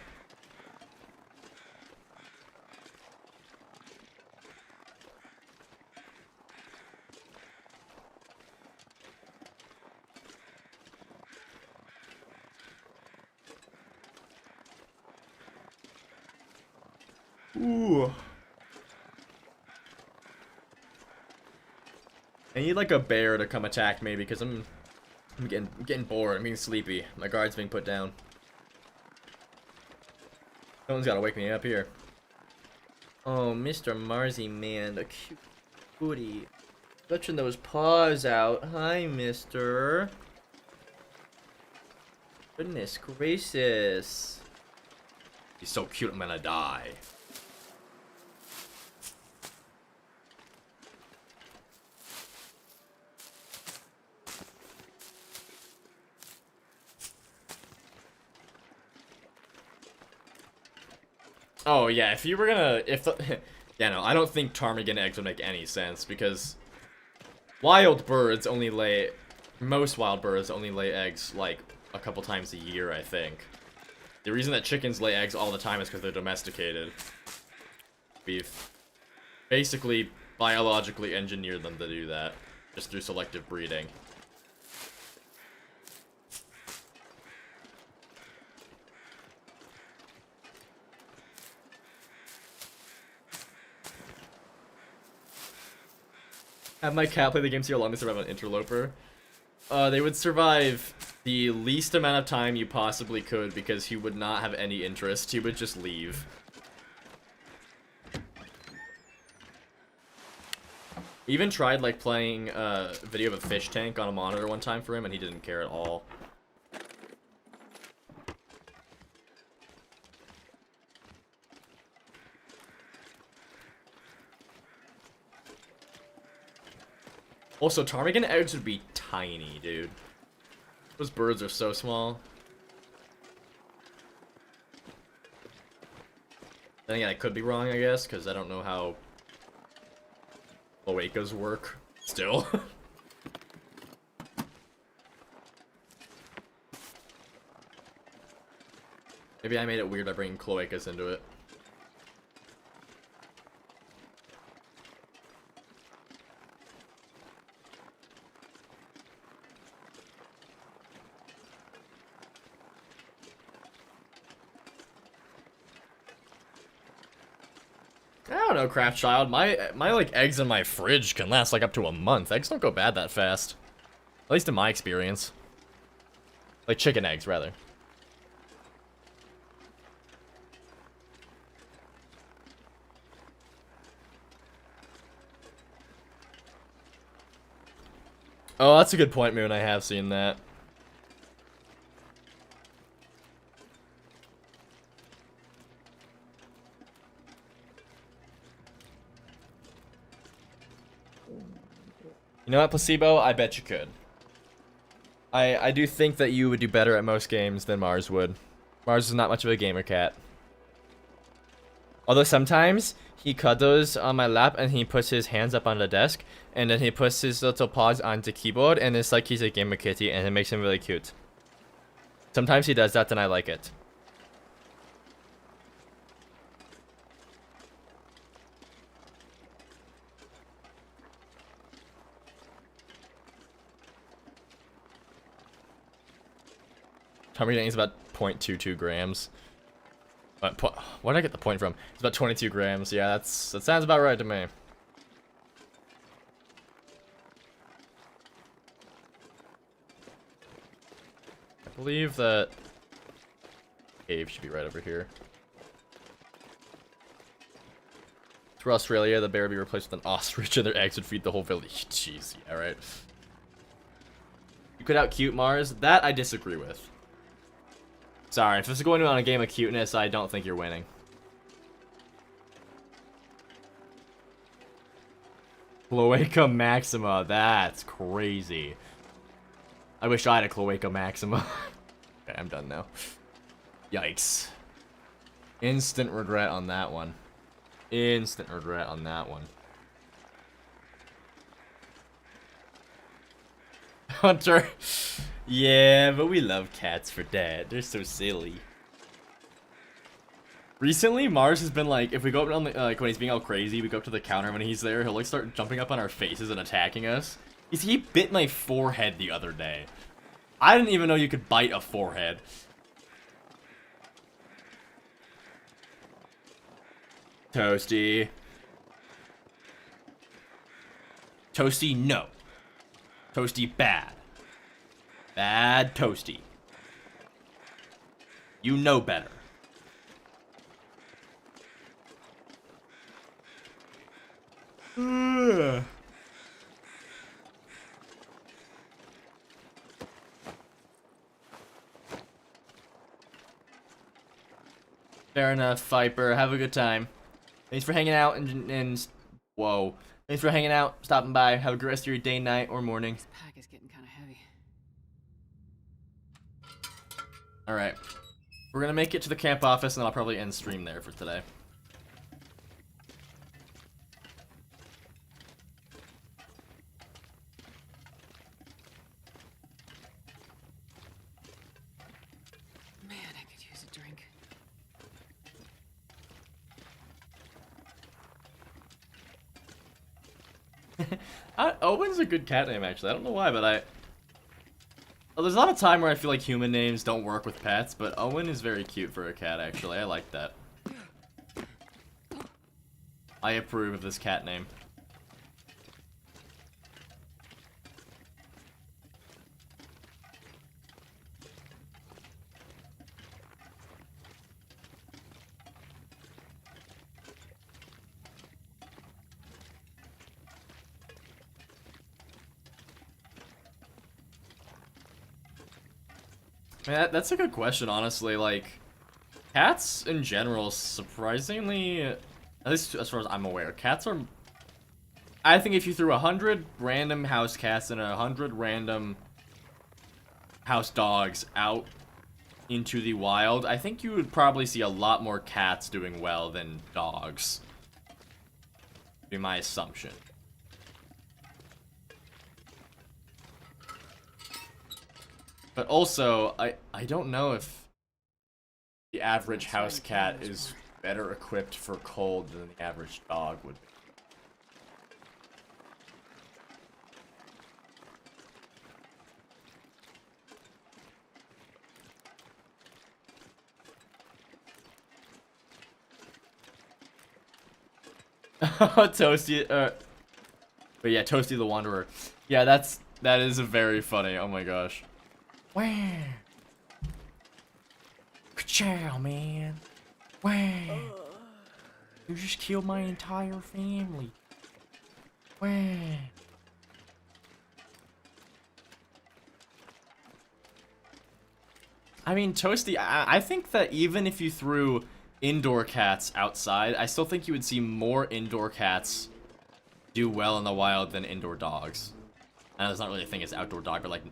Ooh. I need like a bear to come attack me because I'm getting bored. I'm getting sleepy. My guard's being put down. Someone's gotta wake me up here. Oh, Mr. Marzi, man, the cute booty. Stretching those paws out. Hi, mister. Goodness gracious. He's so cute, I'm gonna die. Oh yeah, if you were gonna, yeah, no, I don't think ptarmigan eggs would make any sense because wild birds only lay, most wild birds only lay eggs like a couple times a year, I think. The reason that chickens lay eggs all the time is because they're domesticated. We've basically biologically engineered them to do that, just through selective breeding. Have my cat play the game, see how long they survive on Interloper. They would survive the least amount of time you possibly could because he would not have any interest. He would just leave. Even tried like playing a video of a fish tank on a monitor one time for him and he didn't care at all. Also, ptarmigan eggs would be tiny, dude. Those birds are so small. Then again, I could be wrong, I guess, because I don't know how cloacas work still. Maybe I made it weird by bringing cloacas into it. I don't know, Craft Child. My like eggs in my fridge can last like up to a month. Eggs don't go bad that fast. At least in my experience. Like chicken eggs, rather. Oh, that's a good point, Moon. I have seen that. You know what, Placebo? I bet you could. I do think that you would do better at most games than Mars would. Mars is not much of a gamer cat. Although sometimes he cuddles on my lap and he puts his hands up on the desk and then he puts his little paws on the keyboard and it's like he's a gamer kitty and it makes him really cute. Sometimes he does that and I like it. Tommy is about 0.22 grams. Where did I get the point from? It's about 22 grams. Yeah, that sounds about right to me. I believe that cave should be right over here. For Australia, the bear would be replaced with an ostrich and their eggs would feed the whole village. Jeez, yeah, right. You could out cute Mars? That I disagree with. Sorry, if this is going on a game of cuteness, I don't think you're winning. Cloaca Maxima, that's crazy. I wish I had a Cloaca Maxima. Okay, I'm done now. Yikes. Instant regret on that one. Instant regret on that one. Hunter. Yeah, but we love cats for that. They're so silly. Recently, Mars has been like, if we go up on the, like when he's being all crazy, we go up to the counter when he's there, he'll like start jumping up on our faces and attacking us. He bit my forehead the other day. I didn't even know you could bite a forehead. Toasty. Toasty, no. Toasty bad. Bad Toasty. You know better. Fair enough, Viper. Have a good time. Thanks for hanging out and whoa. Thanks for hanging out, stopping by. Have a good rest of your day, night, or morning. This pack is getting kind of heavy. Alright. We're gonna make it to the camp office, and then I'll probably end stream there for today. Man, I could use a drink. Owen's a good cat name, actually. I don't know why, but well, there's a lot of time where I feel like human names don't work with pets, but Owen is very cute for a cat, actually. I like that. I approve of this cat name. Man, that's a good question, honestly. Like, cats in general, surprisingly, at least as far as I'm aware, cats are. I think if you threw 100 random house cats and 100 random house dogs out into the wild, I think you would probably see a lot more cats doing well than dogs. Would be my assumption. But also, I don't know if the average house cat is better equipped for cold than the average dog would be. Toasty, but yeah, Toasty the Wanderer. Yeah, that is a very funny. Oh my gosh. Wow. Ka-chow, man. Wow. You just killed my entire family. Wow. I mean, Toasty, I think that even if you threw indoor cats outside, I still think you would see more indoor cats do well in the wild than indoor dogs. I know it's not really a thing as outdoor dog, but like,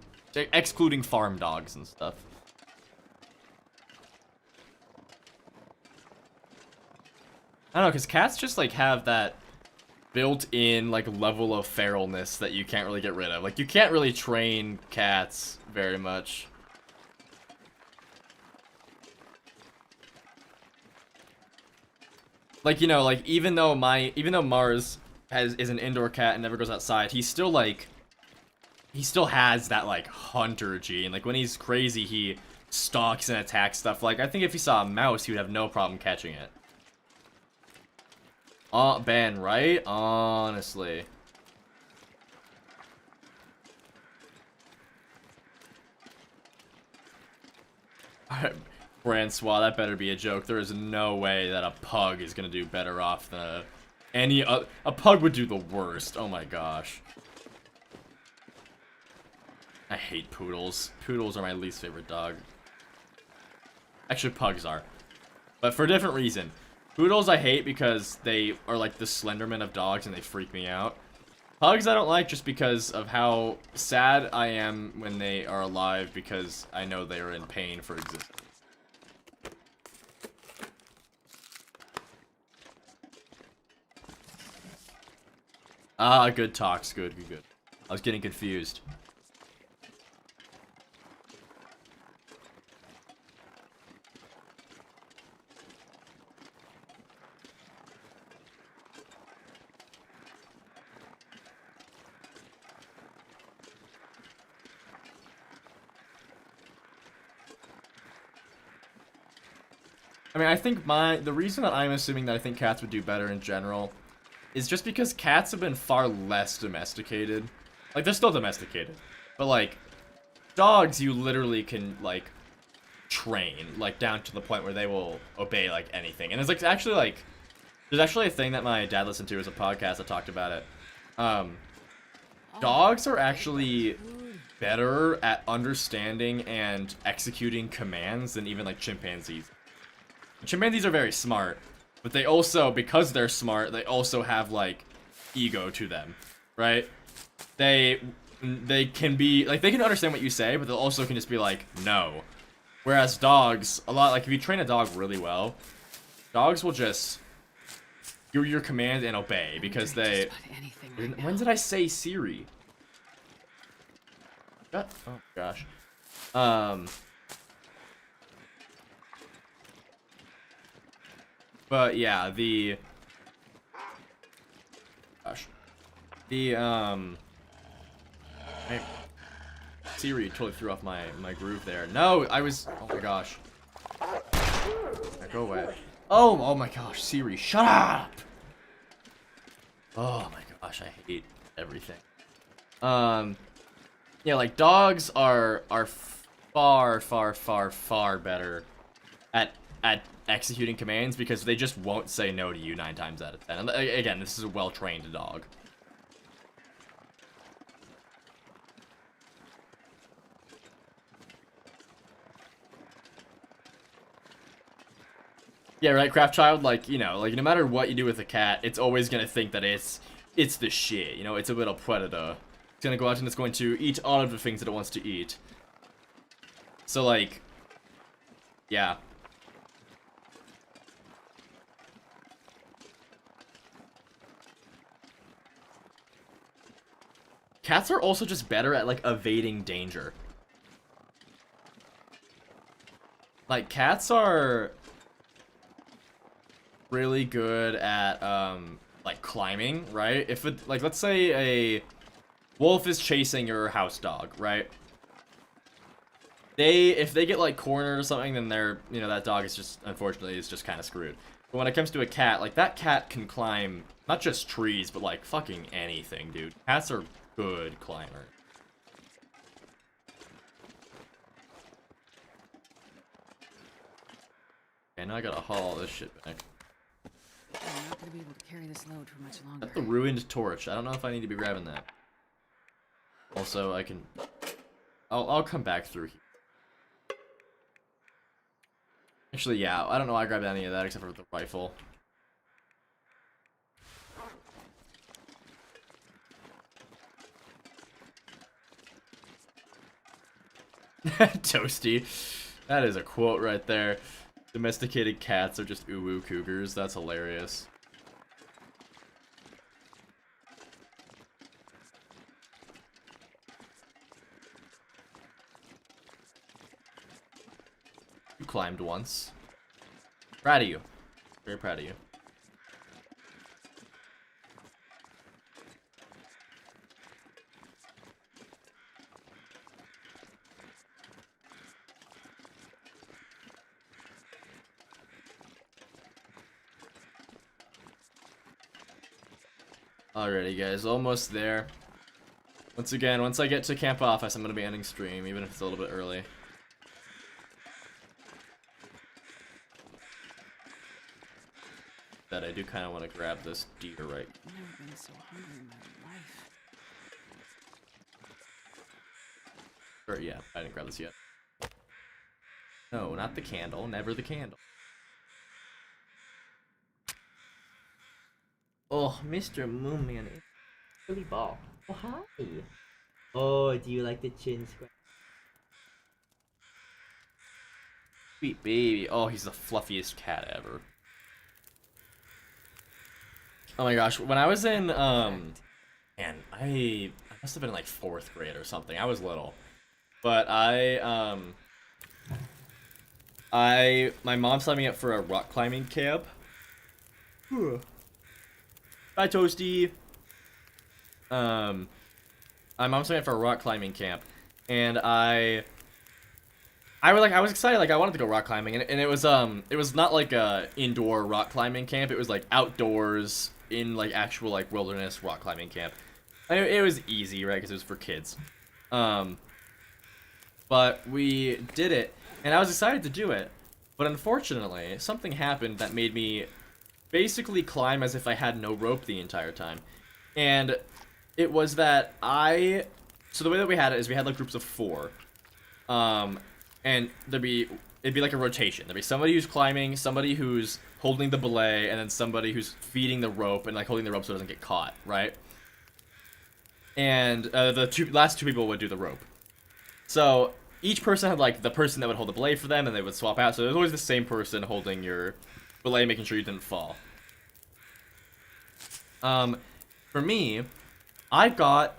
excluding farm dogs and stuff. I don't know, because cats just like have that built-in like level of feralness that you can't really get rid of. Like, you can't really train cats very much. Like, you know, like even though Mars is an indoor cat and never goes outside, he still has that like hunter gene. Like, when he's crazy, he stalks and attacks stuff. Like, I think if he saw a mouse, he would have no problem catching it. Ben, right? Honestly. Alright, Francois, that better be a joke. There is no way that a pug is gonna do better off than a pug would do the worst. Oh my gosh. I hate poodles. Poodles are my least favorite dog. Actually, pugs are. But for a different reason. Poodles I hate because they are like the Slenderman of dogs and they freak me out. Pugs I don't like just because of how sad I am when they are alive, because I know they are in pain for existence. Ah, good talks. Good. I was getting confused. I mean, I think the reason that I'm assuming that I think cats would do better in general is just because cats have been far less domesticated. Like, they're still domesticated. But, like, dogs you literally can, like, train, like, down to the point where they will obey, like, anything. And it's, like, actually, like, there's actually a thing that my dad listened to as a podcast that talked about it. Dogs are actually better at understanding and executing commands than even, like, chimpanzees. Chimpanzees are very smart, but they also, because they're smart, they also have, like, ego to them, right? They can be, like, they can understand what you say, but they also can just be like, no. Whereas dogs, a lot, like, if you train a dog really well, dogs will just do your command and obey, because they... When did I say Siri? What? Oh, gosh. But, yeah, Siri totally threw off my groove there. No, I was... Oh my gosh. Yeah, go away. Oh my gosh, Siri, shut up! Oh my gosh, I hate everything. Yeah, like, dogs are far better at executing commands because they just won't say no to you 9 times out of 10. And again, this is a well-trained dog. Yeah, right, Craftchild, like, you know, like, no matter what you do with a cat, it's always gonna think that it's the shit, you know, it's a little predator. It's gonna go out and it's going to eat all of the things that it wants to eat. So, like, yeah. Cats are also just better at, like, evading danger. Like, cats are really good at, like, climbing, right? If it, like, let's say a wolf is chasing your house dog, right? If they get, like, cornered or something, then they're, you know, that dog is just, unfortunately, is just kind of screwed. But when it comes to a cat, like, that cat can climb, not just trees, but, like, fucking anything, dude. Cats are good climbers. Okay, now I gotta haul all this shit back. I'm not gonna be able to carry this load for much longer. That's the ruined torch. I don't know if I need to be grabbing that. Also, I can... I'll come back through here. Actually, yeah, I don't know why I grabbed any of that except for the rifle. Toasty. That is a quote right there. Domesticated cats are just uwu cougars. That's hilarious. You climbed once. Proud of you. Very proud of you. Alrighty, guys, almost there. Once again, once I get to Camp Office, I'm gonna be ending stream, even if it's a little bit early. That I do kind of want to grab this deer right. I've never been so hungry in my life. Or yeah, I didn't grab this yet. No, not the candle. Never the candle. Oh, Mr. Moonman, it's Billy Ball. Oh, hi. Oh, do you like the chin scratch? Sweet baby. Oh, he's the fluffiest cat ever. Oh my gosh, when I was in, man, I must have been in like 4th grade or something. I was little. But my mom signed me up for a rock climbing camp. Bye, Toasty. My mom signed me up for a rock climbing camp, and I was excited, like I wanted to go rock climbing, and it was not like a indoor rock climbing camp. It was like outdoors in like actual like wilderness rock climbing camp. It was easy, right? Because it was for kids. But we did it, and I was excited to do it. But unfortunately, something happened that made me basically climb as if I had no rope the entire time. And it was that so the way that we had it is we had like groups of 4. And it'd be like a rotation. There'd be somebody who's climbing, somebody who's holding the belay, and then somebody who's feeding the rope and like holding the rope so it doesn't get caught, right? And the last two people would do the rope. So each person had like the person that would hold the belay for them, and they would swap out. So there's always the same person holding your belay, making sure you didn't fall. For me, I got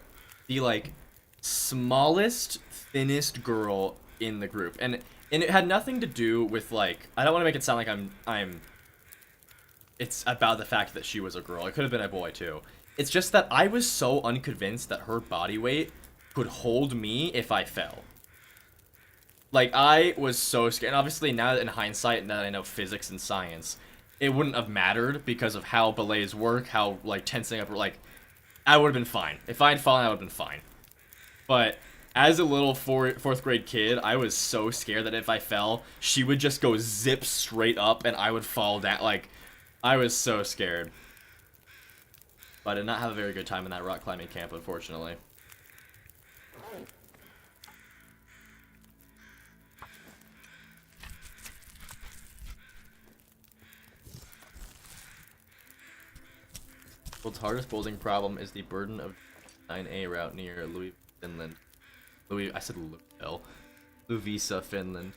the like smallest, thinnest girl in the group, and it had nothing to do with like, I don't want to make it sound like I'm. It's about the fact that she was a girl. It could have been a boy too. It's just that I was so unconvinced that her body weight could hold me if I fell. Like, I was so scared. And obviously, now that in hindsight, now that I know physics and science, it wouldn't have mattered because of how belays work, how, like, tensing up, like, I would have been fine. If I had fallen, I would have been fine. But as a little fourth grade kid, I was so scared that if I fell, she would just go zip straight up and I would fall down. Like, I was so scared. But I did not have a very good time in that rock climbing camp, unfortunately. World's hardest bouldering problem is the burden of 9A route near Louis, Finland. I said Louisville. Loviisa, Finland.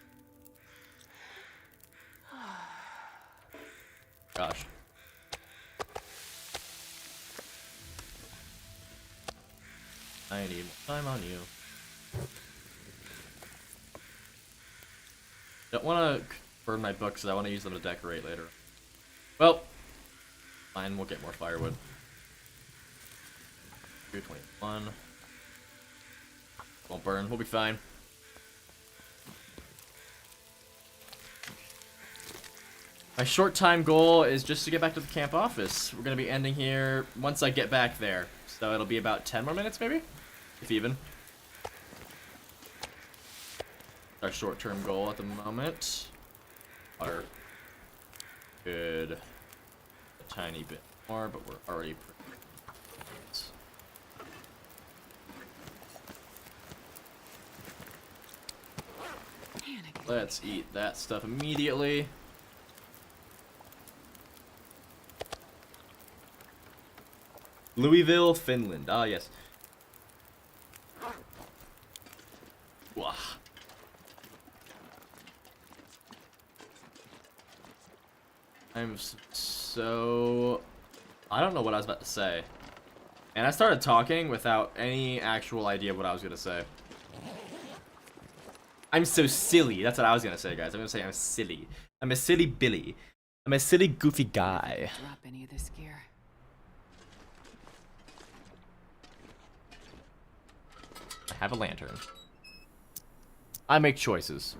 Gosh. I need more time on you. Don't want to burn my books, I want to use them to decorate later. Well, fine, we'll get more firewood. 221. Won't burn, we'll be fine. My short time goal is just to get back to the camp office. We're going to be ending here once I get back there. So it'll be about 10 more minutes maybe? If even. Our short-term goal at the moment. Water. Good. A tiny bit more, but we're already pretty. Let's eat that stuff immediately. Louisville, Finland. Ah, yes. Wah. I'm so... I don't know what I was about to say. And I started talking without any actual idea of what I was going to say. I'm so silly. That's what I was going to say, guys. I'm going to say I'm silly. I'm a silly Billy. I'm a silly, goofy guy. Drop any of this gear. I have a lantern. I make choices.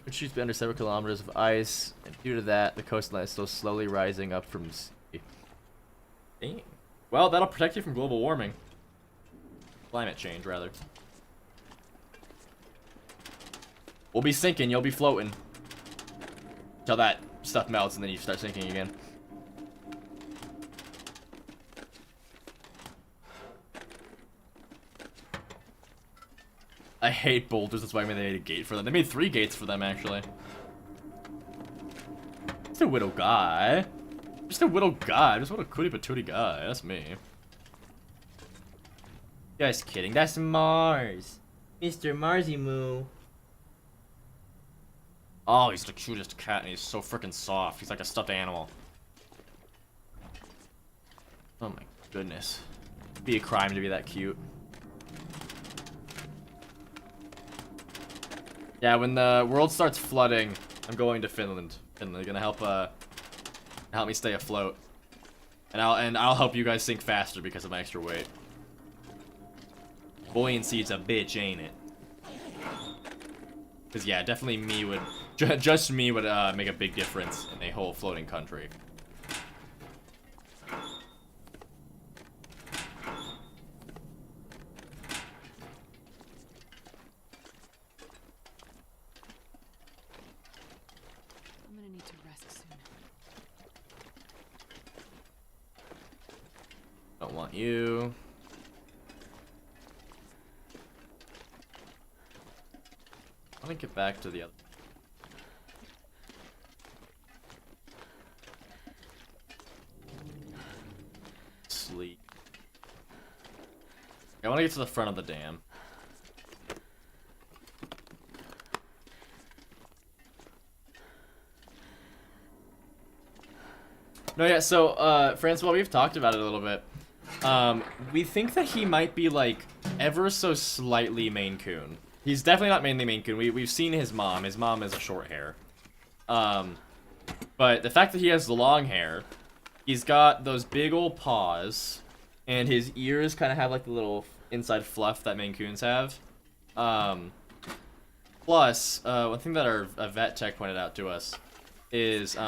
Which shoots be under several kilometers of ice, and due to that, the coastline is still slowly rising up from sea. Dang. Well, that'll protect you from global warming. Climate change, rather. We'll be sinking, you'll be floating. Until that stuff melts, and then you start sinking again. I hate boulders, that's why they made a gate for them. They made 3 gates for them, actually. Just a widow guy. Just a widow guy. Just what a cootie patootie guy. That's me. Just kidding. That's Mars. Mr. Marsy Moo. Oh, he's the cutest cat, and he's so freaking soft. He's like a stuffed animal. Oh my goodness. It'd be a crime to be that cute. Yeah, when the world starts flooding, I'm going to Finland. Finland, gonna help me stay afloat, and I'll help you guys sink faster because of my extra weight. Buoyancy's a bitch, ain't it? Cause yeah, definitely me would just me would make a big difference in a whole floating country. Don't want you. I want to get back to the other. Sleep. I want to get to the front of the dam. No, yeah, so, Francois, we've talked about it a little bit. We think that he might be, like, ever so slightly Maine Coon. He's definitely not mainly Maine Coon. We've seen his mom. His mom is a short hair. But the fact that he has the long hair, he's got those big old paws, and his ears kind of have, like, the little inside fluff that Maine Coons have. Plus, one thing that our vet tech pointed out to us is, Too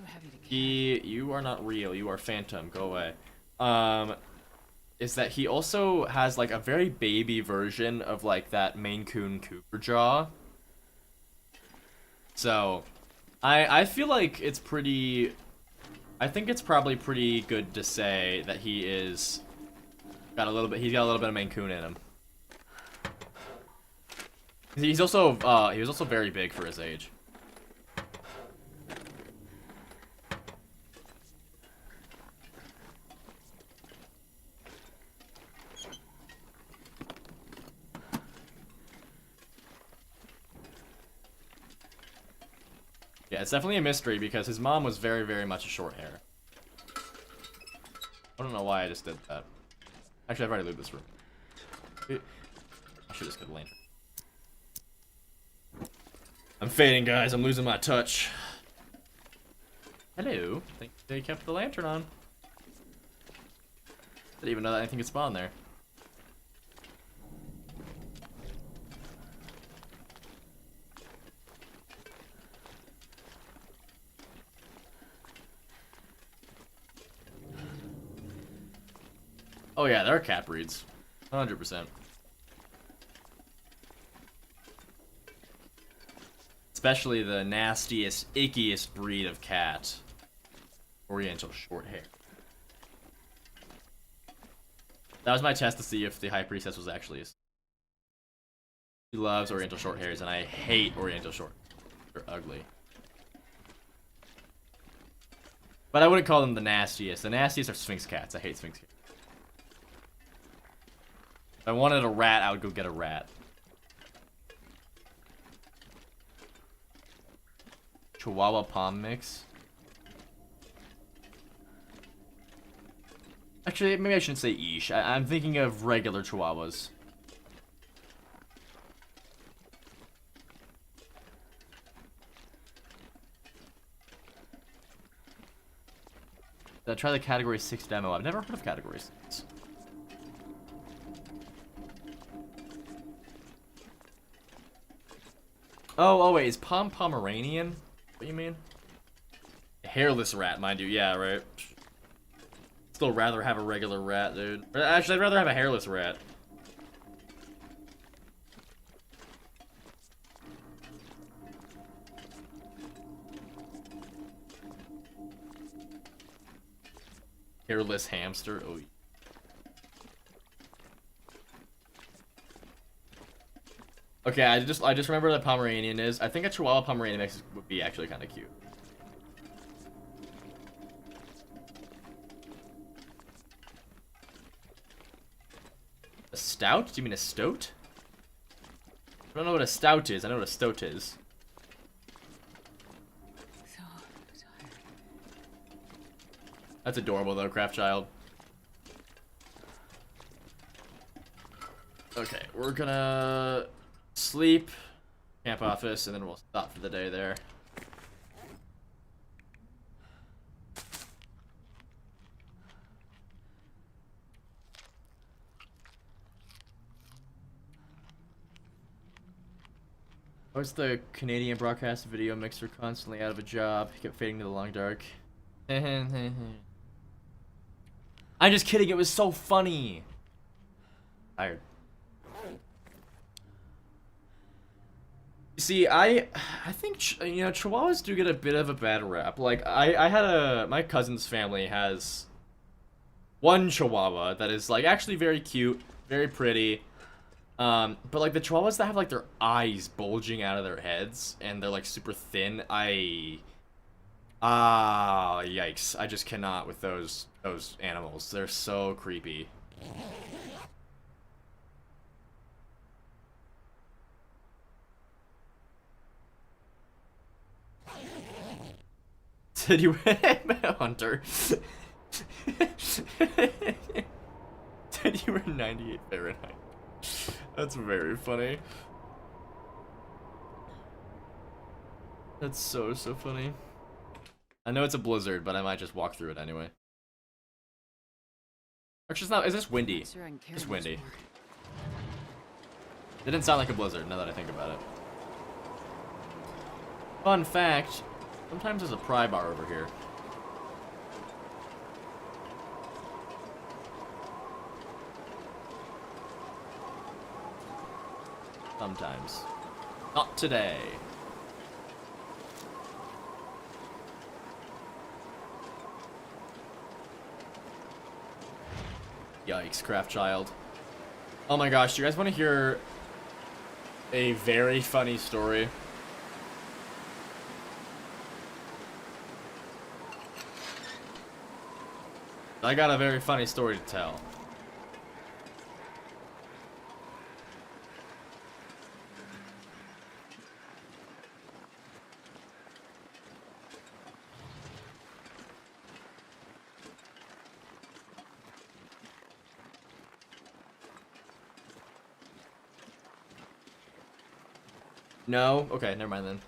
heavy to you are not real, you are phantom, go away. Is that he also has like a very baby version of like that Maine Coon Cooper jaw. So, I feel like it's pretty, I think it's probably pretty good to say that he's got a little bit of Maine Coon in him. He was also very big for his age. Yeah, it's definitely a mystery because his mom was very, very much a short hair. I don't know why I just did that. Actually, I've already looted this room. I should just get a lantern. I'm fading, guys. I'm losing my touch. Hello. I think they kept the lantern on. Didn't even know that anything could spawn there. Oh yeah, there are cat breeds. 100%. Especially the nastiest, ickiest breed of cat. Oriental short hair. That was my test to see if the High Priestess was actually a... She loves Oriental short hairs, and I hate Oriental short. They're ugly. But I wouldn't call them the nastiest. The nastiest are Sphinx cats. I hate Sphinx cats. If I wanted a rat, I would go get a rat. Chihuahua Pom mix. Actually, maybe I shouldn't say Ish. I'm thinking of regular Chihuahuas. Try the Category 6 demo. I've never heard of Category 6. Oh wait, is Pom Pomeranian? What do you mean? A hairless rat, mind you. Yeah, right. Still rather have a regular rat, dude. Actually, I'd rather have a hairless rat. Hairless hamster. Oh. Okay, I just remember what a Pomeranian is. I think a Chihuahua Pomeranian mix would be actually kind of cute. A stout? Do you mean a stoat? I don't know what a stout is. I know what a stoat is. So tired. That's adorable though, Craft Child. Okay, we're gonna sleep, camp office, and then we'll stop for the day there. What's the Canadian broadcast video mixer constantly out of a job? He kept fading to the long dark. I'm just kidding, it was so funny. Tired. See, I think, you know, Chihuahuas do get a bit of a bad rap. Like, my cousin's family has one Chihuahua that is like actually very cute, very pretty. But like the Chihuahuas that have like their eyes bulging out of their heads and they're like super thin, yikes. I just cannot with those animals. They're so creepy. Did you Hunter? Did you were 98 Fahrenheit? That's very funny. That's so funny. I know it's a blizzard, but I might just walk through it anyway. Actually, it's not. Is this windy? Sure I can carry It's much windy. more. It didn't sound like a blizzard, now that I think about it. Fun fact, sometimes there's a pry bar over here. Sometimes. Not today. Yikes, Craftchild. Oh my gosh, do you guys want to hear a very funny story? I got a very funny story to tell. No? Okay, never mind then.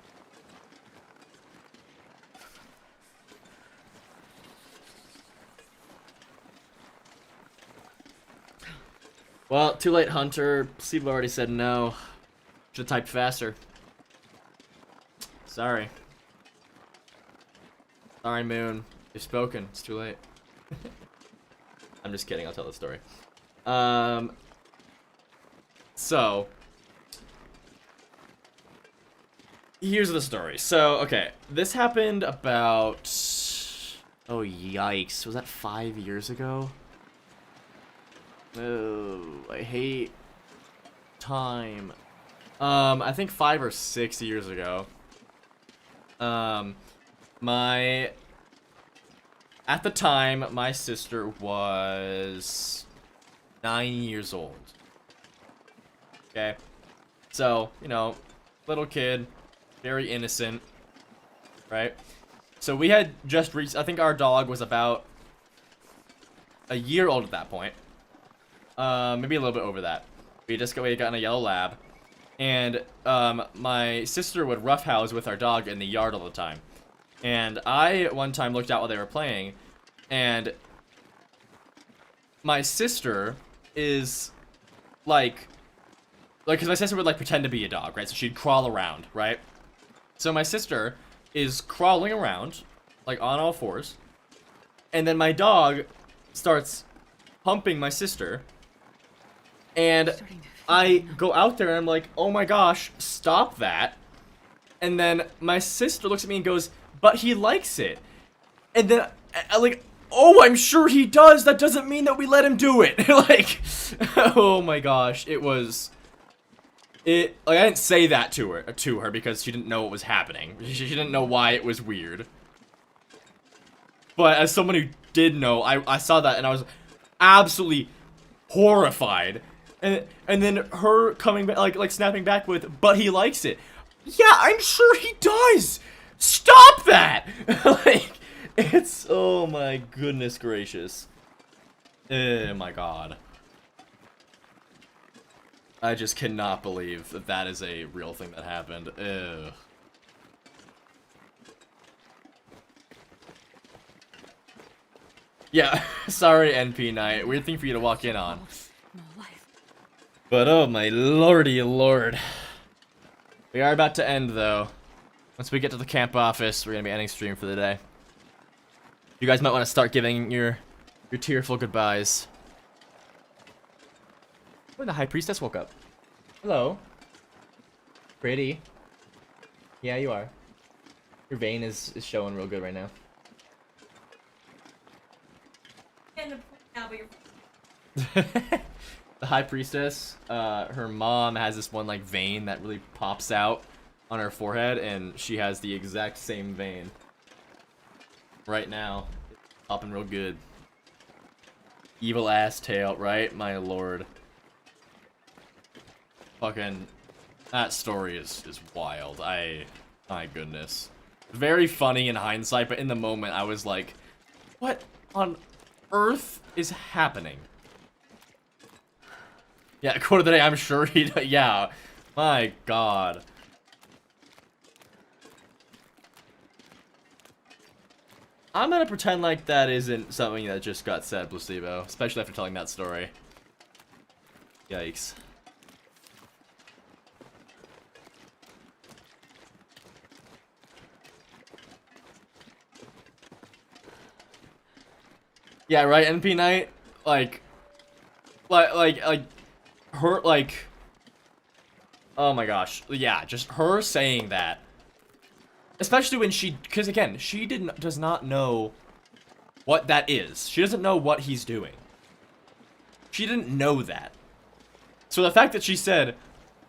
Well, too late, Hunter. Steve already said no. Should've typed faster. Sorry. Sorry, Moon. You've spoken. It's too late. I'm just kidding. I'll tell the story. So... here's the story. So, okay. This happened about... oh, yikes. Was that 5 years ago? Oh, I hate time. I think 5 or 6 years ago. At the time, my sister was 9 years old. Okay? So, you know, little kid, very innocent, right? So we had just reached, I think our dog was about a year old at that point. Maybe a little bit over that. We had gotten a yellow lab, and my sister would roughhouse with our dog in the yard all the time. And I one time looked out while they were playing, and my sister is like, because my sister would like pretend to be a dog, right? So she'd crawl around, right? So my sister is crawling around, like on all fours, and then my dog starts humping my sister. And I go out there and I'm like, oh my gosh, stop that. And then my sister looks at me and goes, but he likes it. And then I like, oh, I'm sure he does. That doesn't mean that we let him do it. Like, oh my gosh, like I didn't say that to her because she didn't know what was happening. She didn't know why it was weird. But as someone who did know, I saw that and I was absolutely horrified. And then her coming back, like snapping back with, but he likes it. Yeah, I'm sure he does. Stop that! Like, it's, oh my goodness gracious. Oh my god. I just cannot believe that that is a real thing that happened. Ugh. Yeah, sorry NP Knight. Weird thing for you to walk in on. No life. But oh my lordy lord. We are about to end though. Once we get to the camp office, we're gonna be ending stream for the day. You guys might want to start giving your tearful goodbyes. When the High Priestess woke up. Hello. Pretty. Yeah, you are. Your vein is showing real good right now. And Now, but you're The High Priestess, her mom has this one like vein that really pops out on her forehead, and she has the exact same vein right now. It's popping real good. Evil ass tail, right? My lord. Fucking that story is wild. My goodness. Very funny in hindsight, but in the moment I was like, what on earth is happening? Yeah, quote of the day, I'm sure he, yeah. My god. I'm gonna pretend like that isn't something that just got said, Placebo. Especially after telling that story. Yikes. Yeah, right, NP Knight? Like, her, like, oh my gosh. Yeah, just her saying that. Especially when she, because again, she does not know what that is. She doesn't know what he's doing. She didn't know that. So the fact that she said,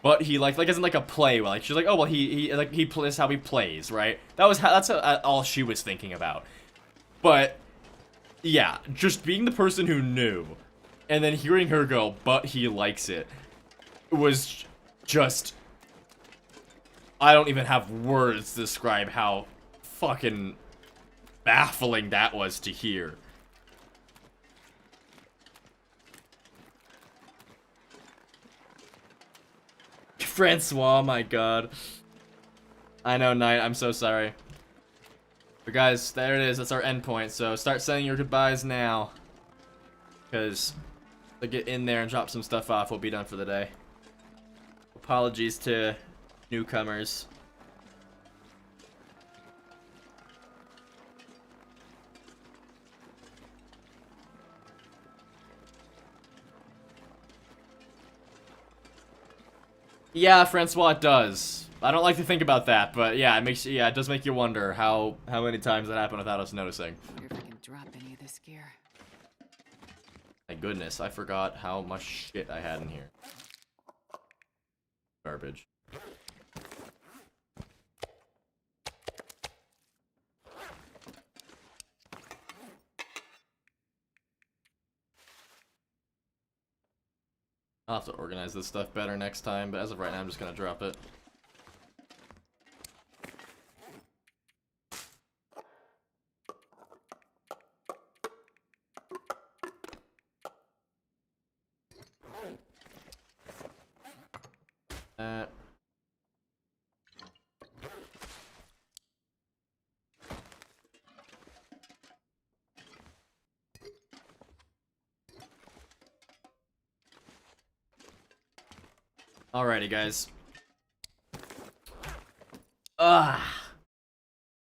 but he like isn't like a play, like she's like, oh well, he plays how he plays, right? That's all she was thinking about. But yeah, just being the person who knew, and then hearing her go, but he likes it, was just, I don't even have words to describe how fucking baffling that was to hear. Francois, my god. I know, Knight, I'm so sorry. But guys, there it is, that's our endpoint, so start sending your goodbyes now. Because to get in there and drop some stuff off, we'll be done for the day. Apologies to newcomers. Yeah, Francois, it does. I don't like to think about that, but yeah, it does make you wonder how many times that happened without us noticing. Wonder if I can drop any of this gear. My goodness, I forgot how much shit I had in here. Garbage. I'll have to organize this stuff better next time, but as of right now, I'm just gonna drop it. Alrighty, guys.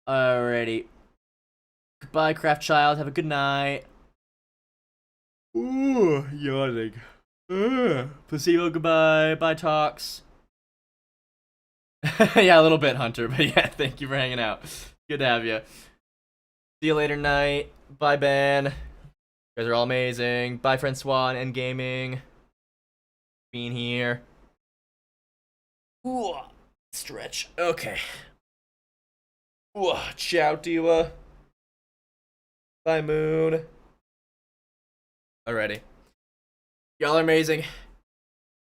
Alrighty. Goodbye, Craft Child. Have a good night. Ooh, yawning. Placebo, goodbye. Bye, Talks. Yeah, a little bit, Hunter, but yeah, thank you for hanging out. Good to have you. See you later, Night. Bye, Ben. You guys are all amazing. Bye, Francois and Gaming. Being here. Ooh, stretch. Okay. Ooh, ciao, Diva. Bye, Moon. Alrighty. Y'all are amazing.